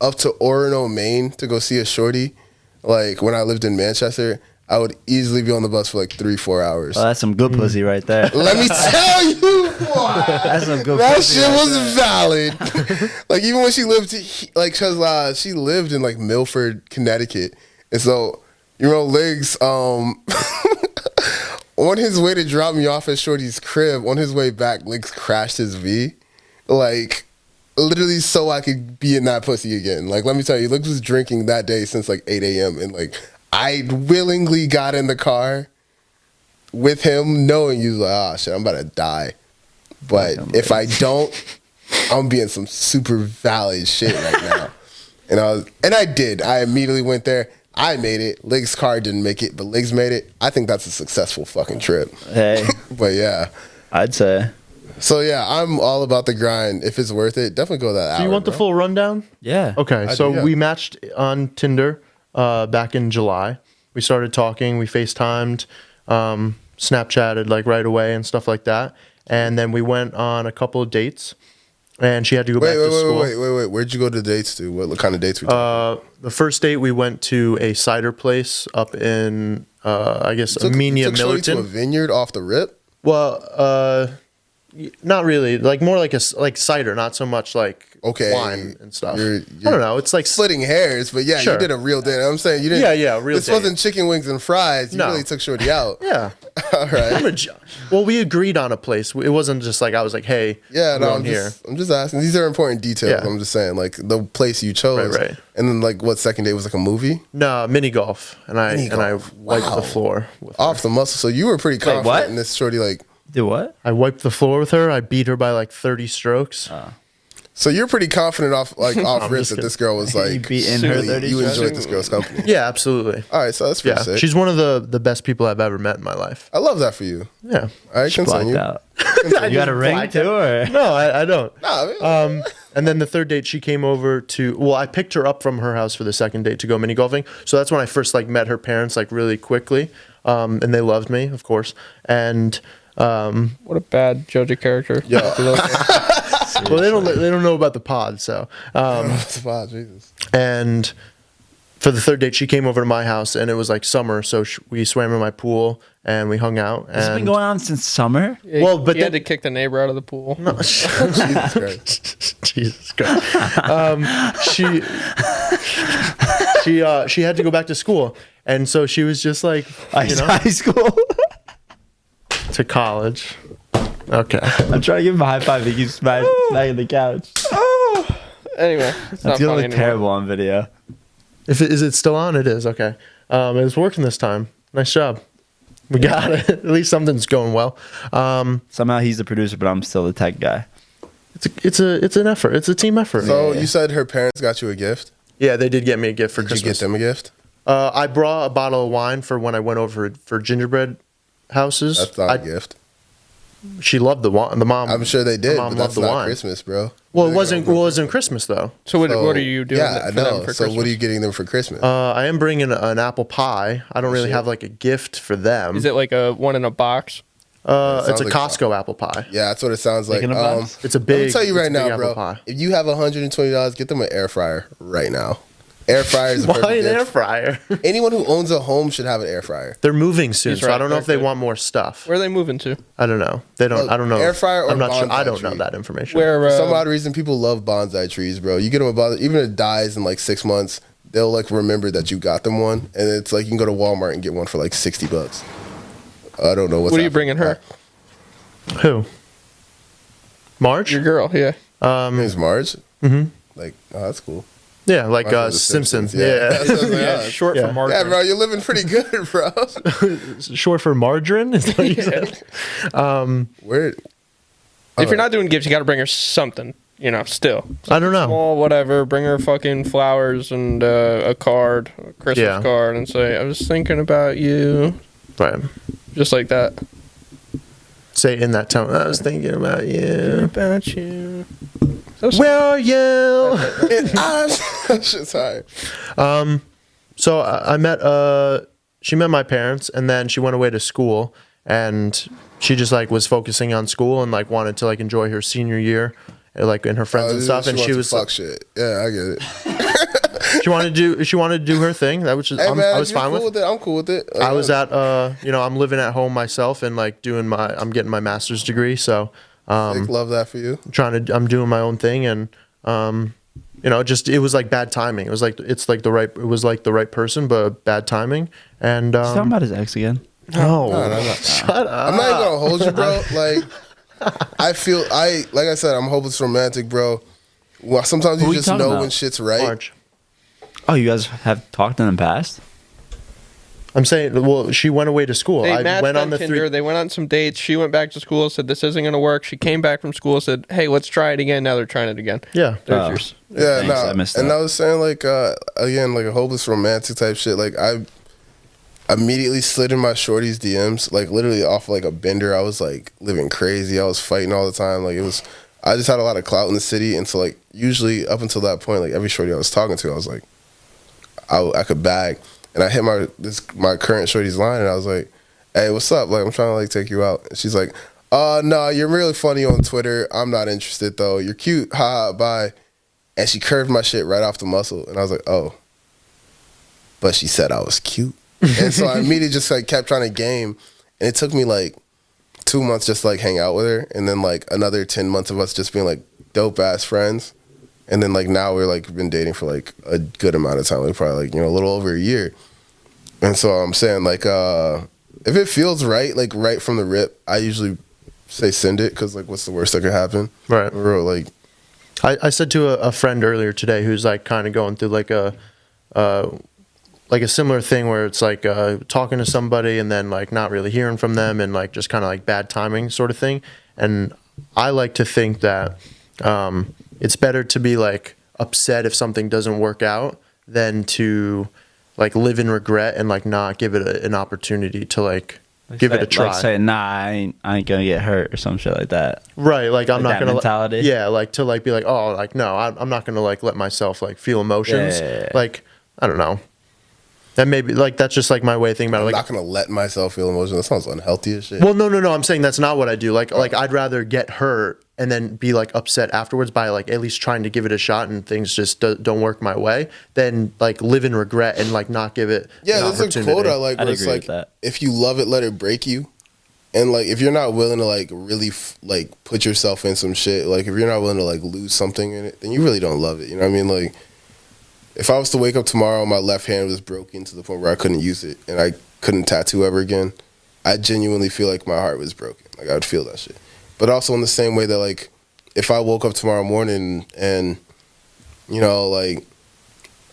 up to Orono, Maine to go see a shorty. Like when I lived in Manchester, I would easily be on the bus for like 3-4 hours. Oh, that's some good pussy right there. Let me tell you, boy. That's some good That pussy shit right was valid. Like even when she lived, cause she lived in like Milford, Connecticut, and so you know, Legs, on his way to drop me off at Shorty's crib, on his way back, Legs crashed his V, like literally so I could be in that pussy again. Like let me tell you, Legs was drinking that day since like 8 a.m. and like I willingly got in the car with him, knowing he was like, oh shit, I'm about to die. But if I don't, I'm being some super valid shit right now. And I did. I immediately went there. I made it. Lig's car didn't make it, but Lig's made it. I think that's a successful fucking trip. Hey, But yeah. I'd say. So yeah, I'm all about the grind. If it's worth it, definitely go that hour. Do you want the bro. full rundown? Yeah. Okay, I so do, yeah. we matched on Tinder back in July. We started talking. We FaceTimed, Snapchatted like right away and stuff like that. And then we went on a couple of dates. And she had to go back to school. Wait. Where'd you go to dates to? What kind of dates were you talking? The first date we went to a cider place up in I guess Armenia Took Shorty to a Millerton. vineyard off the rip? Well, not really. Like more like like cider, not so much like wine and stuff. You're I don't know. It's like splitting hairs, but yeah, Sure. you did a real date. I'm saying you didn't. Yeah, real. This date. wasn't chicken wings and fries. You No. really took Shorty out. Yeah. All right. Well, we agreed on a place. It wasn't just like I was like, hey, Yeah, no, I'm just asking. These are important details. Yeah. I'm just saying, like the place you chose, Right. And then like what second date was like a movie No, mini golf, and I golf. wiped Wow. the floor with her. off the muscle. So you were pretty confident what? in this Shorty. Like, Do what? I wiped the floor with her. I beat her by like 30 strokes. so you're pretty confident off rip just that kidding. this girl was like You beat in her really- 30 You strokes? enjoyed this girl's company. Yeah, absolutely. All right, so that's pretty Yeah, sick. she's one of the best people I've ever met in my life. I love that for you. Yeah. All right, continue. Blacked out. You got a ring blacked too, or No, I don't. Nah, I mean, And then the third date, she came over I picked her up from her house for the second date to go mini golfing. So that's when I first like met her parents like really quickly, and they loved me, of course. And What a bad Joji character. Yeah. well, they don't know about the pod. So wow, Jesus. and for the third date, she came over to my house, and it was like summer, so we swam in my pool and we hung out. this has been going on since summer? Well, but you had then- to kick the neighbor out of the pool. Jesus Christ. Jesus Christ. She had to go back to school, and so she was just like, High school. to college. Okay. I'm trying to give him a high five. He keeps smacking the couch. Anyway, it's not That's gonna funny look anymore. terrible on video. Is it still on? It is. Okay. It was working this time. Nice job. We got it. At least something's going well. Somehow he's the producer, but I'm still the tech guy. It's an effort. It's a team effort. So you said her parents got you a gift. Yeah, they did get me a gift for Did you Christmas. get them a gift? I brought a bottle of wine for when I went over for gingerbread houses. That's not a gift. She loved the wine. The mom. I'm sure they did, the mom but loved that's the not wine. Christmas, bro. Well, it wasn't Christmas though. So what are you doing Yeah, I for them know. for So Christmas? what are you getting them for Christmas? I am bringing an apple pie. I don't really shit. have like a gift for them. Is it like a one in a box? It's sounds a like Costco apple pie. Yeah, that's what it sounds like. in a box? It's a Let big. me tell you it's right a big now, apple bro. pie. If you have $120, get them an air fryer right now. Air fryer is a Why perfect an air gift. fryer? Anyone who owns a home should have an air fryer. They're moving soon, He's so right, I don't know if they they're good. want more stuff. Where are they moving to? I don't know. They don't. I don't know. Air fryer or I'm not sure. I bonsai don't know tree? that information. Where For some odd reason, people love bonsai trees, bro. You get them a bonsai, even if it dies in like 6 months, they'll like remember that you got them one, and it's like you can go to Walmart and get one for like $60. I don't know what's. What are you happening. bringing her? Who? Marge? Your girl, yeah. Her name's Marge. Mm-hmm. Like, oh, that's cool. Yeah, like Marge from The Simpsons. Yeah, Yeah. That's what I was like, Yeah, oh, short yeah. for margarine. yeah, bro, you're living pretty good, bro. Short for margarine. Is that what you said? Where? If you're not doing gifts, you got to bring her something. Still. I don't know. Small, whatever. Bring her fucking flowers and a card, a Christmas Yeah. card, and say, I was thinking about you. Right. Just like that. Say it in that tone. I was thinking about you. About you. Where are you? Shit's high. So I met. She met my parents, and then she went away to school, and she just like was focusing on school and like wanted to like enjoy her senior year, like in her friends and stuff. And she was fuck shit. Yeah, I get it. she wanted to do her thing. That was just Hey, man, I was you're fine cool with. it. I'm cool with it. I was at I'm living at home myself and like I'm getting my master's degree, so love that for you. I'm doing my own thing, and just it was like bad timing. It was like the right person, but bad timing. And He's talking about his ex again. no, no. shut up. I'm not even gonna hold you, bro. Like, like I said, I'm hopeless romantic, bro. Well, sometimes Who you we just talking know about? when shit's right. March. Oh, you guys have talked in the past? I'm saying, well, she went away to school. They I matched went on on the Tinder. They went on some dates. She went back to school, said this isn't going to work. She came back from school, said, hey, let's try it again. Now they're trying it again. Yeah. There's Oh. yours. Yeah, Thanks, no. I missed And that. I was saying, like, again, like a hopeless romantic type shit. Like, I immediately slid in my shorty's DMs, like literally off like a bender. I was like living crazy. I was fighting all the time. Like, I just had a lot of clout in the city, and so like usually up until that point, like every shorty I was talking to, I was like, I could bag. And I hit my current shorty's line, and I was like, hey, what's up? Like, I'm trying to like take you out. And she's like, no, you're really funny on Twitter. I'm not interested though. You're cute. Ha, bye. And she curved my shit right off the muscle, and I was like, oh. But she said I was cute, and so I immediately just like kept trying to game, and it took me like 2 months just like hang out with her, and then like another 10 months of us just being like dope ass friends, and then like now we're like been dating for like a good amount of time, like probably like, you know, a little over a year. And so I'm saying like if it feels right, like right from the rip, I usually say send it, because like what's the worst that could happen? Right. Or like I said to a friend earlier today who's like kind of going through like a similar thing where it's like talking to somebody and then like not really hearing from them and like just kind of like bad timing sort of thing. And I like to think that it's better to be like upset if something doesn't work out than to like live in regret and like not give it an opportunity to like give it a try. Like say, nah, I ain't gonna get hurt or some shit like that. Right, like I'm not gonna mentality. Yeah, like to like be like, oh, like no, I'm not gonna like let myself like feel emotions. Yeah. Like I don't know. That maybe like that's just like my way of thinking about it. I'm Like, not gonna let myself feel emotional. That sounds unhealthy as shit. well, no. I'm saying that's not what I do. Like I'd rather get hurt and then be like upset afterwards by like at least trying to give it a shot and things just don't work my way than like live in regret and like not give it. Yeah, there's a quote I like where it's like, if you love it, let it break you. And like, if you're not willing to like really like put yourself in some shit, like if you're not willing to like lose something in it, then you really don't love it. You know what I mean? Like, if I was to wake up tomorrow and my left hand was broken to the point where I couldn't use it and I couldn't tattoo ever again, I genuinely feel like my heart was broken. Like I would feel that shit. But also in the same way that like, if I woke up tomorrow morning and, you know, like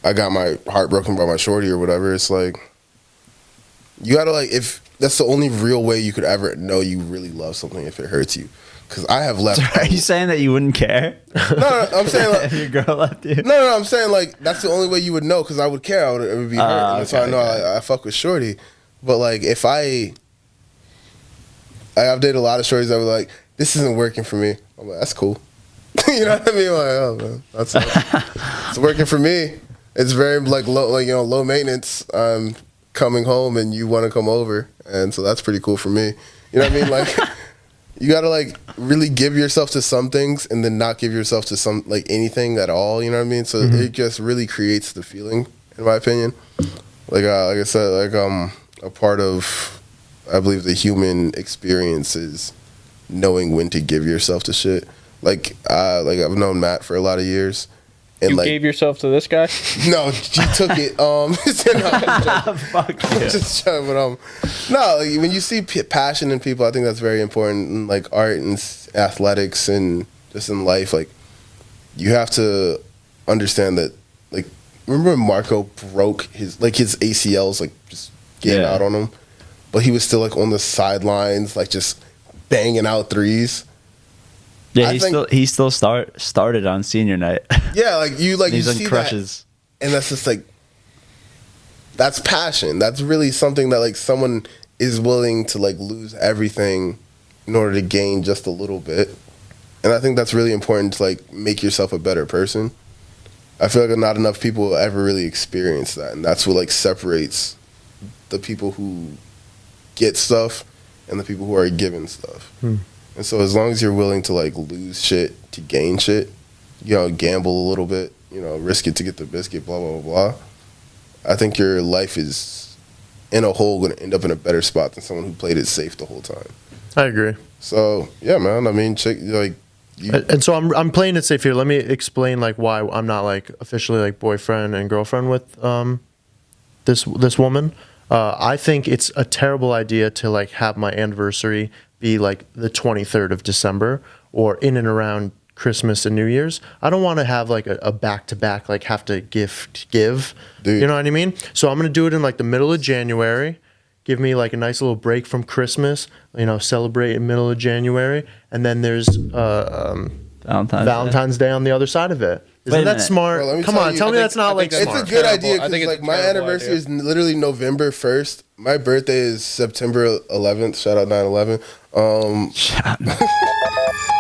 I got my heart broken by my shorty or whatever, it's like, you gotta like, if that's the only real way you could ever know you really love something, if it hurts you. Because I have left. So are you saying that you wouldn't care? No, I'm saying like, if your girl left you. No, I'm saying like that's the only way you would know, because I would care. I would be hurt. And that's how I know I fuck with shorty. But like if I've dated a lot of shorties that were like, this isn't working for me. I'm like, that's cool. You know what I mean? Like, oh man, that's it's working for me. It's very like low, like, you know, low maintenance. I'm coming home and you want to come over, and so that's pretty cool for me. You know what I mean? Like. You gotta like really give yourself to some things and then not give yourself to some like anything at all. You know what I mean? So it just really creates the feeling, in my opinion. Like I said, like a part of, I believe, the human experience is knowing when to give yourself to shit. Like I've known Matt for a lot of years. And you like, gave yourself to this guy? No, he took it. Fuck you. Just joking, but no, like, when you see passion in people, I think that's very important in like art and athletics and just in life. Like, you have to understand that. Like, remember when Marco broke his ACLs, like just getting out on him, but he was still like on the sidelines, like just banging out threes. Yeah, he still started on senior night. Yeah, like you he's see on crutches. That, and that's just like, that's passion. That's really something that like someone is willing to like lose everything in order to gain just a little bit. And I think that's really important to like make yourself a better person. I feel like not enough people ever really experience that, and that's what like separates the people who get stuff and the people who are given stuff. And so as long as you're willing to like lose shit to gain shit, you know, gamble a little bit, you know, risk it to get the biscuit, blah, blah, blah, blah, I think your life is in a whole going to end up in a better spot than someone who played it safe the whole time. I agree. So, yeah, man, I mean, and so I'm playing it safe here. Let me explain like why I'm not like officially like boyfriend and girlfriend with this woman. I think it's a terrible idea to like have my anniversary be like the 23rd of December or in and around Christmas and New Year's. I don't want to have like a back-to-back, like have to give. Dude. You know what I mean? So I'm going to do it in like the middle of January. Give me like a nice little break from Christmas, you know, celebrate in middle of January. And then there's Valentine's Day on the other side of it. Isn't that smart? Well, come on, tell me that's not like smart. It's a good idea because like my anniversary is literally November 1st. My birthday is September 11th. Shout out 9/11.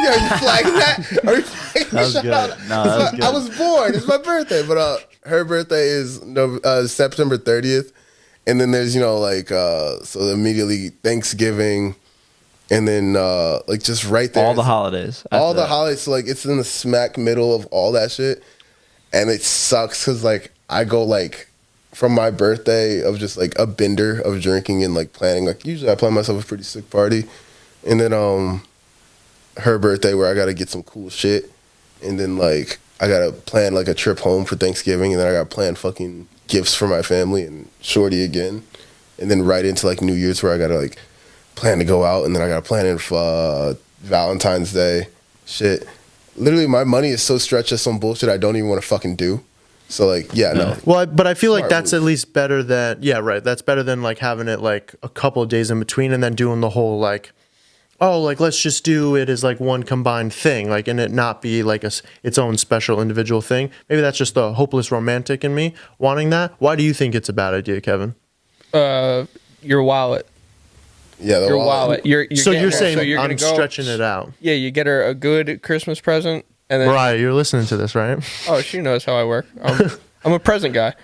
Yeah, are you flagging that? Are you flagging that was good. No, that was good. I was born. It's my birthday, but her birthday is September 30th, and then there's, you know, like so immediately Thanksgiving. And then, like, just right there. All the holidays. All the holidays. So, like, it's in the smack middle of all that shit. And it sucks because, like, I go, like, from my birthday of just, like, a bender of drinking and, like, planning. Like, usually I plan myself a pretty sick party. and then her birthday where I gotta get some cool shit, and then like I gotta plan like a trip home for Thanksgiving, and then I gotta plan fucking gifts for my family and Shorty again, and then right into like New Year's where I gotta like plan to go out, and then I gotta plan in for Valentine's Day. Shit, literally my money is so stretched at some bullshit I don't even want to fucking do. So like, yeah, no. Well, but I feel like that's move. at least better than that's better than like having it like a couple of days in between and then doing the whole like, oh, like let's just do it as like one combined thing, like, and it not be like its own special individual thing. Maybe that's just the hopeless romantic in me wanting that. Why do you think it's a bad idea, Kevin? Your wallet. Yeah, Your wallet. You're saying you're I'm stretching it out. Yeah, you get her a good Christmas present, and then Mariah, you're listening to this, right? Oh, she knows how I work. I'm a present guy.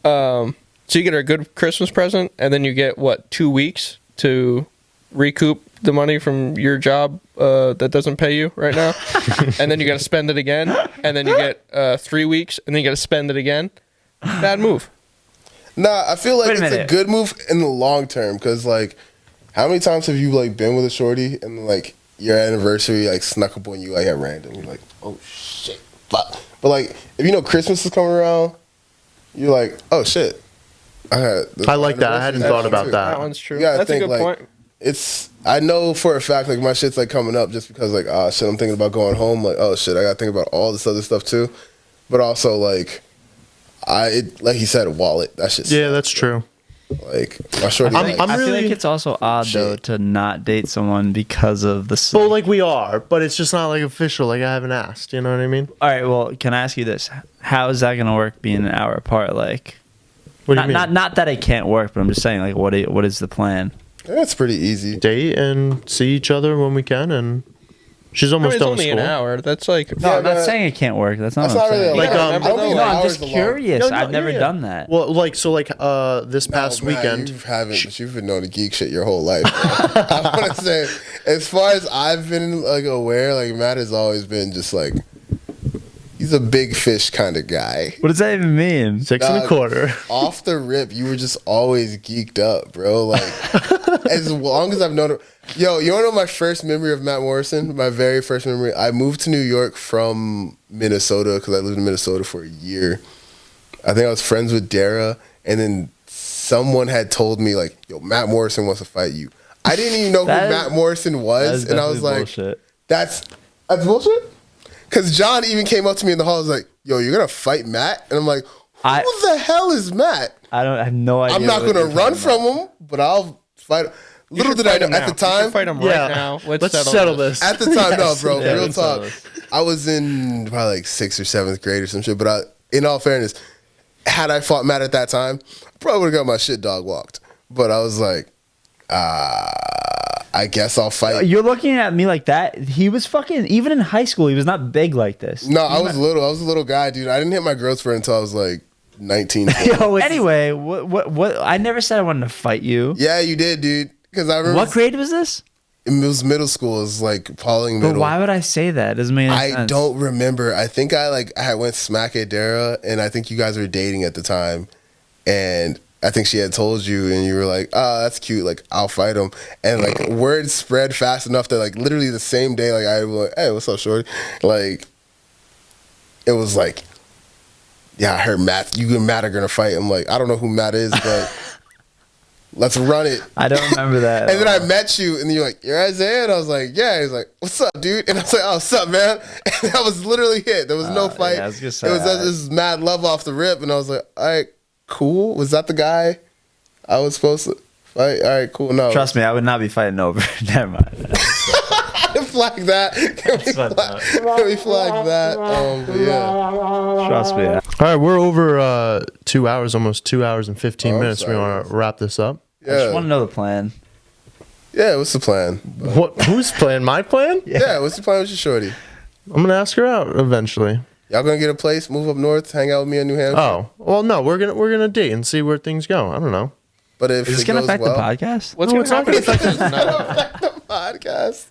So you get her a good Christmas present, and then you get, 2 weeks to recoup the money from your job that doesn't pay you right now. And then you got to spend it again. And then you get 3 weeks, and then you got to spend it again. Bad move. Nah, I feel like it's a good move in the long term, because like, how many times have you like been with a shorty and like your anniversary like snuck up on you like at random? You're like, oh shit, fuck. But like, if you know Christmas is coming around, you're like, oh shit. I like that. I hadn't thought about that. That one's true. That's a good point. I know for a fact like my shit's like coming up just because like, shit, I'm thinking about going home. Like, oh shit, I gotta think about all this other stuff too. But also like, like he said, a wallet. That shit. Yeah, that's true. Like my shorty. I feel like it's also odd though to not date someone because of the. Well, like we are, but it's just not like official. Like I haven't asked. You know what I mean? All right. Well, can I ask you this? How is that gonna work? Being an hour apart, like. What do you mean? Not that it can't work, but I'm just saying, like, what is the plan? That's pretty easy. Date and see each other when we can, and she's almost done with only school. an hour. That's like No, I'm not saying it can't work. That's not what I'm really saying. like. Like, I don't think No, an I'm hour just is a long- curious. I've never done that. Well, like this past weekend. You haven't, but you've been known to geek shit your whole life. I want to say, as far as I've been like aware, like Matt has always been just like, he's a big fish kind of guy. What does that even mean? 6 1/4. Off the rip, you were just always geeked up, bro. Like, as long as I've known him. Yo, you want to know my first memory of Matt Morrison? My very first memory. I moved to New York from Minnesota because I lived in Minnesota for a year. I think I was friends with Dara, and then someone had told me, like, yo, Matt Morrison wants to fight you. I didn't even know who Matt Morrison was, and I was like, bullshit. That's bullshit? Because John even came up to me in the hall and was like, yo, you're going to fight Matt? And I'm like, who the hell is Matt? I have no idea. I'm not going to run from him, but I'll fight. Little did I know at the time. Fight him right now. Let's settle this. At the time, no, bro. Yeah, real talk. I was in probably like 6th or 7th grade or some shit. But in all fairness, had I fought Matt at that time, I probably would have got my shit dog walked. But I was like, I guess I'll fight. You're looking at me like that. He was fucking, even in high school, he was not big like this. No, I was little. I was a little guy, dude. I didn't hit my growth spurt until I was like 19. Anyway, what? I never said I wanted to fight you. Yeah, you did, dude. Because I remember. What grade was this? It was middle school. It was like Pauling middle. But why would I say that? It doesn't make any sense. I don't remember. I think I went smack at Dara, and I think you guys were dating at the time, and I think she had told you, and you were like, "Oh, that's cute. Like, I'll fight him." And like, word spread fast enough that like literally the same day, like I was like, "Hey, what's up, shorty?" Like, it was like, yeah, I heard Matt. You and Matt are gonna fight. I'm like, I don't know who Matt is, but. Let's run it. I don't remember that. And then I met you, and you're like, "You're Isaiah?" And I was like, "Yeah." He's like, "What's up, dude?" And I was like, "Oh, what's up, man?" And that was literally it. There was no fight. Yeah, I was gonna say, it was this mad love off the rip, and I was like, "All right, cool." Was that the guy I was supposed to fight? All right, cool. No, trust me, I would not be fighting over. Never mind. Flag that. Can we flag that? But yeah. Trust me. All right, we're over 2 hours, almost 2 hours and 15 minutes. sorry. We want to wrap this up. I just want to know the plan. Yeah, what's the plan? Who's plan? My plan? Yeah, what's the plan with your shorty? I'm gonna ask her out eventually. Y'all gonna get a place, move up north, hang out with me in New Hampshire? Oh, well, no, we're gonna date and see where things go. I don't know. But if Is this it gonna goes affect well, the podcast? What's No, going to it's not happen gonna if she says no? podcast.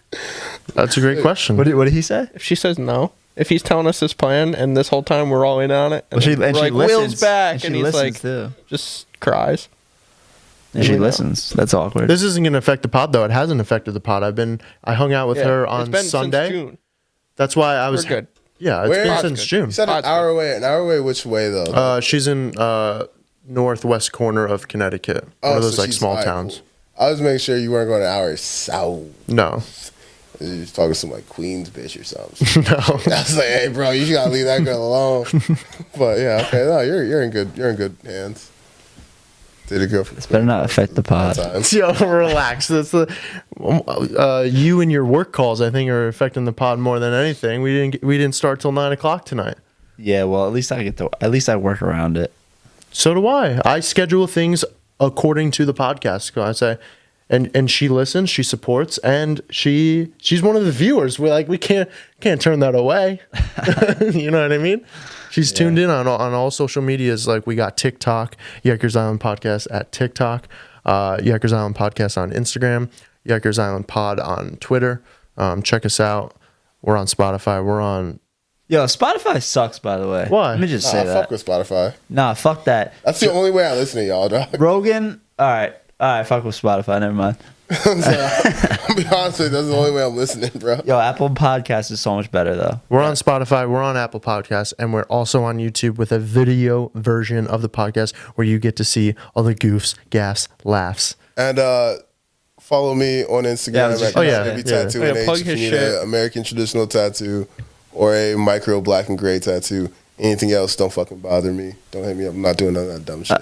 That's a great question. What did he say? If she says no, if he's telling us his plan and this whole time we're all in on it, and Well, she we're like, listens, Will's back, and and she he's listens like, too. just cries. She listens. That's awkward. This isn't going to affect the pod, though. It hasn't affected the pod. I hung out with her on Sunday. Since June. That's why I was We're good. Yeah, it's been since June. You said an hour away. An hour away which way, though? She's in northwest corner of Connecticut. One of those like small towns. Cool. I was making sure you weren't going an hour south. No. You're just talking to some like Queens bitch or something. No. I was like, hey, bro, you gotta leave that girl alone. But yeah, okay, no, you're in good hands. Did a girl? This better not affect the pod. Yo, relax. That's the you and your work calls. I think are affecting the pod more than anything. We didn't start till 9:00 tonight. Yeah, well, at least I work around it. So do I. I schedule things according to the podcast. I say, and she listens, she supports, and she's one of the viewers. We can't turn that away. You know what I mean? She's tuned in on all social medias. Like we got TikTok, Yikers Island Podcast at TikTok, Yikers Island Podcast on Instagram, Yikers Island Pod on Twitter. Check us out. We're on Spotify. We're on. Yo, Spotify sucks, by the way. Why? Let me just say that. Fuck with Spotify. Nah, fuck that. That's the only way I listen to y'all, dog. Rogan. All right, fuck with Spotify. Never mind. I'll be honest with you, that's the only way I'm listening, bro. Yo, Apple Podcast is so much better, though. We're on Spotify, we're on Apple Podcasts, and we're also on YouTube with a video version of the podcast where you get to see all the goofs, gaffs, laughs. And follow me on Instagram at Tattoo NH if you need an American traditional tattoo or a micro black and gray tattoo. Anything else, don't fucking bother me. Don't hit me up. I'm not doing none of that dumb shit.